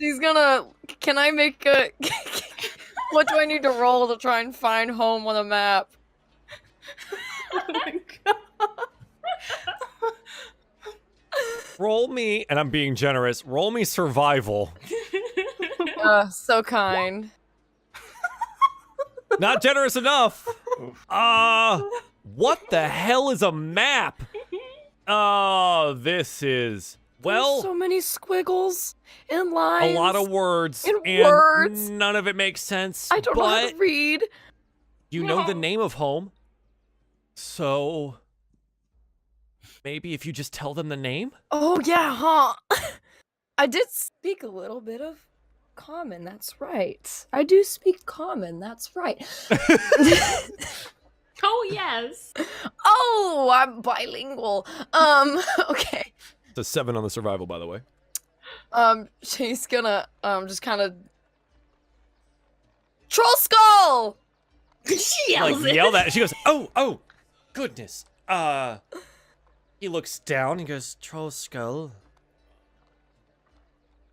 She's gonna. Can I make a? What do I need to roll to try and find home on a map? Oh my god. Roll me, and I'm being generous, roll me survival. So kind. Not generous enough. What the hell is a map? This is, well, There's so many squiggles and lines. a lot of words, and words. none of it makes sense. I don't know how to read. You know the name of home, so maybe if you just tell them the name? Oh yeah, huh? I did speak a little bit of common, that's right. I do speak common, that's right. Oh yes. Oh, I'm bilingual. Okay. It's a 7 on the survival, by the way. She's gonna just kind of Trollskull. She yells it. Yell that. She goes, oh, goodness. He looks down and goes, Trollskull. I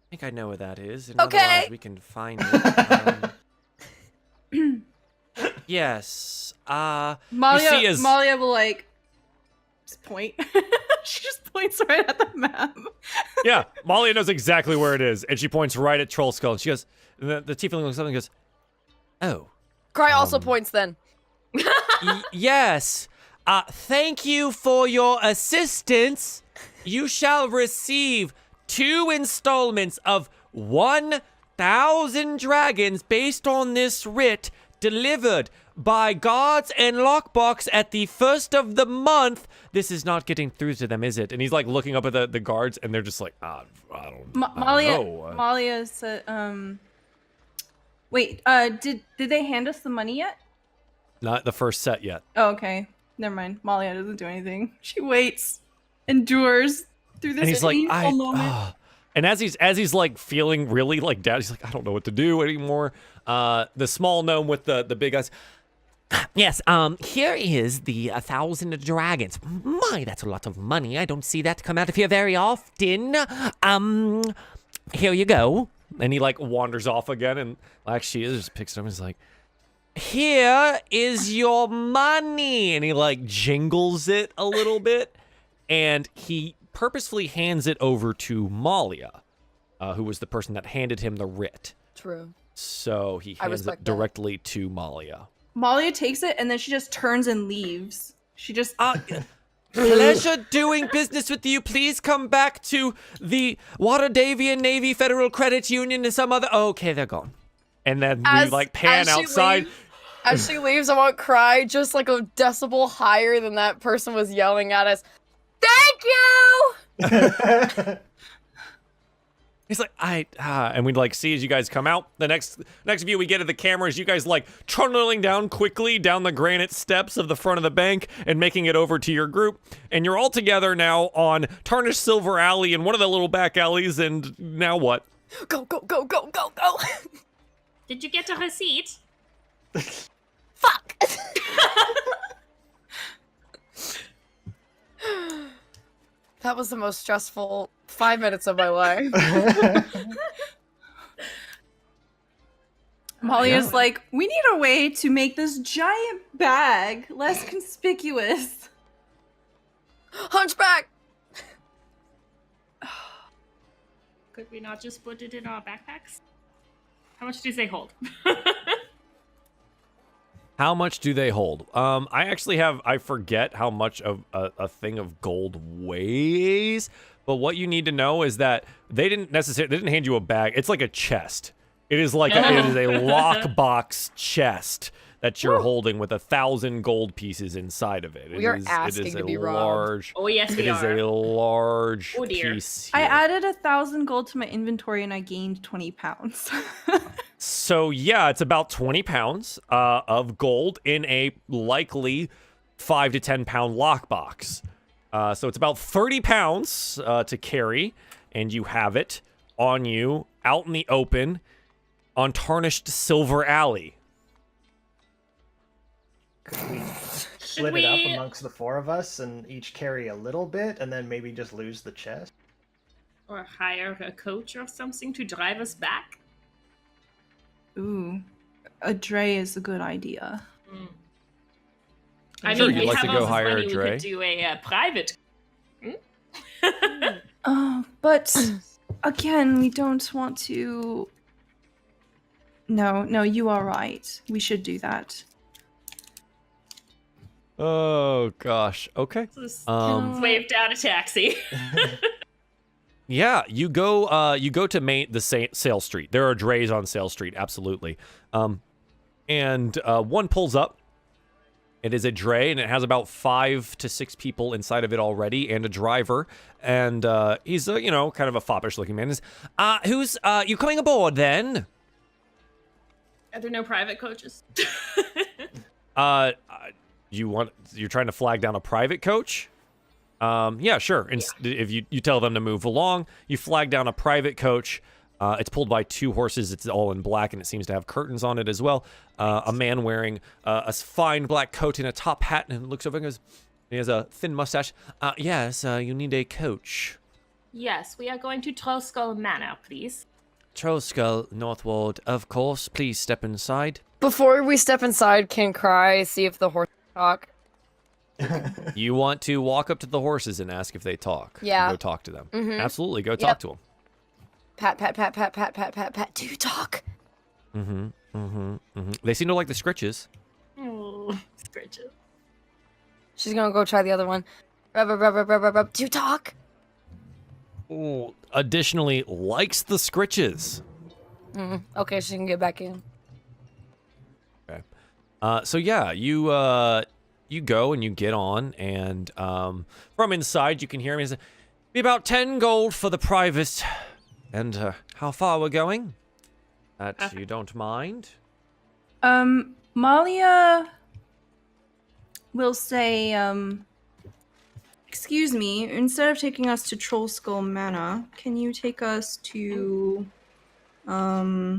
think I know where that is. And Okay. otherwise we can find it. Yes. Malia will like just point. She just points right at the map. Yeah, Malia knows exactly where it is, and she points right at Trollskull. And she goes, the tiefling looks up and goes, oh. Cry also points then. Yes. Thank you for your assistance. You shall receive 2 installments of 1,000 dragons based on this writ delivered by guards and lockbox at the 1st of the month. This is not getting through to them, is it? And he's like looking up at the guards, and they're just like, I don't know. Malia said, wait, did they hand us the money yet? Not the first set yet. Oh, okay. Never mind. Malia doesn't do anything. She waits, endures through this painful moment. And as he's like feeling really like down, he's like, I don't know what to do anymore. The small gnome with the big eyes. Yes, here is the 1,000 dragons. My, that's a lot of money. I don't see that come out of here very often. Here you go. And he like wanders off again, and like she just picks it up and is like, here is your money. And he like jingles it a little bit, and he purposefully hands it over to Malia, who was the person that handed him the writ. True. So he hands it directly to Malia. Malia takes it, and then she just turns and leaves. She just... Pleasure doing business with you. Please come back to the Waterdeep Navy Federal Credit Union and some other... Okay, they're gone. And then we like pan outside. As she leaves, I won't cry, just like a decibel higher than that person was yelling at us. Thank you! He's like, and we'd like see as you guys come out. The next view we get of the camera is you guys like trundling down quickly down the granite steps of the front of the bank and making it over to your group. And you're all together now on Tarnished Silver Alley in one of the little back alleys. And now what? Go, go, go, go, go, go! Did you get a receipt? Fuck! That was the most stressful 5 minutes of my life. Malia's like, we need a way to make this giant bag less conspicuous. Hunchback! Could we not just put it in our backpacks? How much do they hold? How much do they hold? I forget how much of a thing of gold weighs, but what you need to know is that they didn't hand you a bag. It's like a chest. It is like it is a lockbox chest that you're holding with 1,000 gold pieces inside of it. We are asking to be robbed. Oh yes, we are. It is a large piece here. I added 1,000 gold to my inventory and I gained 20 pounds. So yeah, it's about 20 pounds of gold in a likely 5 to 10 pound lockbox. So it's about 30 pounds to carry, and you have it on you out in the open on Tarnished Silver Alley. Could we split it up amongst the 4 of us and each carry a little bit and then maybe just lose the chest? Or hire a coach or something to drive us back? Ooh, a dray is a good idea. Mm. I mean, you'd like to go hire a dray? We could do a private. But again, we don't want to... No, you are right. We should do that. Oh gosh. Okay. Wave down a taxi. Yeah, you go to Sail Street. There are drays on Sail Street, absolutely. And one pulls up. It is a dray, and it has about 5 to 6 people inside of it already, and a driver. And he's kind of a foppish-looking man. Who's you coming aboard then? Are there no private coaches? You're trying to flag down a private coach? Yeah, sure. If you tell them to move along, you flag down a private coach. It's pulled by 2 horses. It's all in black, and it seems to have curtains on it as well. A man wearing a fine black coat and a top hat, and looks over and goes, he has a thin mustache. Yes, you need a coach. Yes, we are going to Trollskull Manor, please. Trollskull, Northward, of course. Please step inside. Before we step inside, can Cry see if the horse talk? You want to walk up to the horses and ask if they talk? Yeah. Go talk to them. Mm-hmm. Absolutely, go talk to them. Pat, pat, pat, pat, pat, pat, pat, pat. Do you talk? Mm-hmm. They seem to like the scritches. Oh, scritches. She's gonna go try the other one. Rub. Do you talk? Ooh, additionally, likes the scritches. Okay, she can get back in. Okay. So yeah, you go and you get on, and from inside you can hear me say, "Be about 10 gold for the private." And how far we're going? That you don't mind? Malia will say, excuse me, instead of taking us to Trollskull Manor, can you take us to, the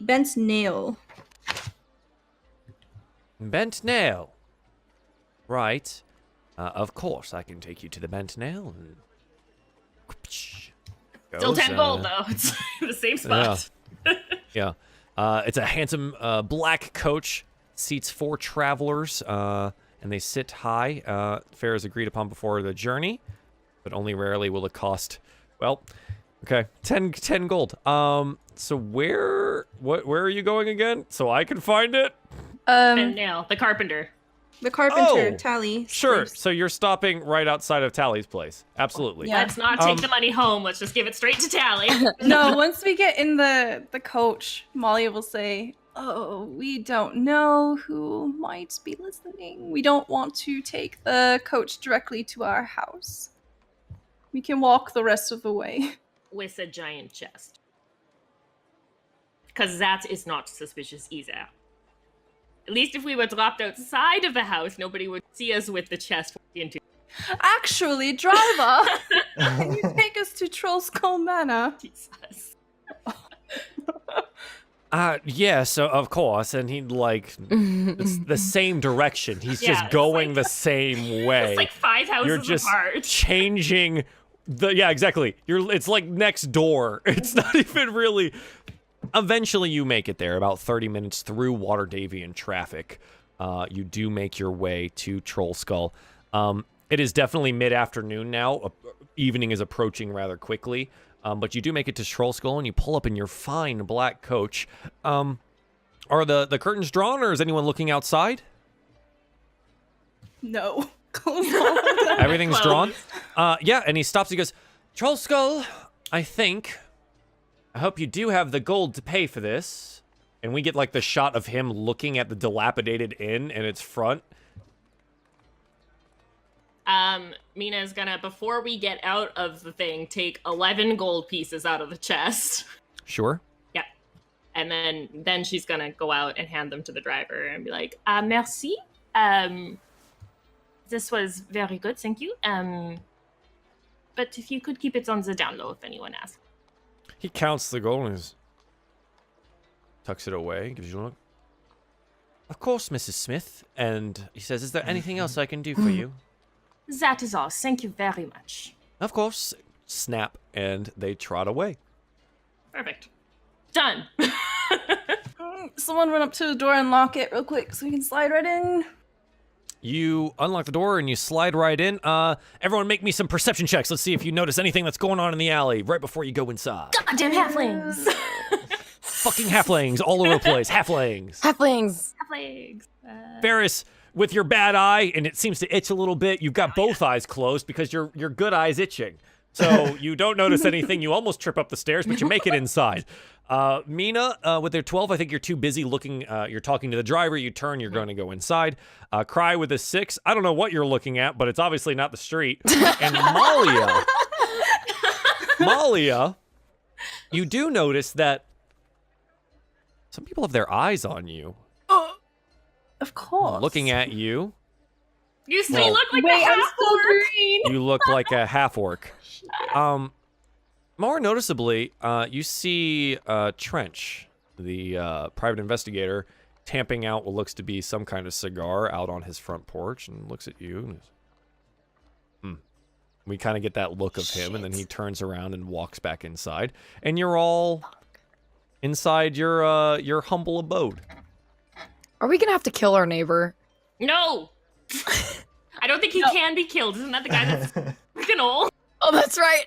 Bent Nail. Bent Nail. Right. Of course, I can take you to the Bent Nail. Still 10 gold, though. It's the same spot. Yeah. It's a handsome black coach. Seats 4 travelers, and they sit high. Fare is agreed upon before the journey, but only rarely will it cost. Well, okay, 10 gold. So where are you going again? So I can find it. And Nail, the carpenter. The carpenter, Oh, Tally. Sure. Place. So you're stopping right outside of Tally's place. Absolutely. Yeah. Let's not take the money home. Let's just give it straight to Tally. No, once we get in the coach, Molly will say, "Oh, we don't know who might be listening. We don't want to take the coach directly to our house. We can walk the rest of the way." With a giant chest. Because that is not suspicious either. At least if we were dropped outside of the house, nobody would see us with the chest into. Actually, driver, can you take us to Trollskull Manor? Jesus. Yes, of course. And he'd it's the same direction. He's Yeah, just going the same way. It's like 5 houses You're just apart. changing yeah, exactly. It's like next door. It's not even really. Eventually you make it there, about 30 minutes through Waterdeep traffic. You do make your way to Trollskull. It is definitely mid-afternoon now. Evening is approaching rather quickly. But you do make it to Trollskull, and you pull up in your fine black coach. Are the curtains drawn, or is anyone looking outside? No. Close all of them. Everything's drawn? Yeah, and he stops. He goes, "Trollskull, I hope you do have the gold to pay for this." And we get like the shot of him looking at the dilapidated inn and its front. Mina's gonna, before we get out of the thing, take 11 gold pieces out of the chest. Sure. Yeah. And then she's gonna go out and hand them to the driver and be like, merci. This was very good, thank you. But if you could keep it on the down low if anyone asks. He counts the gold and tucks it away, gives you a look. "Of course, Mrs. Smith." And he says, "Is there anything else I can do for you?" That is all. Thank you very much. "Of course." Snap, and they trot away. Perfect. Done. Someone run up to the door and lock it real quick so we can slide right in. You unlock the door and you slide right in. Everyone make me some perception checks. Let's see if you notice anything that's going on in the alley right before you go inside. Goddamn halflings. Fucking halflings all over the place. Halflings. Halflings. Halflings. Ferris, with your bad eye, and it seems to itch a little bit, you've got both eyes closed because your good eye's itching. So you don't notice anything. You almost trip up the stairs, but you make it inside. Mina, with their 12, I think you're too busy looking. You're talking to the driver. You turn, you're going to go inside. Cry with a 6. I don't know what you're looking at, but it's obviously not the street. And Malia, you do notice that some people have their eyes on you. Of course. Looking at you. You still look like Wait, a I'm half still green. You look like a half-orc. More noticeably, you see Trench, the private investigator, tamping out what looks to be some kind of cigar out on his front porch and looks at you. And we kind of get that look of him, and then he turns around and walks back inside. And you're all inside your humble abode. Are we gonna have to kill our neighbor? No! I don't think he can be killed. Isn't that the guy that's freaking old? Oh, that's right.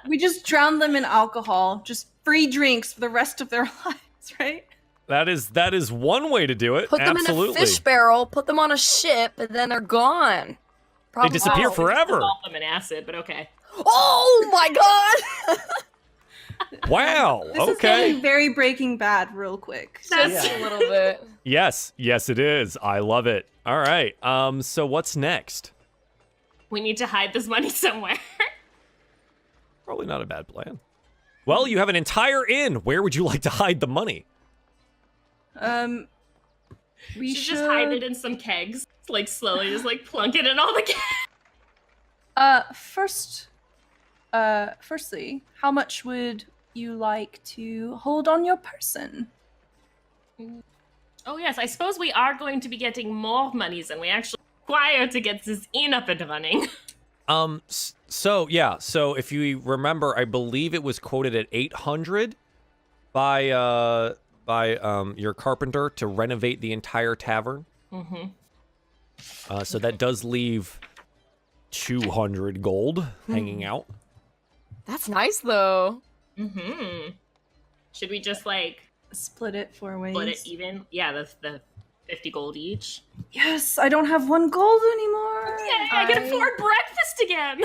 We just drown them in alcohol. Just free drinks for the rest of their lives, right? That is one way to do it. Put them Absolutely. in a fish barrel, put them on a ship, and then they're gone. They disappear forever. Dissolve them in acid, but okay. Oh my god! Wow. This is getting very Breaking Bad real quick. Just a little bit. Yes, it is. I love it. All right. So what's next? We need to hide this money somewhere. Probably not a bad plan. Well, you have an entire inn. Where would you like to hide the money? We should just hide it in some kegs. Like slowly just like plunk it in all the kegs. Firstly, how much would you like to hold on your person? Oh yes, I suppose we are going to be getting more monies than we actually require to get this inn up and running. So if you remember, I believe it was quoted at 800 by your carpenter to renovate the entire tavern. So that does leave 200 gold hanging out. That's nice though. Should we just like split it 4 ways? Split it even? Yeah, the 50 gold each. Yes, I don't have 1 gold anymore. Yay, I can afford breakfast again.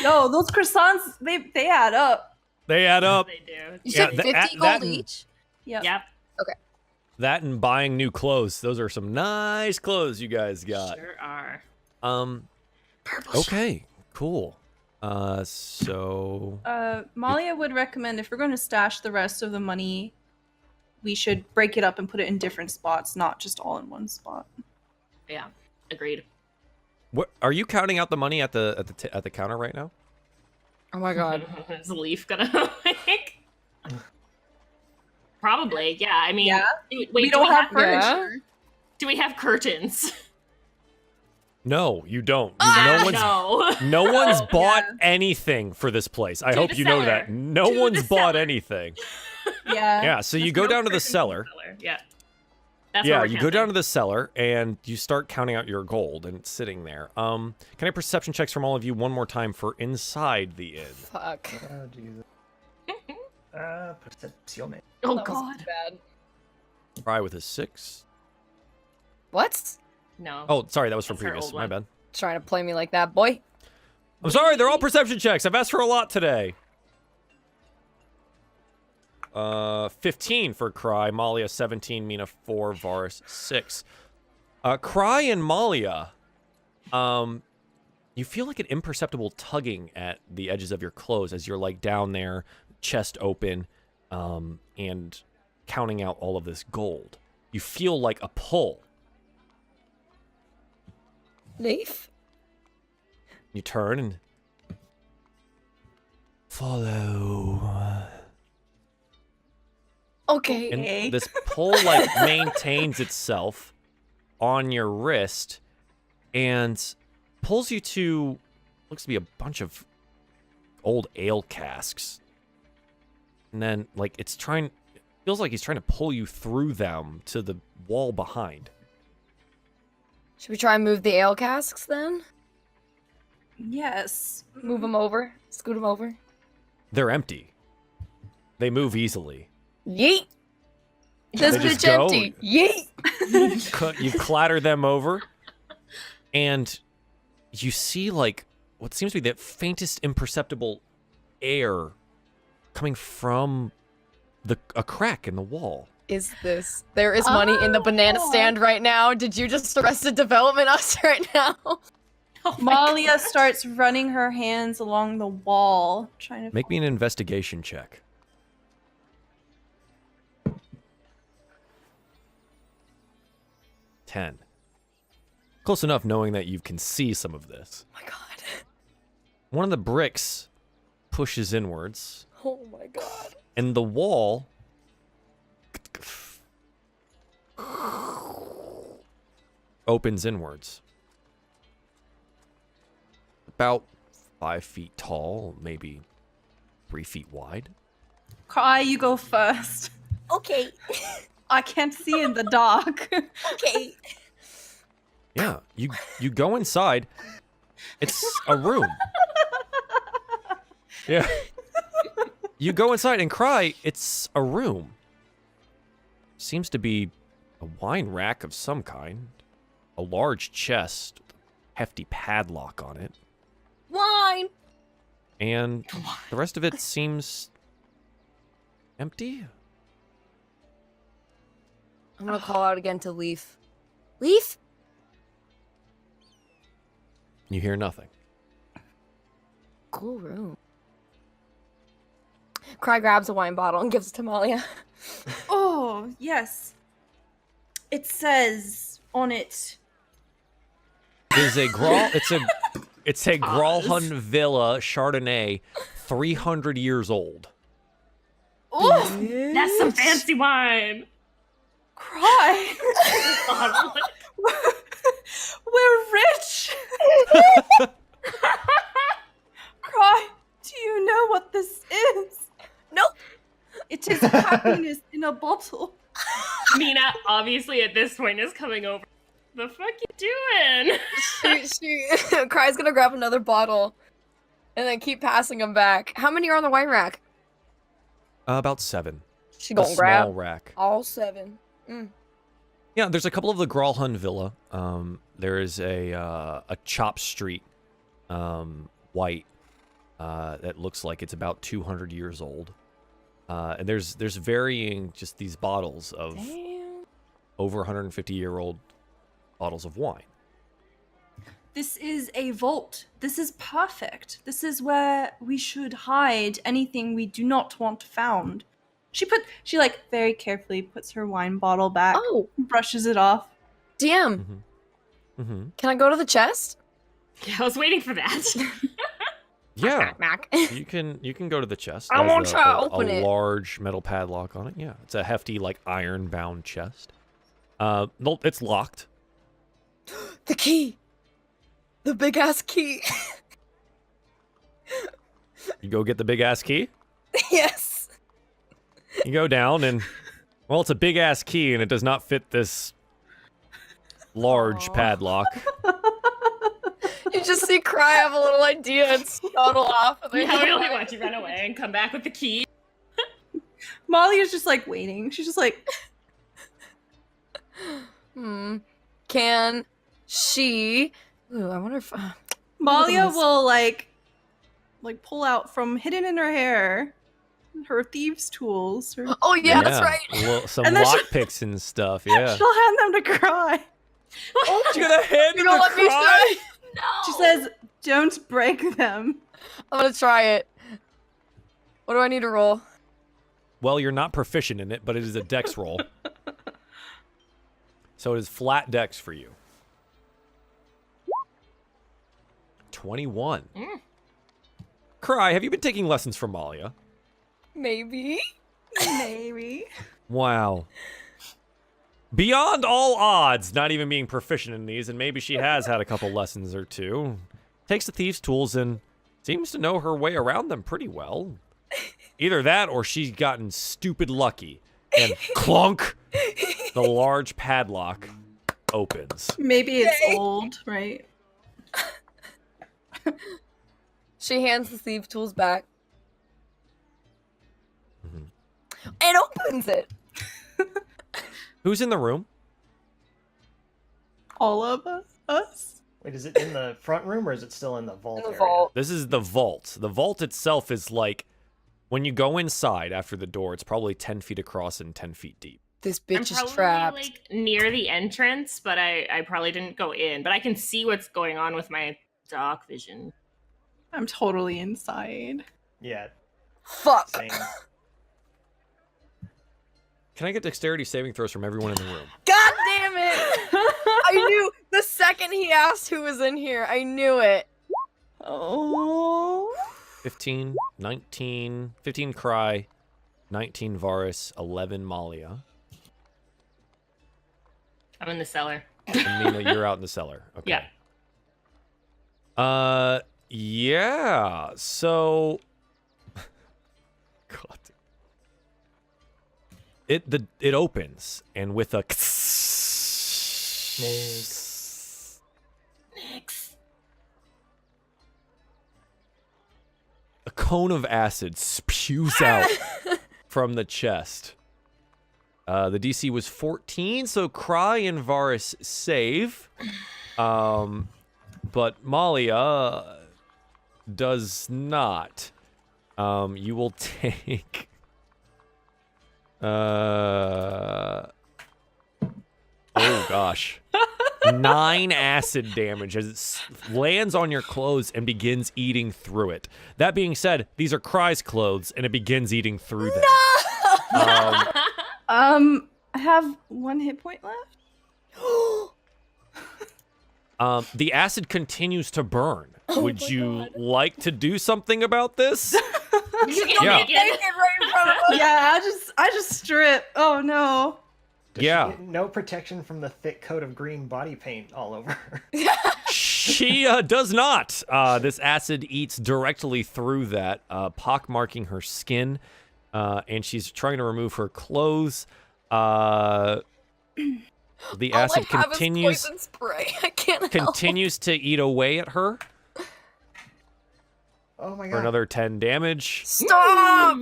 Yo, those croissants, they add up. They add up. They do. You said 50 gold each? Yep. Okay. That and buying new clothes. Those are some nice clothes you guys got. Sure are. Okay, cool. So Malia would recommend if we're going to stash the rest of the money, we should break it up and put it in different spots, not just all in one spot. Yeah, agreed. What are you counting out the money at the counter right now? Oh my god. Is Leaf gonna like? Probably, yeah. I mean, Yeah. Wait, We don't have Yeah. furniture. Do we have curtains? No, you don't. No. No one's bought Yeah. anything for this place. I To hope the you know cellar. that. No To the one's bought cellar. anything. Yeah. Yeah, so you There's go no down to the curtains in cellar. Yeah. That's where Yeah, we're you go counting. down to the cellar and you start counting out your gold, and it's sitting there. Can I have perception checks from all of you one more time for inside the inn? Fuck. Oh, Jesus. Perception. Oh That was god. bad. Try with a 6. What? No. Oh, sorry, that was from That's her previous. old My one. bad. Trying to play me like that, boy? I'm sorry, they're all perception checks. I've asked for a lot today. 15 for Cry, Malia 17, Mina 4, Varus 6. Cry and Malia, you feel like an imperceptible tugging at the edges of your clothes as you're like down there, chest open, and counting out all of this gold. You feel like a pull. Leaf? You turn and follow. Okay. And this pull like maintains itself on your wrist and pulls you to looks to be a bunch of old ale casks. And then like it feels like he's trying to pull you through them to the wall behind. Should we try and move the ale casks then? Yes. Move them over? Scoot them over? They're empty. They move easily. Yeet! This They just bitch go. empty. Yeet! You clatter them over, and you see like what seems to be the faintest imperceptible air coming from a crack in the wall. There is money in the banana stand right now. Did you just Arrested Development us right now? Oh my Malia starts running her hands along the wall, trying to Make me an investigation check. 10. Close enough knowing that you can see some of this. Oh my god. One of the bricks pushes inwards, Oh my god. and the wall opens inwards. About 5 feet tall, maybe 3 feet wide. Kai, you go first. Okay. I can't see in the dark. Okay. Yeah, you go inside. It's a room. Yeah. You go inside and Cry, it's a room. seems to be a wine rack of some kind. A large chest, hefty padlock on it. Wine! And the rest of it seems empty. I'm gonna call out again to Leaf. Leaf? You hear nothing. Cool room. Cry grabs a wine bottle and gives it to Malia. Oh, yes. It says on it. It's a Gralhund Villa Chardonnay, 300 years old. Oh, That's some fancy wine. Cry. We're rich. Cry. Do you know what this is? Nope. It is happiness in a bottle. Mina, obviously, at this point, is coming over. The fuck you doing? Cry's gonna grab another bottle and then keep passing them back. How many are on the wine rack? About 7. She A gonna grab small rack. all 7. Yeah, there's a couple of the Gralhund Villa. There is a Chop Street white that looks like it's about 200 years old. And there's varying just these bottles of over 150-year-old bottles of wine. This is a vault. This is perfect. This is where we should hide anything we do not want found. She like very carefully puts her wine bottle back. Oh, Brushes it off. DM. Can I go to the chest? Yeah, I was waiting for that. Yeah, Mac. you can go to the chest. I There's won't try to open a it. large metal padlock on it. Yeah, it's a hefty, like, iron-bound chest. No, it's locked. The key. The big ass key. You go get the big-ass key. Yes. You go down and, well, it's a big-ass key, and it does not fit this large padlock. You just see Cry have a little idea and scuttle off. And I really want you to run away and come back with the key. Molly is just like waiting. She's just like, Can she? Ooh, I wonder if Malia will like pull out from hidden in her hair her thieves' tools. Oh yeah, that's right. Well, some And then lockpicks and stuff. Yeah. She'll hand them to Cry. Oh, You're gonna hand you him don't the let me Cry? try. No. She says, "Don't break them." I'm gonna try it. What do I need to roll? Well, you're not proficient in it, but it is a dex roll. So it is flat dex for you. 21. Cry, have you been taking lessons from Malia? Maybe. Maybe. Wow. Beyond all odds, not even being proficient in these, and maybe she has had a couple lessons or two. Takes the thieves' tools and seems to know her way around them pretty well. Either that or she's gotten stupid lucky. And clunk, the large padlock opens. Maybe it's old, right? She hands the thief tools back. And opens it. Who's in the room? All of us? Wait, is it in the front room or is it still in the vault In the area? vault. This is the vault. The vault itself is like, when you go inside after the door, it's probably 10 feet across and 10 feet deep. This I'm bitch is probably trapped. like near the entrance, but I probably didn't go in. But I can see what's going on with my dark vision. I'm totally inside. Yeah, Fuck. same. Can I get dexterity saving throws from everyone in the room? God damn it! I knew the second he asked who was in here. I knew it. Oh. 15, 19, 15 Cry, 19 Varus, 11 Malia. I'm in the cellar. And Mina, you're out in the cellar. Okay. Yeah. Yeah. So, God. It opens, and with a Next. a cone of acid spews out from the chest. The DC was 14, so Cry and Varus save. But Malia does not. You will take... oh, gosh. 9 acid damage as it lands on your clothes and begins eating through it. That being said, these are Cry's clothes, and it begins eating through them. No! I have 1 hit point left. The acid continues to burn. Would you like to do something about this? Yeah. Yeah, I just strip. Oh no. Does she get no protection from the thick coat of green body paint all over her? She does not. This acid eats directly through that, pockmarking her skin, and she's trying to remove her clothes. The acid continues. Poison spray. I can't continues to eat away at her. Oh my god. For another 10 damage. Stop!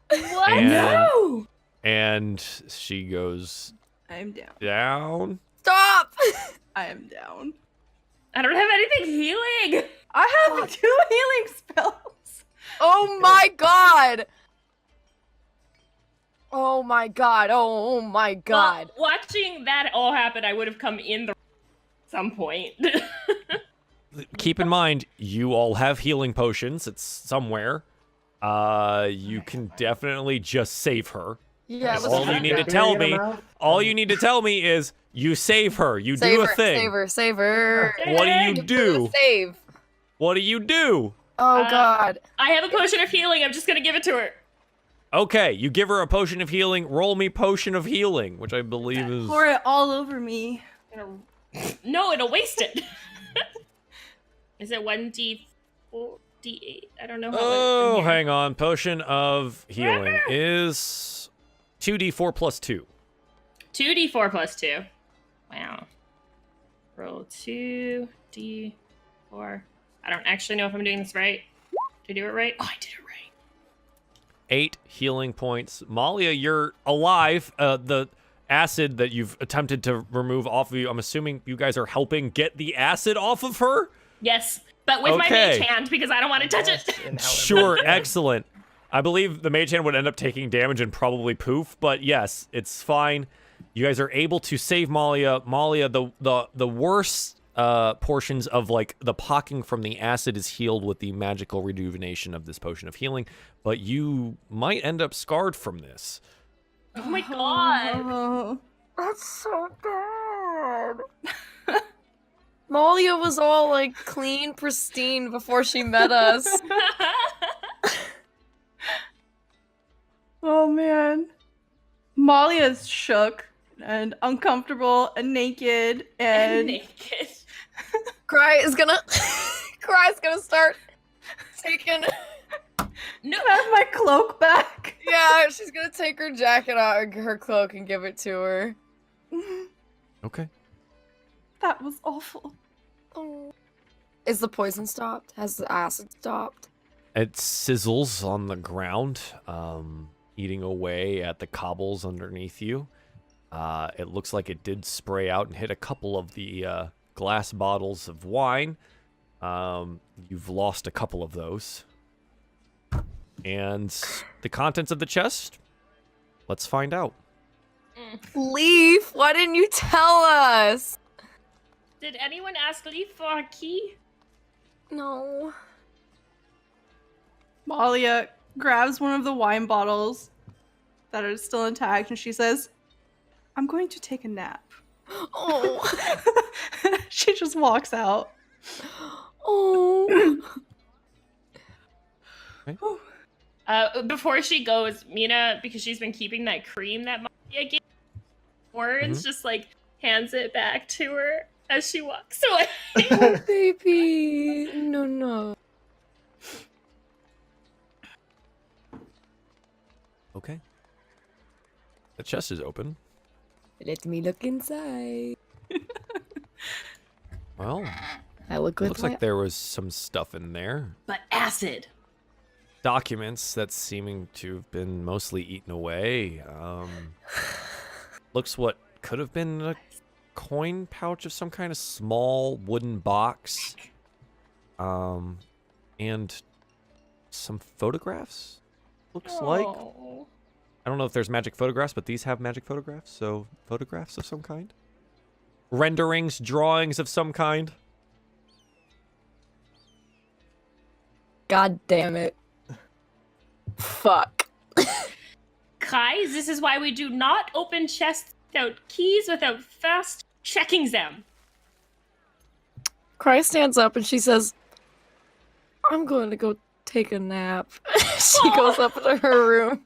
What? And, No! And she goes I'm down. down. Stop! I am down. I don't have anything healing. I have 2 healing spells. Oh my god! Oh my god! Oh my god! Well, watching that all happen, I would have come in the at some point. Keep in mind, you all have healing potions. It's somewhere. You can definitely just save her. Yeah, All you need to tell me, is you save her. You save do a her, thing. Save her. What do you do? Save. What do you do? Oh god. I have a potion of healing. I'm just gonna give it to her. Okay, you give her a potion of healing. Roll me potion of healing, which I believe is... Pour it all over me. No, it'll waste it. Is it 1d4, d8? I don't know how Oh, hang on. Potion of healing is 2d4 plus 2. 2d4 plus 2. Wow. Roll 2d4. I don't actually know if I'm doing this right. Did I do it right? Oh, I did it right. 8 healing points. Malia, you're alive. The acid that you've attempted to remove off of you, I'm assuming you guys are helping get the acid off of her? Yes, but with my mage hand because I don't want to touch it. Sure, excellent. I believe the mage hand would end up taking damage and probably poof, but yes, it's fine. You guys are able to save Malia. Malia, the worst portions of like the pocking from the acid is healed with the magical rejuvenation of this potion of healing, but you might end up scarred from this. Oh my god. Oh. That's so bad. Malia was all like clean, pristine before she met us. Oh man. Malia's shook and uncomfortable and naked and naked. Cry's gonna start taking. No, I have my cloak back. Yeah, she's gonna take her jacket out, her cloak, and give it to her. Okay. That was awful. Oh. Is the poison stopped? Has the acid stopped? It sizzles on the ground, eating away at the cobbles underneath you. It looks like it did spray out and hit a couple of the glass bottles of wine. You've lost a couple of those. And the contents of the chest? Let's find out. Leaf, why didn't you tell us? Did anyone ask Leaf for a key? No. Malia grabs one of the wine bottles that are still intact and she says, I'm going to take a nap. Oh. She just walks out. Oh. Before she goes, Mina, because she's been keeping that cream that Malia gave Orange, just like hands it back to her as she walks away. Oh, baby. No. Okay. The chest is open. Let me look inside. Well, I look with looks like there was some stuff in there. But acid. Documents that seeming to have been mostly eaten away. looks what could have been a coin pouch of some kind of small wooden box. And some photographs, looks like. I don't know if there's magic photographs, but these have magic photographs, so photographs of some kind. Renderings, drawings of some kind. God damn it. Fuck. Guys, this is why we do not open chests without keys, without fast checking them. Cry stands up and she says, I'm going to go take a nap. She goes up to her room.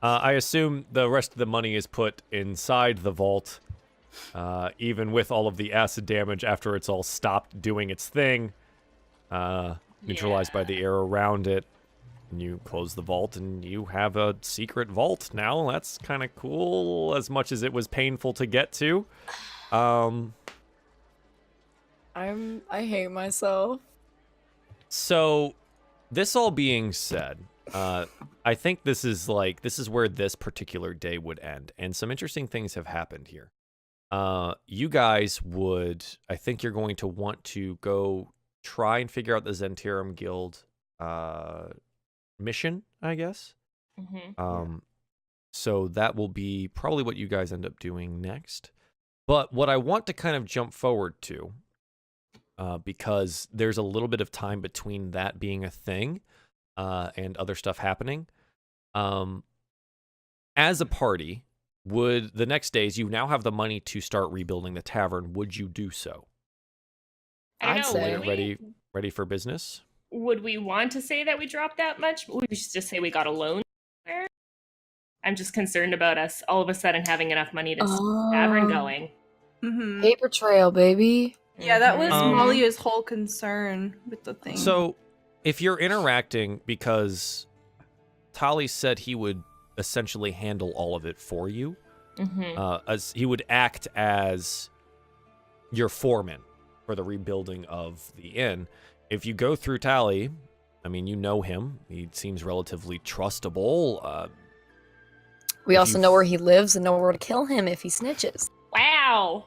I assume the rest of the money is put inside the vault, even with all of the acid damage after it's all stopped doing its thing, neutralized by the air around it. And you close the vault, and you have a secret vault now. That's kind of cool, as much as it was painful to get to. I hate myself. So, this all being said, I think this is where this particular day would end, and some interesting things have happened here. You guys I think you're going to want to go try and figure out the Zentirum Guild mission, I guess. Mm-hmm. So that will be probably what you guys end up doing next. But what I want to kind of jump forward to, because there's a little bit of time between that being a thing and other stuff happening. As a party, would the next days, you now have the money to start rebuilding the tavern, would you do so? I don't know. I'd say. Ready for business? Would we want to say that we dropped that much? Would we just say we got a loan? I'm just concerned about us all of a sudden having enough money to keep the tavern going. Mm-hmm. Paper trail, baby. Yeah, that was Malia's whole concern with the thing. So, if you're interacting, because Tali said he would essentially handle all of it for you, as he would act as your foreman for the rebuilding of the inn. If you go through Tali, I mean, you know him. He seems relatively trustable. We also know where he lives and know where to kill him if he snitches. Wow.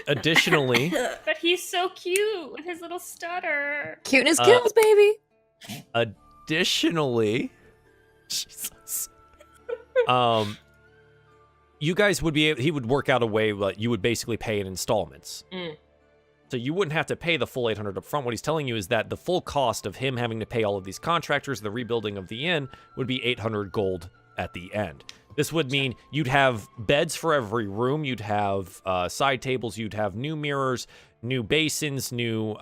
Additionally, But he's so cute with his little stutter. Cuteness kills, baby. additionally, Jesus. You guys would be able, he would work out a way that you would basically pay in installments. So you wouldn't have to pay the full $800 up front. What he's telling you is that the full cost of him having to pay all of these contractors, the rebuilding of the inn, would be 800 gold at the end. This would mean you'd have beds for every room, you'd have side tables, you'd have new mirrors, new basins, new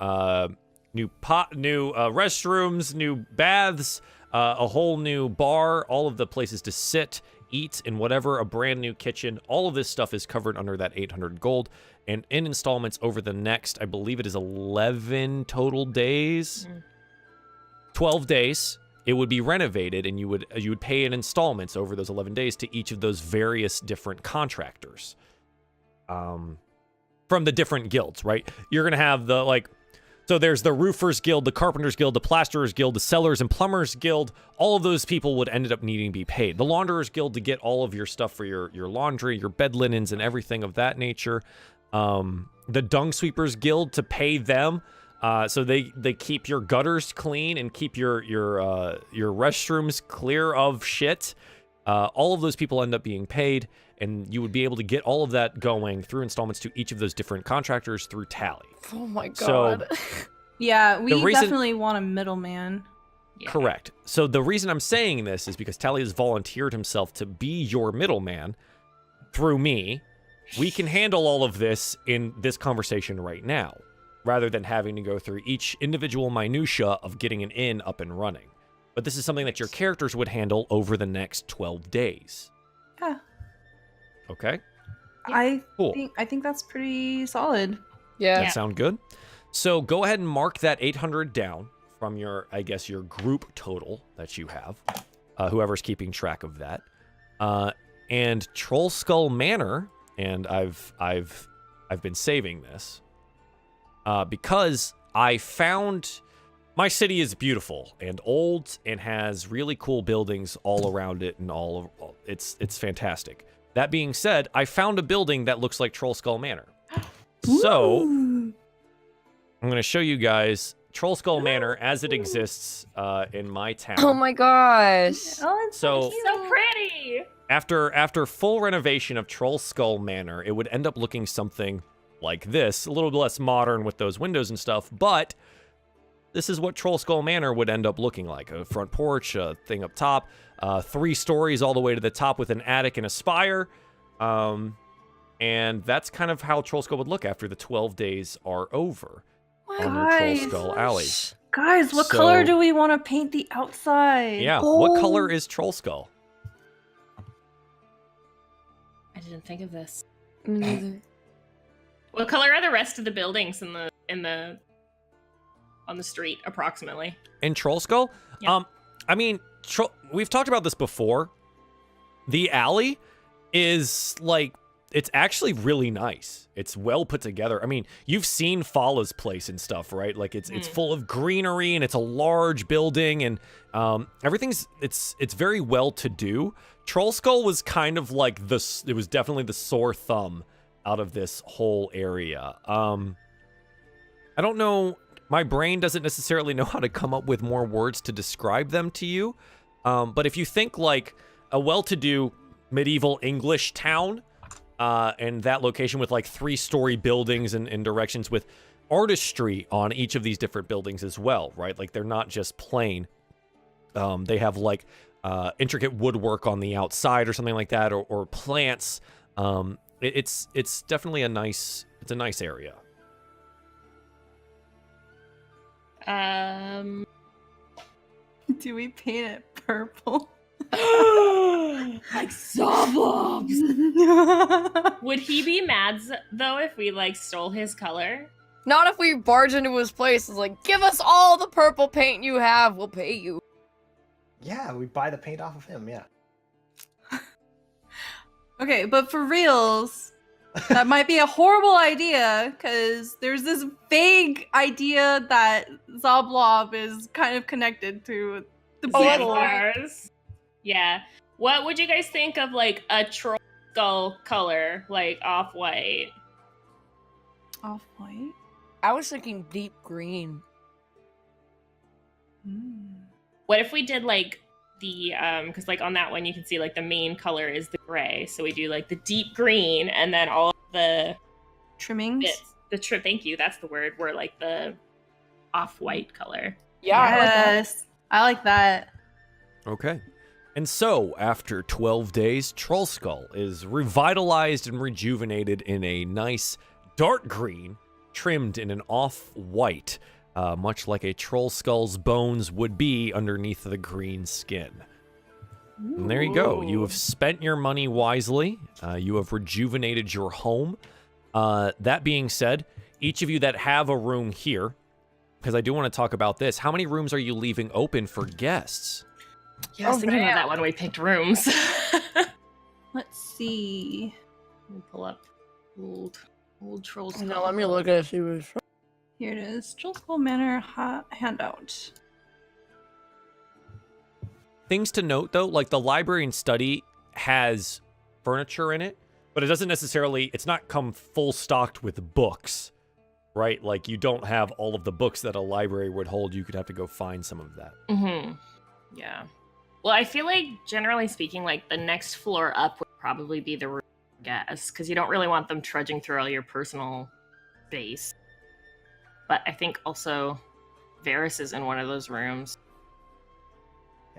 restrooms, new baths, a whole new bar, all of the places to sit, eat, and whatever, a brand new kitchen. All of this stuff is covered under that 800 gold. And in installments over the next, I believe it is 11 total days, 12 days, it would be renovated, and you would pay in installments over those 11 days to each of those various different contractors from the different guilds, right? You're going to have so there's the Roofers Guild, the Carpenters Guild, the Plasterers Guild, the Sellers and Plumbers Guild. All of those people would end up needing to be paid. The Launderers Guild to get all of your stuff for your laundry, your bed linens, and everything of that nature. The Dung Sweepers Guild to pay them, so they keep your gutters clean and keep your restrooms clear of shit. All of those people end up being paid, and you would be able to get all of that going through installments to each of those different contractors through Tally. Oh my god. So, yeah, we definitely want a middleman. Yeah. Correct. So the reason I'm saying this is because Tally has volunteered himself to be your middleman through me. We can handle all of this in this conversation right now, rather than having to go through each individual minutia of getting an inn up and running. But this is something that your characters would handle over the next 12 days. Yeah. Okay? Cool. I think that's pretty solid. Yeah. That sound good? So go ahead and mark that 800 down from your, I guess, your group total that you have. Whoever's keeping track of that. And Trollskull Manor, and I've been saving this because I found my city is beautiful and old and has really cool buildings all around it, and it's fantastic. That being said, I found a building that looks like Trollskull Manor. So I'm going to show you guys Trollskull Manor as it exists in my town. Oh my gosh. Oh, it's So- So pretty. After full renovation of Trollskull Manor, it would end up looking something like this, a little less modern with those windows and stuff, but this is what Trollskull Manor would end up looking like. A front porch, a thing up top, 3 stories all the way to the top with an attic and a spire. And that's kind of how Trollskull would look after the 12 days are over on the Guys. Trollskull Alley. Guys, what So- color do we want to paint the outside? Yeah, Oh. what color is Trollskull? I didn't think of this. Me neither. What color are the rest of the buildings on the street, approximately? In Trollskull? Yeah. I mean, we've talked about this before. The alley is like, it's actually really nice. It's well put together. I mean, you've seen Fala's place and stuff, right? Like it's full of greenery and it's a large building and everything's it's very well to do. Trollskull was kind of like it was definitely the sore thumb out of this whole area. I don't know. My brain doesn't necessarily know how to come up with more words to describe them to you. But if you think like a well-to-do medieval English town, and that location with like 3-story buildings and directions with artistry on each of these different buildings as well, right? Like they're not just plain. They have like intricate woodwork on the outside or something like that, or plants. It's definitely a nice area. Do we paint it purple? Like Zoblobs. Would he be mad though if we like stole his color? Not if we barge into his place. It's like, give us all the purple paint you have. We'll pay you. Yeah, we buy the paint off of him, yeah. Okay, but for reals, that might be a horrible idea because there's this vague idea that Zoblob is kind of connected to the Oh, that's people. Vampires. Yeah. What would you guys think of like a troll skull color, like off-white? Off-white? I was thinking deep green. What if we did like the because like on that one you can see like the main color is the gray, so we do like the deep green and then all of the Trimmings? bits, thank you, that's the word, were like the off-white color. Yeah, I like that. Yes. I like that. Okay. And so, after 12 days, Trollskull is revitalized and rejuvenated in a nice dark green, trimmed in an off-white, much like a Trollskull's bones would be underneath the green skin. And there you go. You have spent your money wisely. You have rejuvenated your home. That being said, each of you that have a room here, because I do want to talk about this, how many rooms are you leaving open for guests? Yeah, I was Oh, thinking man. about that when we picked rooms. Let's see. Let me pull up old trolls. No, let me look at it. See what it's from. Here it is. Trollskull Manor handout. Things to note, though, like the library and study has furniture in it, but it doesn't necessarily, it's not come full stocked with books, right? Like you don't have all of the books that a library would hold. You could have to go find some of that. Mm-hmm. Yeah. Well, I feel like generally speaking, like the next floor up would probably be the room guests, because you don't really want them trudging through all your personal space. But I think also Varys is in one of those rooms.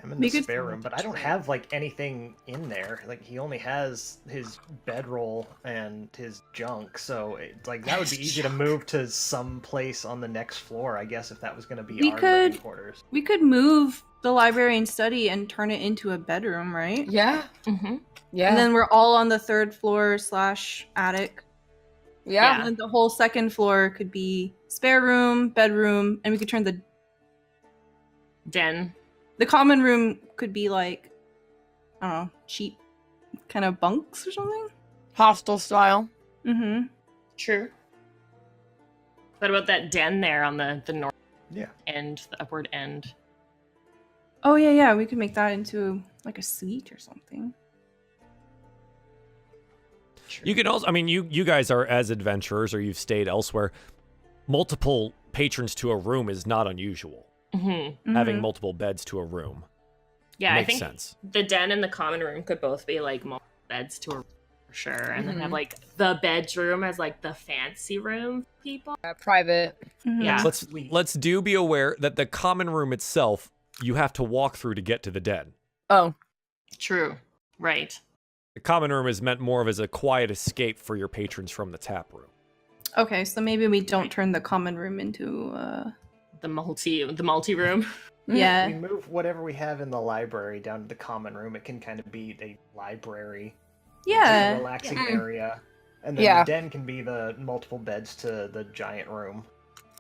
I'm in We the could- spare room, but I don't have like anything in there. Like he only has his bedroll and his junk, so like that would be easy to move to some place on the next floor, I guess, if that was going to be We our could- living quarters. We could move the library and study and turn it into a bedroom, right? Yeah. Mm-hmm. Yeah. And then we're all on the 3rd floor / attic. yeah. And then the whole 2nd floor could be spare room, bedroom, and we could turn the Den. common room could be like, I don't know, cheap kind of bunks or something. Hostel style. Mm-hmm. True. What about that den there on the north Yeah. end, the upward end. Oh yeah, we could make that into like a suite or something. You can also, I mean, you guys are as adventurers or you've stayed elsewhere. Multiple patrons to a room is not unusual. Having multiple beds to a room. Yeah, makes I think sense. The den and the common room could both be like multiple beds to a room for sure, and then have like the bedroom as like the fancy room for people. Private. Yeah. Let's be aware that the common room itself you have to walk through to get to the den. Oh. True. Right. The common room is meant more of as a quiet escape for your patrons from the tap room. Okay, so maybe we don't turn the common room into the multi room. Yeah. We move whatever we have in the library down to the common room. It can kind of be a library. Yeah. A relaxing area. And then the den can be the multiple beds to the giant room.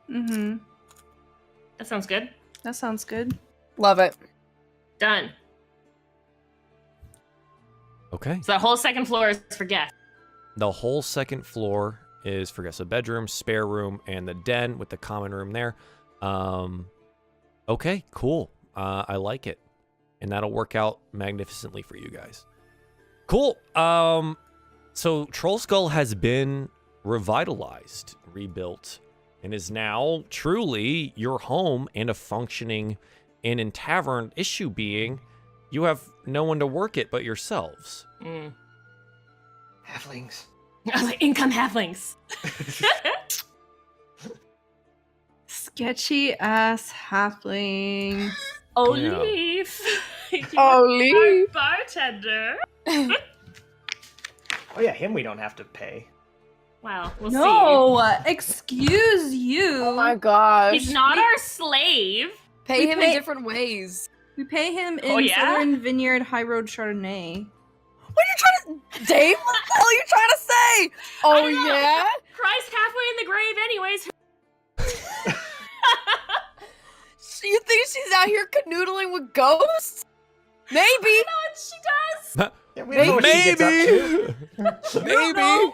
Mm-hmm. That sounds good. That sounds good. Love it. Done. Okay. So that whole second floor is for guests. The whole second floor is for guests. A bedroom, spare room, and the den with the common room there. Okay, cool. I like it. And that'll work out magnificently for you guys. Cool. So Trollskull has been revitalized, rebuilt, and is now truly your home and a functioning inn and tavern. Issue being, you have no one to work it but yourselves. Halflings. Income halflings. Sketchy ass halfling. Olive. Olive. Bartender. Oh yeah, him we don't have to pay. Wow, we'll see. No, excuse you. Oh my gosh. He's not our slave. Pay We him pay- in different ways. We pay him in Oh, yeah? Southern Vineyard High Road Chardonnay. What are you trying to... Dave, what the hell are you trying to say? Oh, I don't know. yeah? Christ halfway in the grave anyways. So you think she's out here canoodling with ghosts? Maybe. I know what she does. Yeah, we don't know what she gets up to. Maybe. No.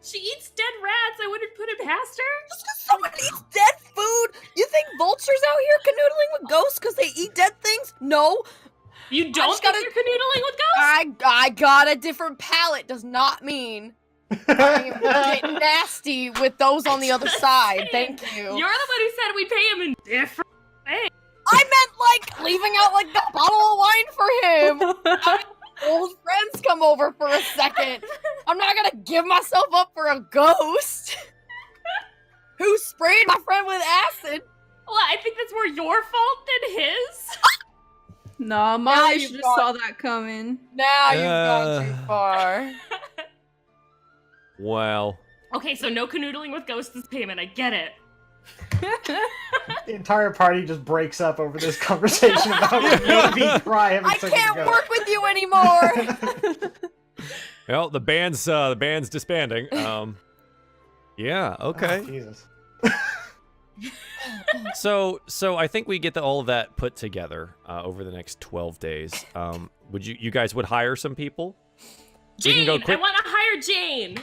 She eats dead rats. I wouldn't put it past her. Just 'cause someone eats dead food, you think vultures out here canoodling with ghosts because they eat dead things? No. You don't just think gotta- you're canoodling with ghosts? I got a different palate. Does not mean I'm getting nasty with those on the other side. Thank you. You're the one who said we pay him in different ways. I meant like leaving out like the bottle of wine for him. Old friends come over for a second. I'm not gonna give myself up for a ghost who sprayed my friend with acid. Well, I think that's more your fault than his. Nah, Now Molly you've should have got- saw that coming. Now you've gone too far. Well, Okay, so no canoodling with ghosts is payment. I get it. The entire party just breaks up over this conversation about maybe cry having I sex with can't a ghost. work with you anymore. well, the band's disbanding. Yeah, okay. Oh, Jesus. So I think we get all of that put together over the next 12 days. Would you guys would hire some people? We can Jane! go quick. I want to hire Jane!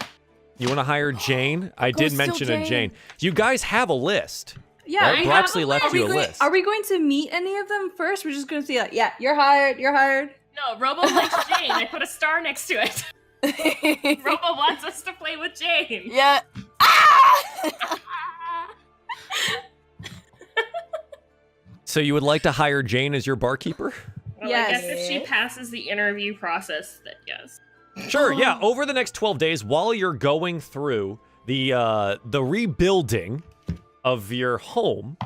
You want to hire Jane? I Go did steal mention a Jane. Jane. You guys have a list. Yeah, Right? we have Broxley a left list. you a list. Are we going to meet any of them first? We're just going to see like, yeah, you're hired, you're hired. No, Robo likes Jane. I put a star next to it. Robo wants us to play with Jane. Yeah. Ah! So you would like to hire Jane as your barkeeper? Well, Yes. I guess if she passes the interview process, then yes. Sure, yeah. Over the next 12 days, while you're going through the rebuilding of your home,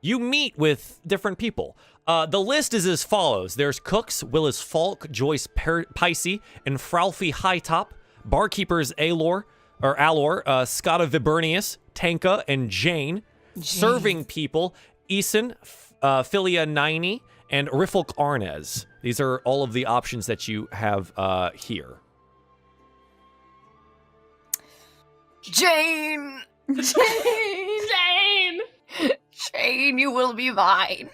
you meet with different people. The list is as follows. There's cooks, Willis Falk, Joyce Picey, and Fralfie Hightop. Barkeepers Alor, Scotta Vibernius, Tanka, and Jane. Serving people, Eason, Philia Niney, and Riffelk Arnez. These are all of the options that you have here. Jane. Jane! Jane, you will be mine.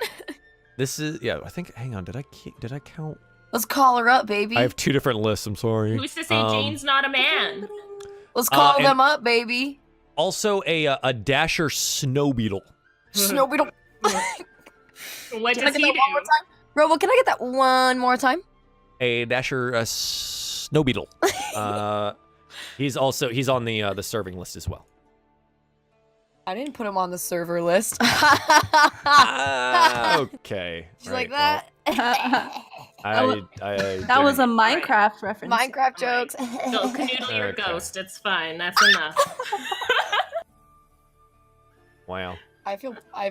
This is, yeah, I think, hang on, did I count? Let's call her up, baby. I have two different lists, I'm sorry. Who's to say Jane's not a man? Let's call and- them up, baby. Also a Dasher Snow Beetle. Snow beetle. What Can I does get he that do? one more time? Robo, can I get that one more time? A dasher, snow beetle. He's on the serving list as well. I didn't put him on the server list. Okay. She's right, like that. That was a Minecraft reference. Minecraft jokes. Go canoodle your Okay. ghost. It's fine. That's enough. Wow. I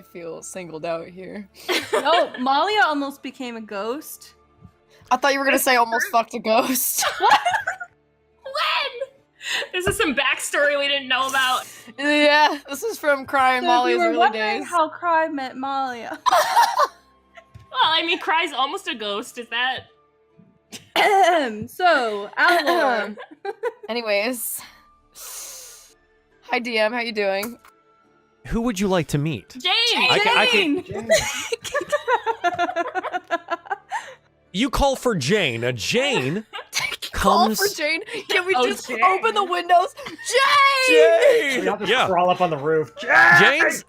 feel singled out here. No, Malia almost became a ghost. I thought you were gonna say almost fucked a ghost. When? This is some backstory we didn't know about. Yeah, this is from Cry and So if Molly's you were early wondering days. how Cry met Malia. Well, I mean, Cry's almost a ghost. Is that? So, Alor. Anyways. Hi DM, how you doing? Who would you like to meet? Jane! I can- Jane! You call for Jane. Jane Call comes. for Jane. Can we Oh, just Jane. open the windows? Jane! Jane! We all just Yeah. crawl up on the roof. Jane's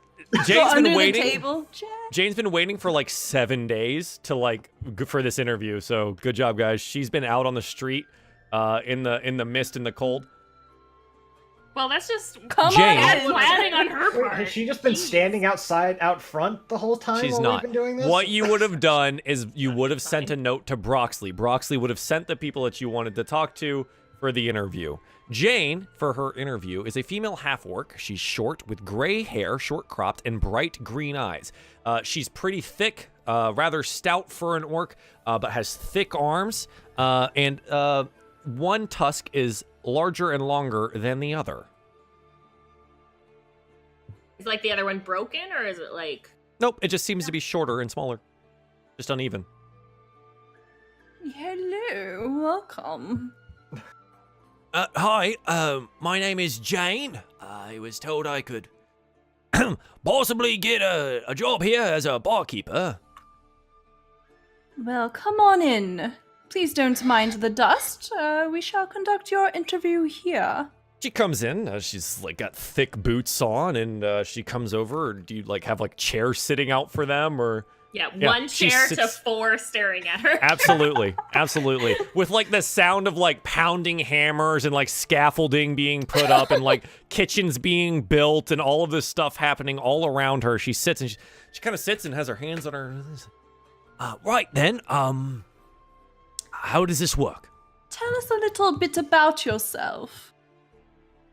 Go under been the waiting. table. Jane. Jane's been waiting for like 7 days to for this interview. So good job, guys. She's been out on the street, in the mist and the cold. Well, that's just Come Jane. on bad in. planning on her Wait, part. has she just been standing out front the whole time She's while not. we've been doing this? What you would have done is you would have sent a note to Broxley. Broxley would have sent the people that you wanted to talk to for the interview. Jane, for her interview, is a female half-orc. She's short with gray hair, short-cropped, and bright green eyes. She's pretty thick, rather stout for an orc, but has thick arms, and one tusk is larger and longer than the other. Is like the other one broken, or is it like? Nope, it just seems to be shorter and smaller. Just uneven. Hello, welcome. Hi, my name is Jane. I was told I could possibly get a job here as a barkeeper. Well, come on in. Please don't mind the dust. We shall conduct your interview here. She comes in, she's like got thick boots on, and she comes over. Do you like have like chairs sitting out for them, or? Yeah, Yeah, one she chair to sits- 4 staring at her. Absolutely, absolutely. With like the sound of like pounding hammers and like scaffolding being put up and like kitchens being built and all of this stuff happening all around her. She sits and she kind of sits and has her hands on her. Right then, how does this work? Tell us a little bit about yourself.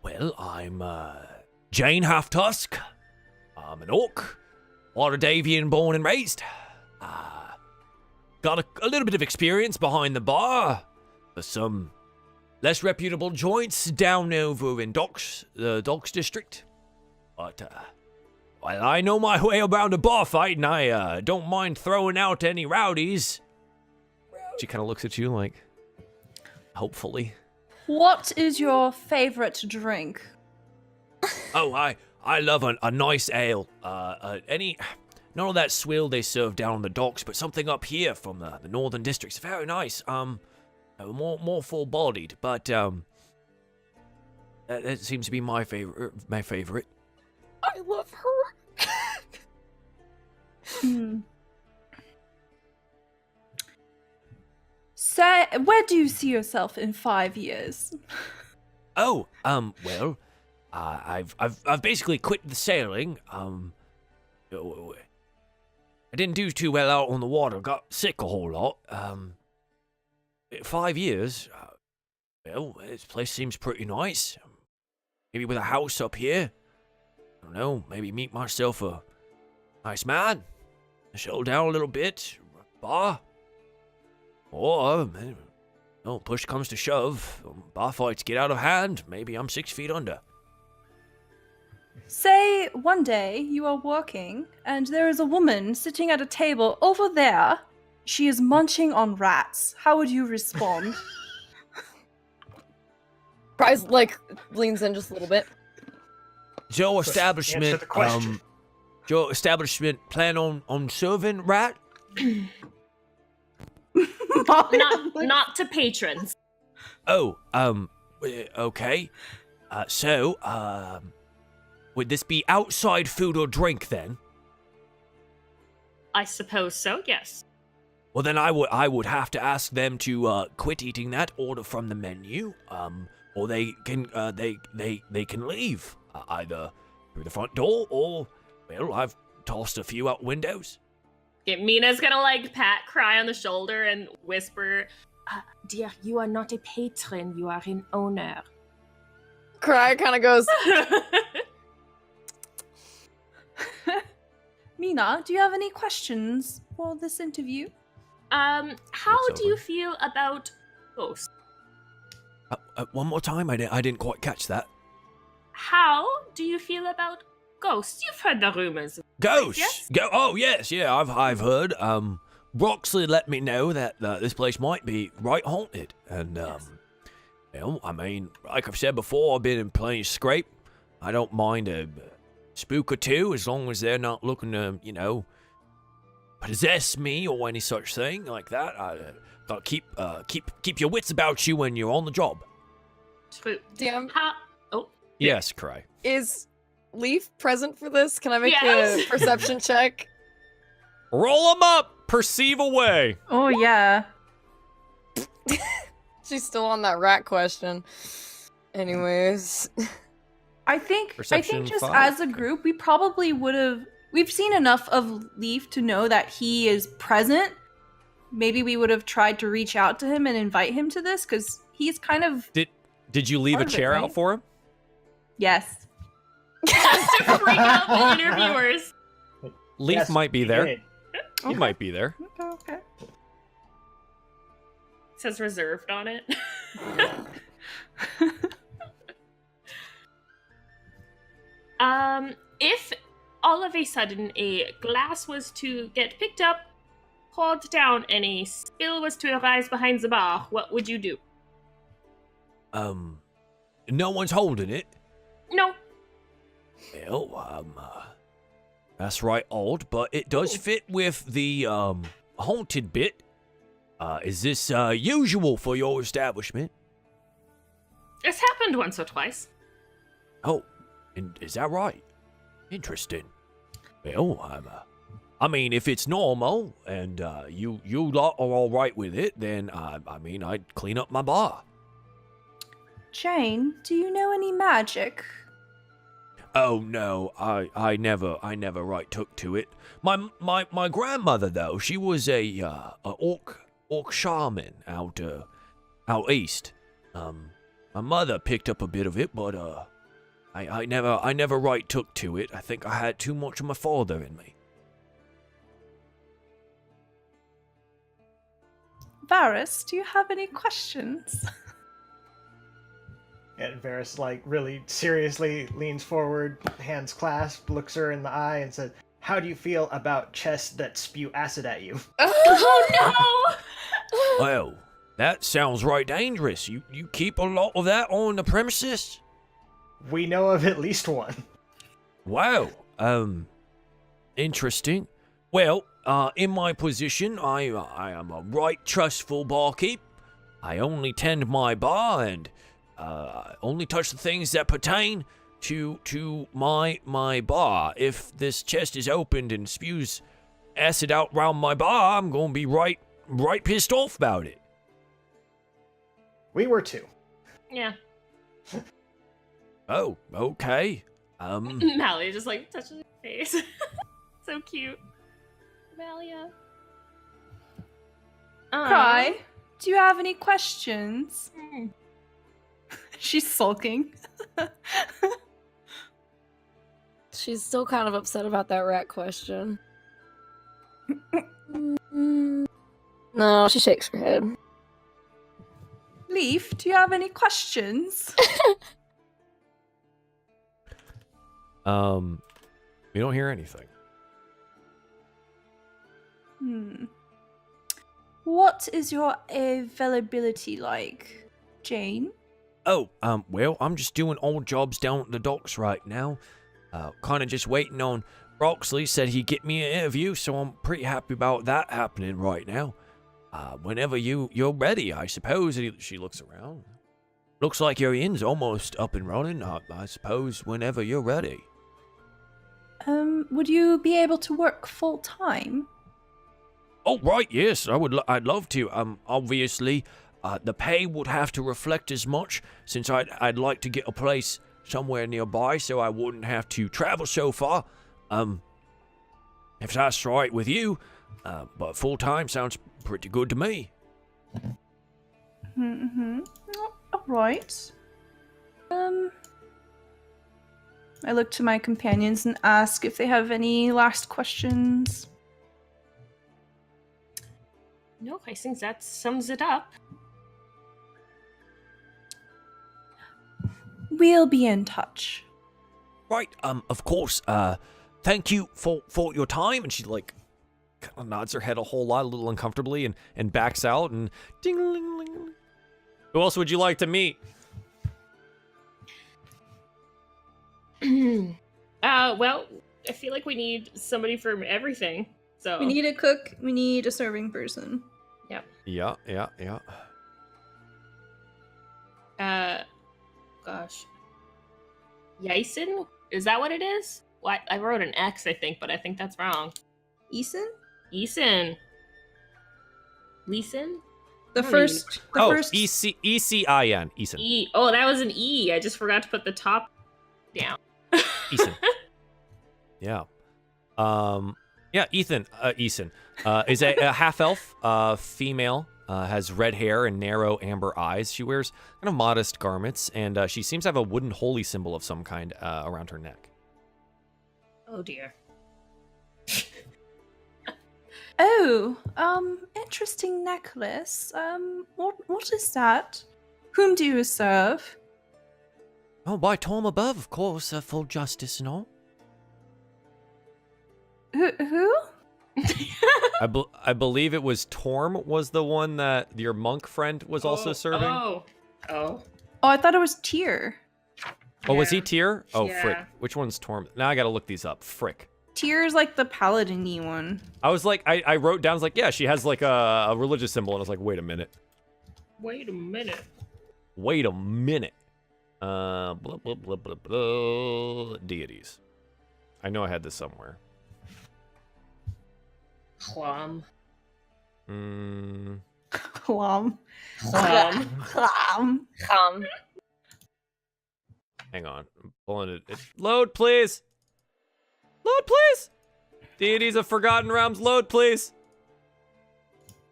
Well, I'm Jane Half-Tusk. I'm an orc, Waterdavian born and raised. Got a little bit of experience behind the bar for some less reputable joints down over in the Docks district. But, well, I know my way around a bar fight, and I don't mind throwing out any rowdies. She kind of looks at you like, hopefully. What is your favorite drink? Oh, I love a nice ale. None of that swill they serve down on the docks, but something up here from the northern districts. Very nice. More full-bodied, but that seems to be my favorite. I love her. Say, where do you see yourself in 5 years? Oh, well, I've basically quit the sailing. I didn't do too well out on the water. Got sick a whole lot. 5 years. Well, this place seems pretty nice. Maybe with a house up here. I don't know. Maybe meet myself a nice man. Settle down a little bit. Bar. Or, push comes to shove. Bar fights get out of hand. Maybe I'm 6 feet under. Say one day you are working and there is a woman sitting at a table over there. She is munching on rats. How would you respond? Bryce leans in just a little bit. Your Answer establishment, the question. your establishment plan on serving rat? Not to patrons. Oh, okay. So, would this be outside food or drink then? I suppose so, yes. Well, then I would have to ask them to quit eating that, order from the menu, or they can leave either through the front door or, well, I've tossed a few out windows. Okay, Mina's gonna pat Cry on the shoulder and whisper, "Dear, you are not a patron, you are an owner." Cry kind of goes. Mina, do you have any questions for this interview? How do you feel about ghosts? One more time, I didn't quite catch that. How do you feel about ghosts? You've heard the rumors. Ghosts? Yes? I've heard. Roxley let me know that this place might be right haunted, and well, I mean, like I've said before, I've been in plenty of scrape. I don't mind a spook or two as long as they're not looking to, possess me or any such thing like that. Gotta keep your wits about you when you're on the job. True. Damn. Yes, Cry. Is Leaf present for this? Can I make Yes. a perception check? Roll them up! Perceive away! Oh, yeah. She's still on that rat question. Anyways. I think Perception just 5? as a group, we probably would have... We've seen enough of Leaf to know that he is present. Maybe we would have tried to reach out to him and invite him to this, because he's kind of... Did you leave a Part of it, chair right? out for him? Yes. Just to freak out the interviewers. Leaf Yes, might be he there. did. He might be there. Okay. It says reserved on it. If all of a sudden a glass was to get picked up, poured down, and a spill was to arise behind the bar, what would you do? No one's holding it. No. Well, that's right, odd, but it does fit with the haunted bit. Is this usual for your establishment? It's happened once or twice. Oh, and is that right? Interesting. Well, I mean, if it's normal and you lot are all right with it, then I mean, I'd clean up my bar. Jane, do you know any magic? Oh no, I never right took to it. My grandmother though, she was a orc shaman out east. My mother picked up a bit of it, but I never right took to it. I think I had too much of my father in me. Varys, do you have any questions? And Varys, really seriously leans forward, hands clasped, looks her in the eye, and says, "How do you feel about chests that spew acid at you?" Oh no! Well, that sounds right dangerous. You keep a lot of that on the premises? We know of at least one. Wow. Interesting. Well, in my position, I am a right trustful barkeep. I only tend my bar and only touch the things that pertain to my bar. If this chest is opened and spews acid out round my bar, I'm gonna be right pissed off about it. We were too. Yeah. Oh, okay. Malia just touches her face. So cute. Malia. Cry, do you have any questions? Mm. She's sulking. She's still kind of upset about that rat question. No, she shakes her head. Leaf, do you have any questions? We don't hear anything. What is your availability like, Jane? Oh, well, I'm just doing old jobs down at the docks right now. Kind of just waiting on Roxley said he'd get me an interview, so I'm pretty happy about that happening right now. Whenever you're ready, I suppose. She looks around. Looks like your inn's almost up and running. I suppose whenever you're ready. Would you be able to work full time? Oh, right, yes, I'd love to. Obviously, the pay would have to reflect as much, since I'd like to get a place somewhere nearby so I wouldn't have to travel so far. If that's right with you, but full-time sounds pretty good to me. Mm-hmm. All right. I look to my companions and ask if they have any last questions. No, I think that sums it up. We'll be in touch. Right, of course, thank you for your time. And she, like, kind of nods her head a little uncomfortably, and backs out, and ding-a-ling-ling. Who else would you like to meet? Well, I feel like we need somebody for everything. So We need a cook. We need a serving person. Yeah. Gosh. Yason? Is that what it is? What? I wrote an X, I think, but I think that's wrong. Eason? Eason. Leeson? The I don't first. The first. E-C-I-N. Eason. E. Oh, that was an E. I just forgot to put the top down. Eason. Yeah. Eason is a half-elf, female, has red hair and narrow amber eyes. She wears kind of modest garments, and she seems to have a wooden holy symbol of some kind around her neck. Oh dear. Oh, interesting necklace. What is that? Whom do you serve? Oh, by Tom above, of course, full justice and all. Who? I believe it was Torm was the one that your monk friend was also serving. Oh. Oh, I thought it was Tyr. Oh, was he Tyr? Oh, Yeah. frick. Which one's Torm? Now I gotta look these up. Frick. Tyr is like the paladin-y one. I was like, I wrote down, I was like, yeah, she has like a religious symbol, and I was like, wait a minute. Wait a minute. Blah, blah, blah, blah, blah. Deities. I know I had this somewhere. Chlom. Chlom. Hang on. I'm pulling it. Load, please. Load, please. Deities of Forgotten Realms, load, please.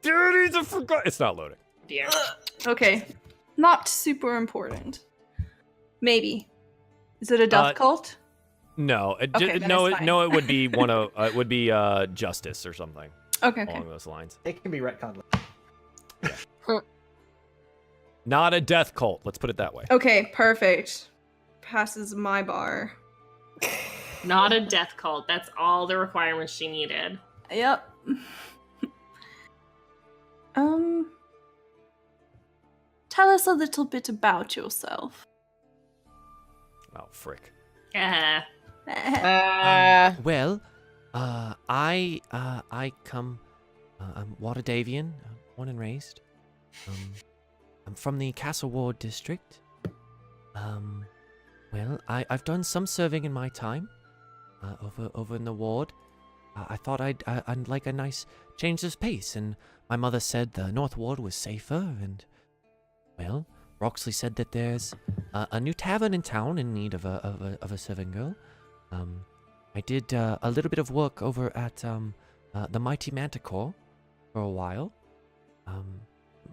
Deities of Forgotten... It's not loading. Dear. Okay. Not super important. Maybe. Is it a death cult? No. Okay, then no, it's fine. no, it would be one of... it would be Justice or something. Okay. Along those lines. It can be retconned. Not a death cult. Let's put it that way. Okay, perfect. Passes my bar. Not a death cult. That's all the requirements she needed. Yep. Tell us a little bit about yourself. Oh, frick. Well, I come, I'm Waterdavian, born and raised. I'm from the Castle Ward district. Well, I've done some serving in my time, over in the ward. I thought I'd like a nice change of pace, and my mother said the North Ward was safer, and, well, Roxley said that there's a new tavern in town in need of a serving girl. I did a little bit of work over at the Mighty Manticore for a while.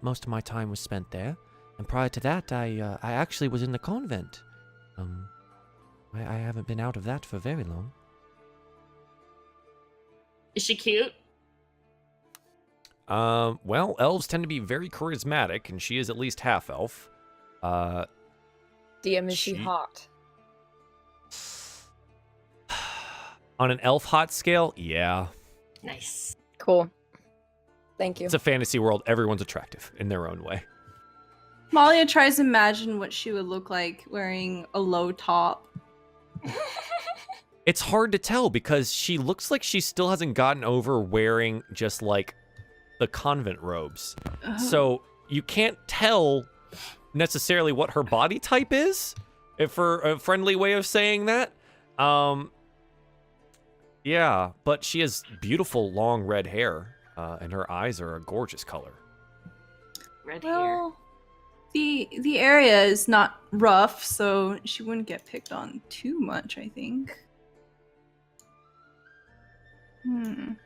Most of my time was spent there, and prior to that, I actually was in the convent. I haven't been out of that for very long. Is she cute? Well, elves tend to be very charismatic, and she is at least half elf. DM, is she hot? On an elf hot scale, yeah. Nice. Cool. Thank you. It's a fantasy world. Everyone's attractive in their own way. Malia tries to imagine what she would look like wearing a low top. It's hard to tell because she looks like she still hasn't gotten over wearing just like the convent robes. So you can't tell necessarily what her body type is, for a friendly way of saying that. Yeah, but she has beautiful long red hair. and her eyes are a gorgeous color. Red hair. Well, the area is not rough, so she wouldn't get picked on too much, I think. Do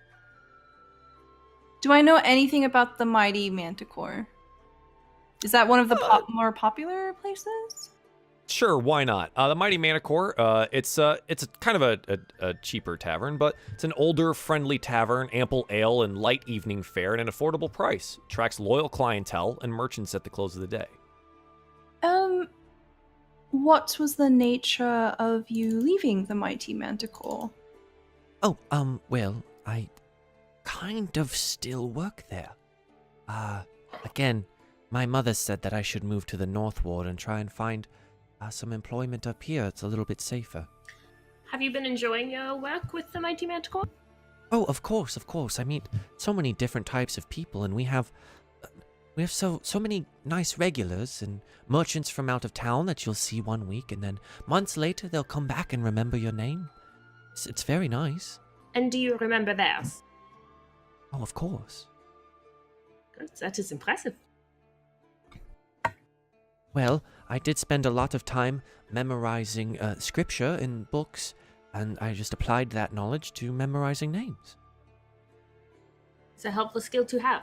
I know anything about the Mighty Manticore? Is that one of the more popular places? Sure, why not? The Mighty Manticore, it's a kind of a cheaper tavern, but it's an older, friendly tavern, ample ale and light evening fare at an affordable price. Attracts loyal clientele and merchants at the close of the day. What was the nature of you leaving the Mighty Manticore? Oh, well, I kind of still work there. Again, my mother said that I should move to the North Ward and try and find some employment up here. It's a little bit safer. Have you been enjoying your work with the Mighty Manticore? Oh, of course, of course. I meet so many different types of people, and we have so many nice regulars and merchants from out of town that you'll see one week, and then months later they'll come back and remember your name. It's very nice. And do you remember theirs? Oh, of course. Good, that is impressive. Well, I did spend a lot of time memorizing scripture in books, and I just applied that knowledge to memorizing names. It's a helpful skill to have.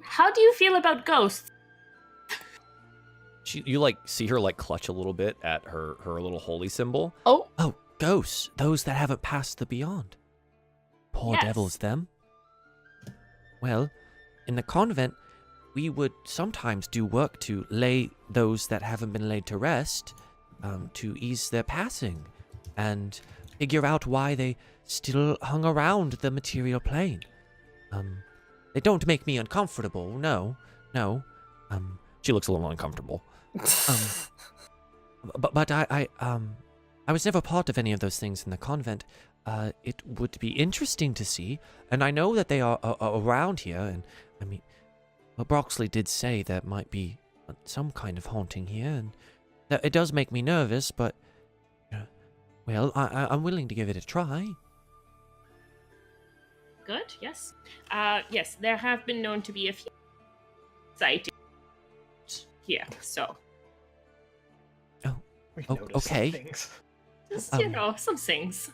How do you feel about ghosts? You like see her like clutch a little bit at her little holy symbol. Oh. Oh, ghosts, those that haven't passed the beyond. Poor Yes. devils, them. Well, in the convent, we would sometimes do work to lay those that haven't been laid to rest, to ease their passing, and figure out why they still hung around the material plane. They don't make me uncomfortable, no. She looks a little uncomfortable. But I was never part of any of those things in the convent. It would be interesting to see, and I know that they are around here, and I mean, well, Broxley did say there might be some kind of haunting here, and that it does make me nervous, but, well, I'm willing to give it a try. Good, yes. Yes, there have been known to be a few sightings here, so. We Oh, noticed okay. some things. Just, some things.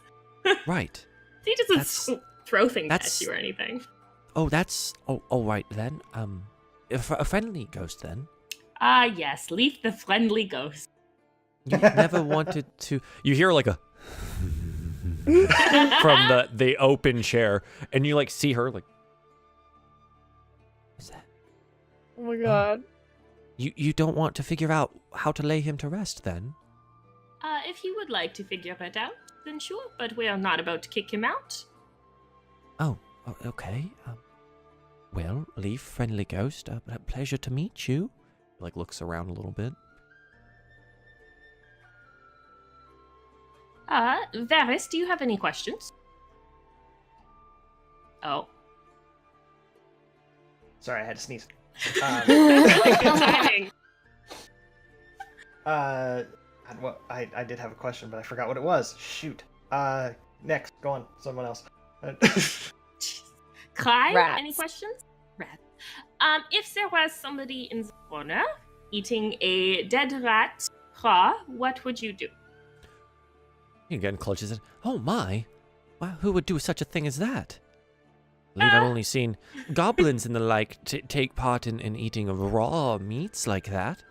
Right. He doesn't That's- throw things at that's- you or anything. Oh, that's... Oh, all right, then. A friendly ghost, then. Ah, yes, leave the friendly ghost. You never wanted to... You hear like a from the open chair, and you like see her like. What's that? Oh my god. You don't want to figure out how to lay him to rest, then? If you would like to figure it out, then sure, but we are not about to kick him out. Oh, okay. Well, Leaf, friendly ghost, a pleasure to meet you. Like looks around a little bit. Varys, do you have any questions? Oh. Sorry, I had to sneeze. Good timing. Well, I did have a question, but I forgot what it was. Shoot. Next, go on. Someone else. Kai, Rats. any questions? Rats. If there was somebody in the corner eating a dead rat raw, what would you do? He again clutches it. Oh my! Well, who would do such a thing as that? I believe I've only seen goblins and the like take part in eating of raw meats like that.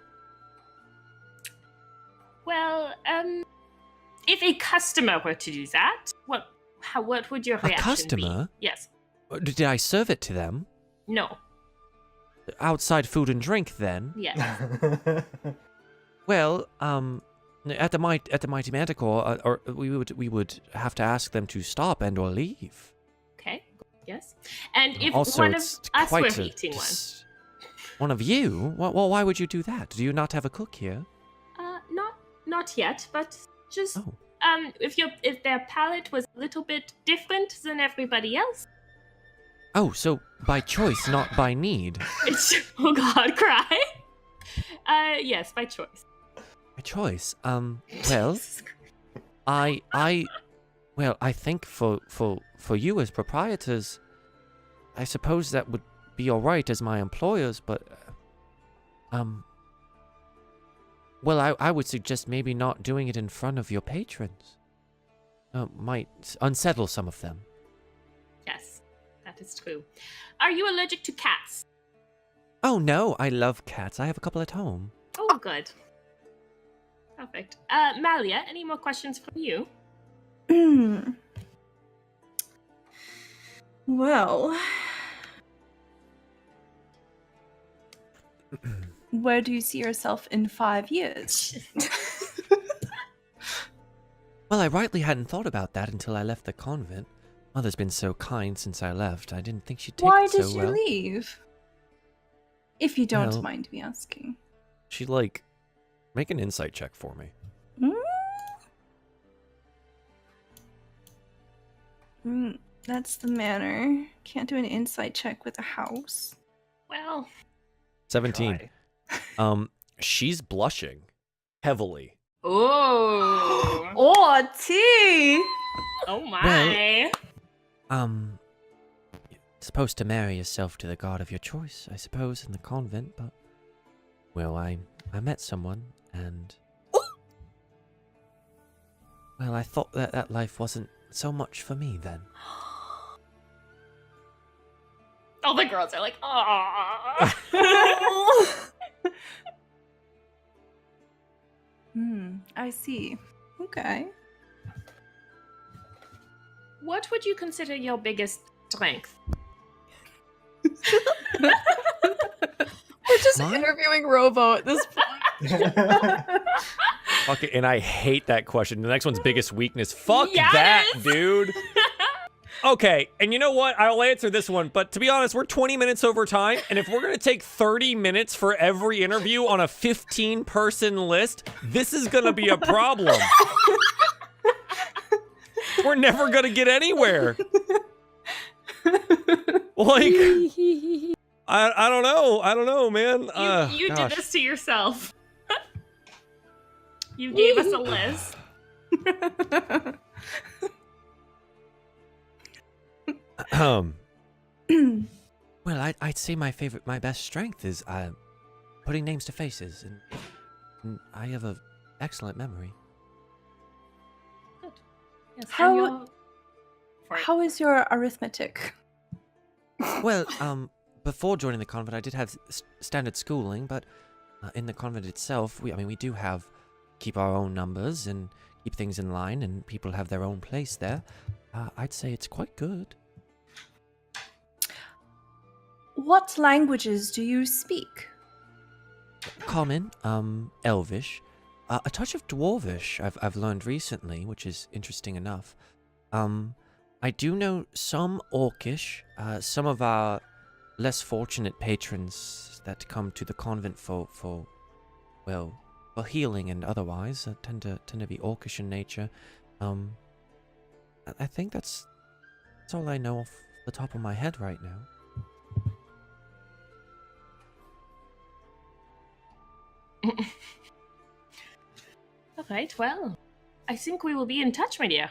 Well, if a customer were to do that, what would your reaction customer? be? Yes. Did I serve it to them? No. Outside food and drink, then? Yes. Well, at the Mighty Manticore, or we would have to ask them to stop and or leave. Okay. Yes. And if Also, one of it's us were quite eating one, one of you? Well, why would you do that? Do you not have a cook here? not yet, but just Oh. if their palate was a little bit different than everybody else. Oh, so by choice, not by need. Oh God, cry. Yes, by choice. By choice. Well, I Well, I think for you as proprietors, I suppose that would be all right as my employers, but well, I would suggest maybe not doing it in front of your patrons. Might unsettle some of them. Yes, that is true. Are you allergic to cats? Oh no, I love cats. I have a couple at home. Oh, good. Perfect. Malia, any more questions from you? Well, where do you see yourself in 5 years? Well, I rightly hadn't thought about that until I left the convent. Mother's been so kind since I left. I didn't think she'd take Why it so did you well. leave? If you don't Well- mind me asking. She make an insight check for me. That's the manner. Can't do an insight check with a house. Well, 17. Try. She's blushing heavily. oh, Oh, tea! oh my. Supposed to marry yourself to the god of your choice, I suppose, in the convent, but... Well, I met someone, and... Well, I thought that life wasn't so much for me then. All the girls are like, "Aww." I see. Okay. What would you consider your biggest strength? We're just Mine? interviewing Robo at this point. Fuck it, and I hate that question. The next one's biggest weakness. Fuck Yes! that, dude. Okay, and you know what? I'll answer this one, but to be honest, we're 20 minutes over time, and if we're gonna take 30 minutes for every interview on a 15-person list, this is gonna be a problem. We're never gonna get anywhere. Like, I don't know, man. You did Gosh. this to yourself. You gave us a list. Well, I'd say my best strength is putting names to faces, and I have an excellent memory. Good. Yes, and How- your- For it. How is your arithmetic? Well, before joining the convent, I did have standard schooling, but in the convent itself, we do keep our own numbers and keep things in line, and people have their own place there. I'd say it's quite good. What languages do you speak? Common, Elvish, a touch of Dwarvish I've learned recently, which is interesting enough. I do know some Orcish. Some of our less fortunate patrons that come to the convent for healing and otherwise tend to be Orcish in nature. I think that's all I know off the top of my head right now. All right, well, I think we will be in touch, my dear.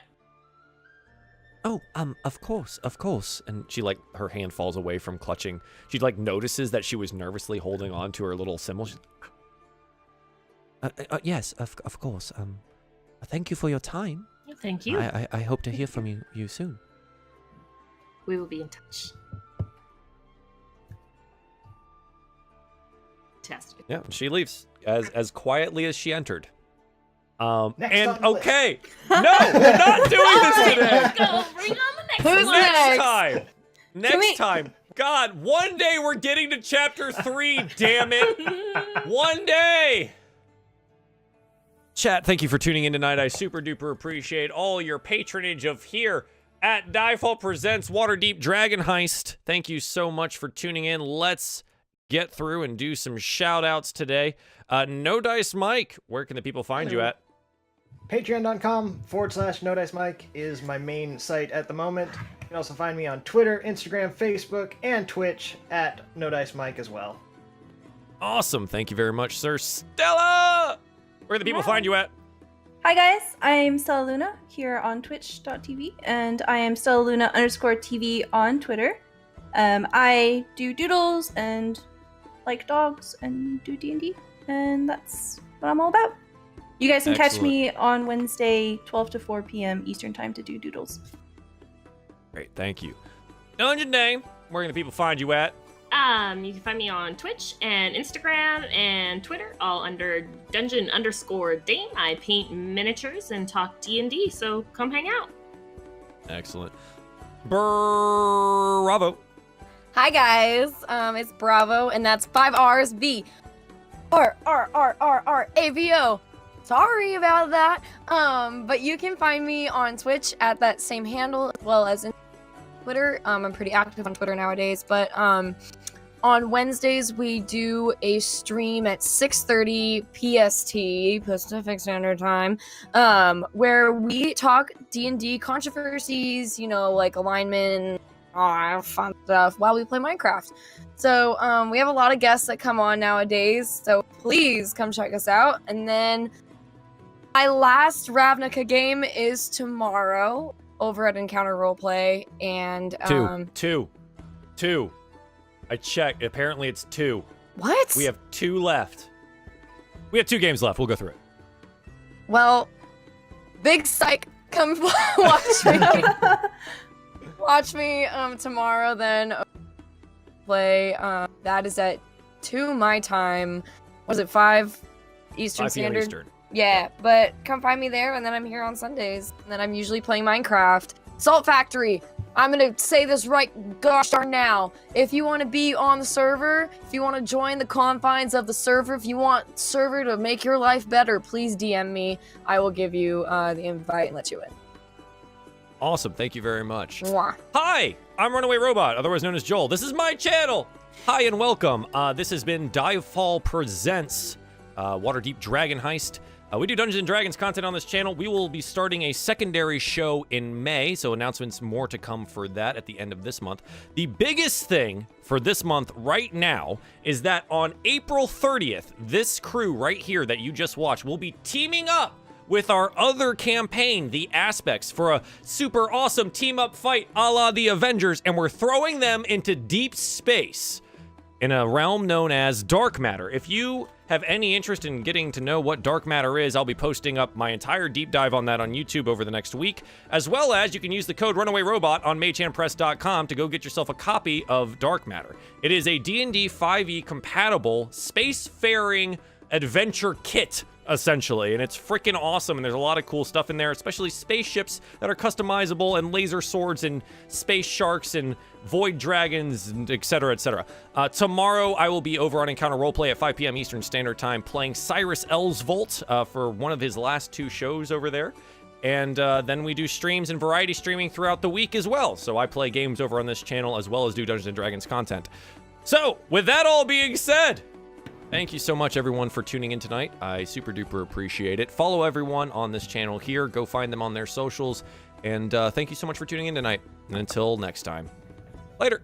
Oh, of course. And she her hand falls away from clutching. She notices that she was nervously holding on to her little symbol. She's, Yes, of course. Thank you for your time. Thank you. I hope to hear from you soon. We will be in touch. Fantastic. yeah, she leaves as quietly as she entered. Next And on the list. okay, no, we're not doing this today. Let's go. Bring on the next Who's one. next? Next time. God, one day we're getting to chapter 3, damn it. One day. Chat, thank you for tuning in tonight. I super duper appreciate all your patronage of here at DieFall Presents Waterdeep Dragon Heist. Thank you so much for tuning in. Let's get through and do some shout outs today. No Dice Mike, where can the people find you at? Patreon.com/NoDiceMike is my main site at the moment. You can also find me on Twitter, Instagram, Facebook, and Twitch at NoDiceMike as well. Awesome. Thank you very much, sir. Stella! Where can the people find you at? Hi guys, I'm Stella Luna here on twitch.tv, and I am Stella Luna _TV on Twitter. I do doodles and like dogs and do D&D, and that's what I'm all about. You guys can catch me on Wednesday, 12 to 4 p.m. Eastern Time to do doodles. Great, thank you. Dungeon name, where can the people find you at? You can find me on Twitch and Instagram and Twitter, all under Dungeon_Dame. I paint miniatures and talk D&D, so come hang out. Excellent. Bravo. Hi guys, it's Bravo, and that's 5 R's V. RRRRRAVO. Sorry about that. But you can find me on Twitch at that same handle, as well as in Twitter. I'm pretty active on Twitter nowadays, but on Wednesdays we do a stream at 6:30 PST, Pacific Standard Time, where we talk D&D controversies, you know, like alignment and fun stuff while we play Minecraft. So we have a lot of guests that come on nowadays, so please come check us out. And then my last Ravnica game is tomorrow over at Encounter Roleplay, and Two. I checked. Apparently it's 2. What? We have 2 left. We have 2 games left. We'll go through it. Well, big psych. Come watch me. Watch me tomorrow. Then play. That is at 2 my time. Was it 5 Eastern 5 Standard? Eastern. Yeah, but come find me there, and then I'm here on Sundays. And then I'm usually playing Minecraft. Salt Factory. I'm gonna say this right gosh darn now. If you want to be on the server, if you want to join the confines of the server, if you want server to make your life better, please DM me. I will give you the invite and let you in. Awesome. Thank you very much. Mwah. Hi, I'm RunawayRobot, otherwise known as Joel. This is my channel. Hi and welcome. This has been DieFall Presents Waterdeep Dragon Heist. We do Dungeons & Dragons content on this channel. We will be starting a secondary show in May, so announcements more to come for that at the end of this month. The biggest thing for this month right now is that on April 30th, this crew right here that you just watched will be teaming up with our other campaign, The Aspects, for a super awesome team-up fight a la the Avengers, and we're throwing them into deep space in a realm known as Dark Matter. If you have any interest in getting to know what Dark Matter is, I'll be posting up my entire deep dive on that on YouTube over the next week, as well as you can use the code RunawayRobot on MageHandPress.com to go get yourself a copy of Dark Matter. It is a D&D 5e compatible spacefaring adventure kit, essentially, and it's freaking awesome, and there's a lot of cool stuff in there, especially spaceships that are customizable, and laser swords, and space sharks, and void dragons, and etc., etc. Tomorrow, I will be over on Encounter Roleplay at 5 p.m. Eastern Standard Time playing Cyrus Elsvolt for one of his last 2 shows over there. And then we do streams and variety streaming throughout the week as well. So I play games over on this channel as well as do Dungeons & Dragons content. So, with that all being said, thank you so much, everyone, for tuning in tonight. I super duper appreciate it. Follow everyone on this channel here. Go find them on their socials. And thank you so much for tuning in tonight. And until next time, later.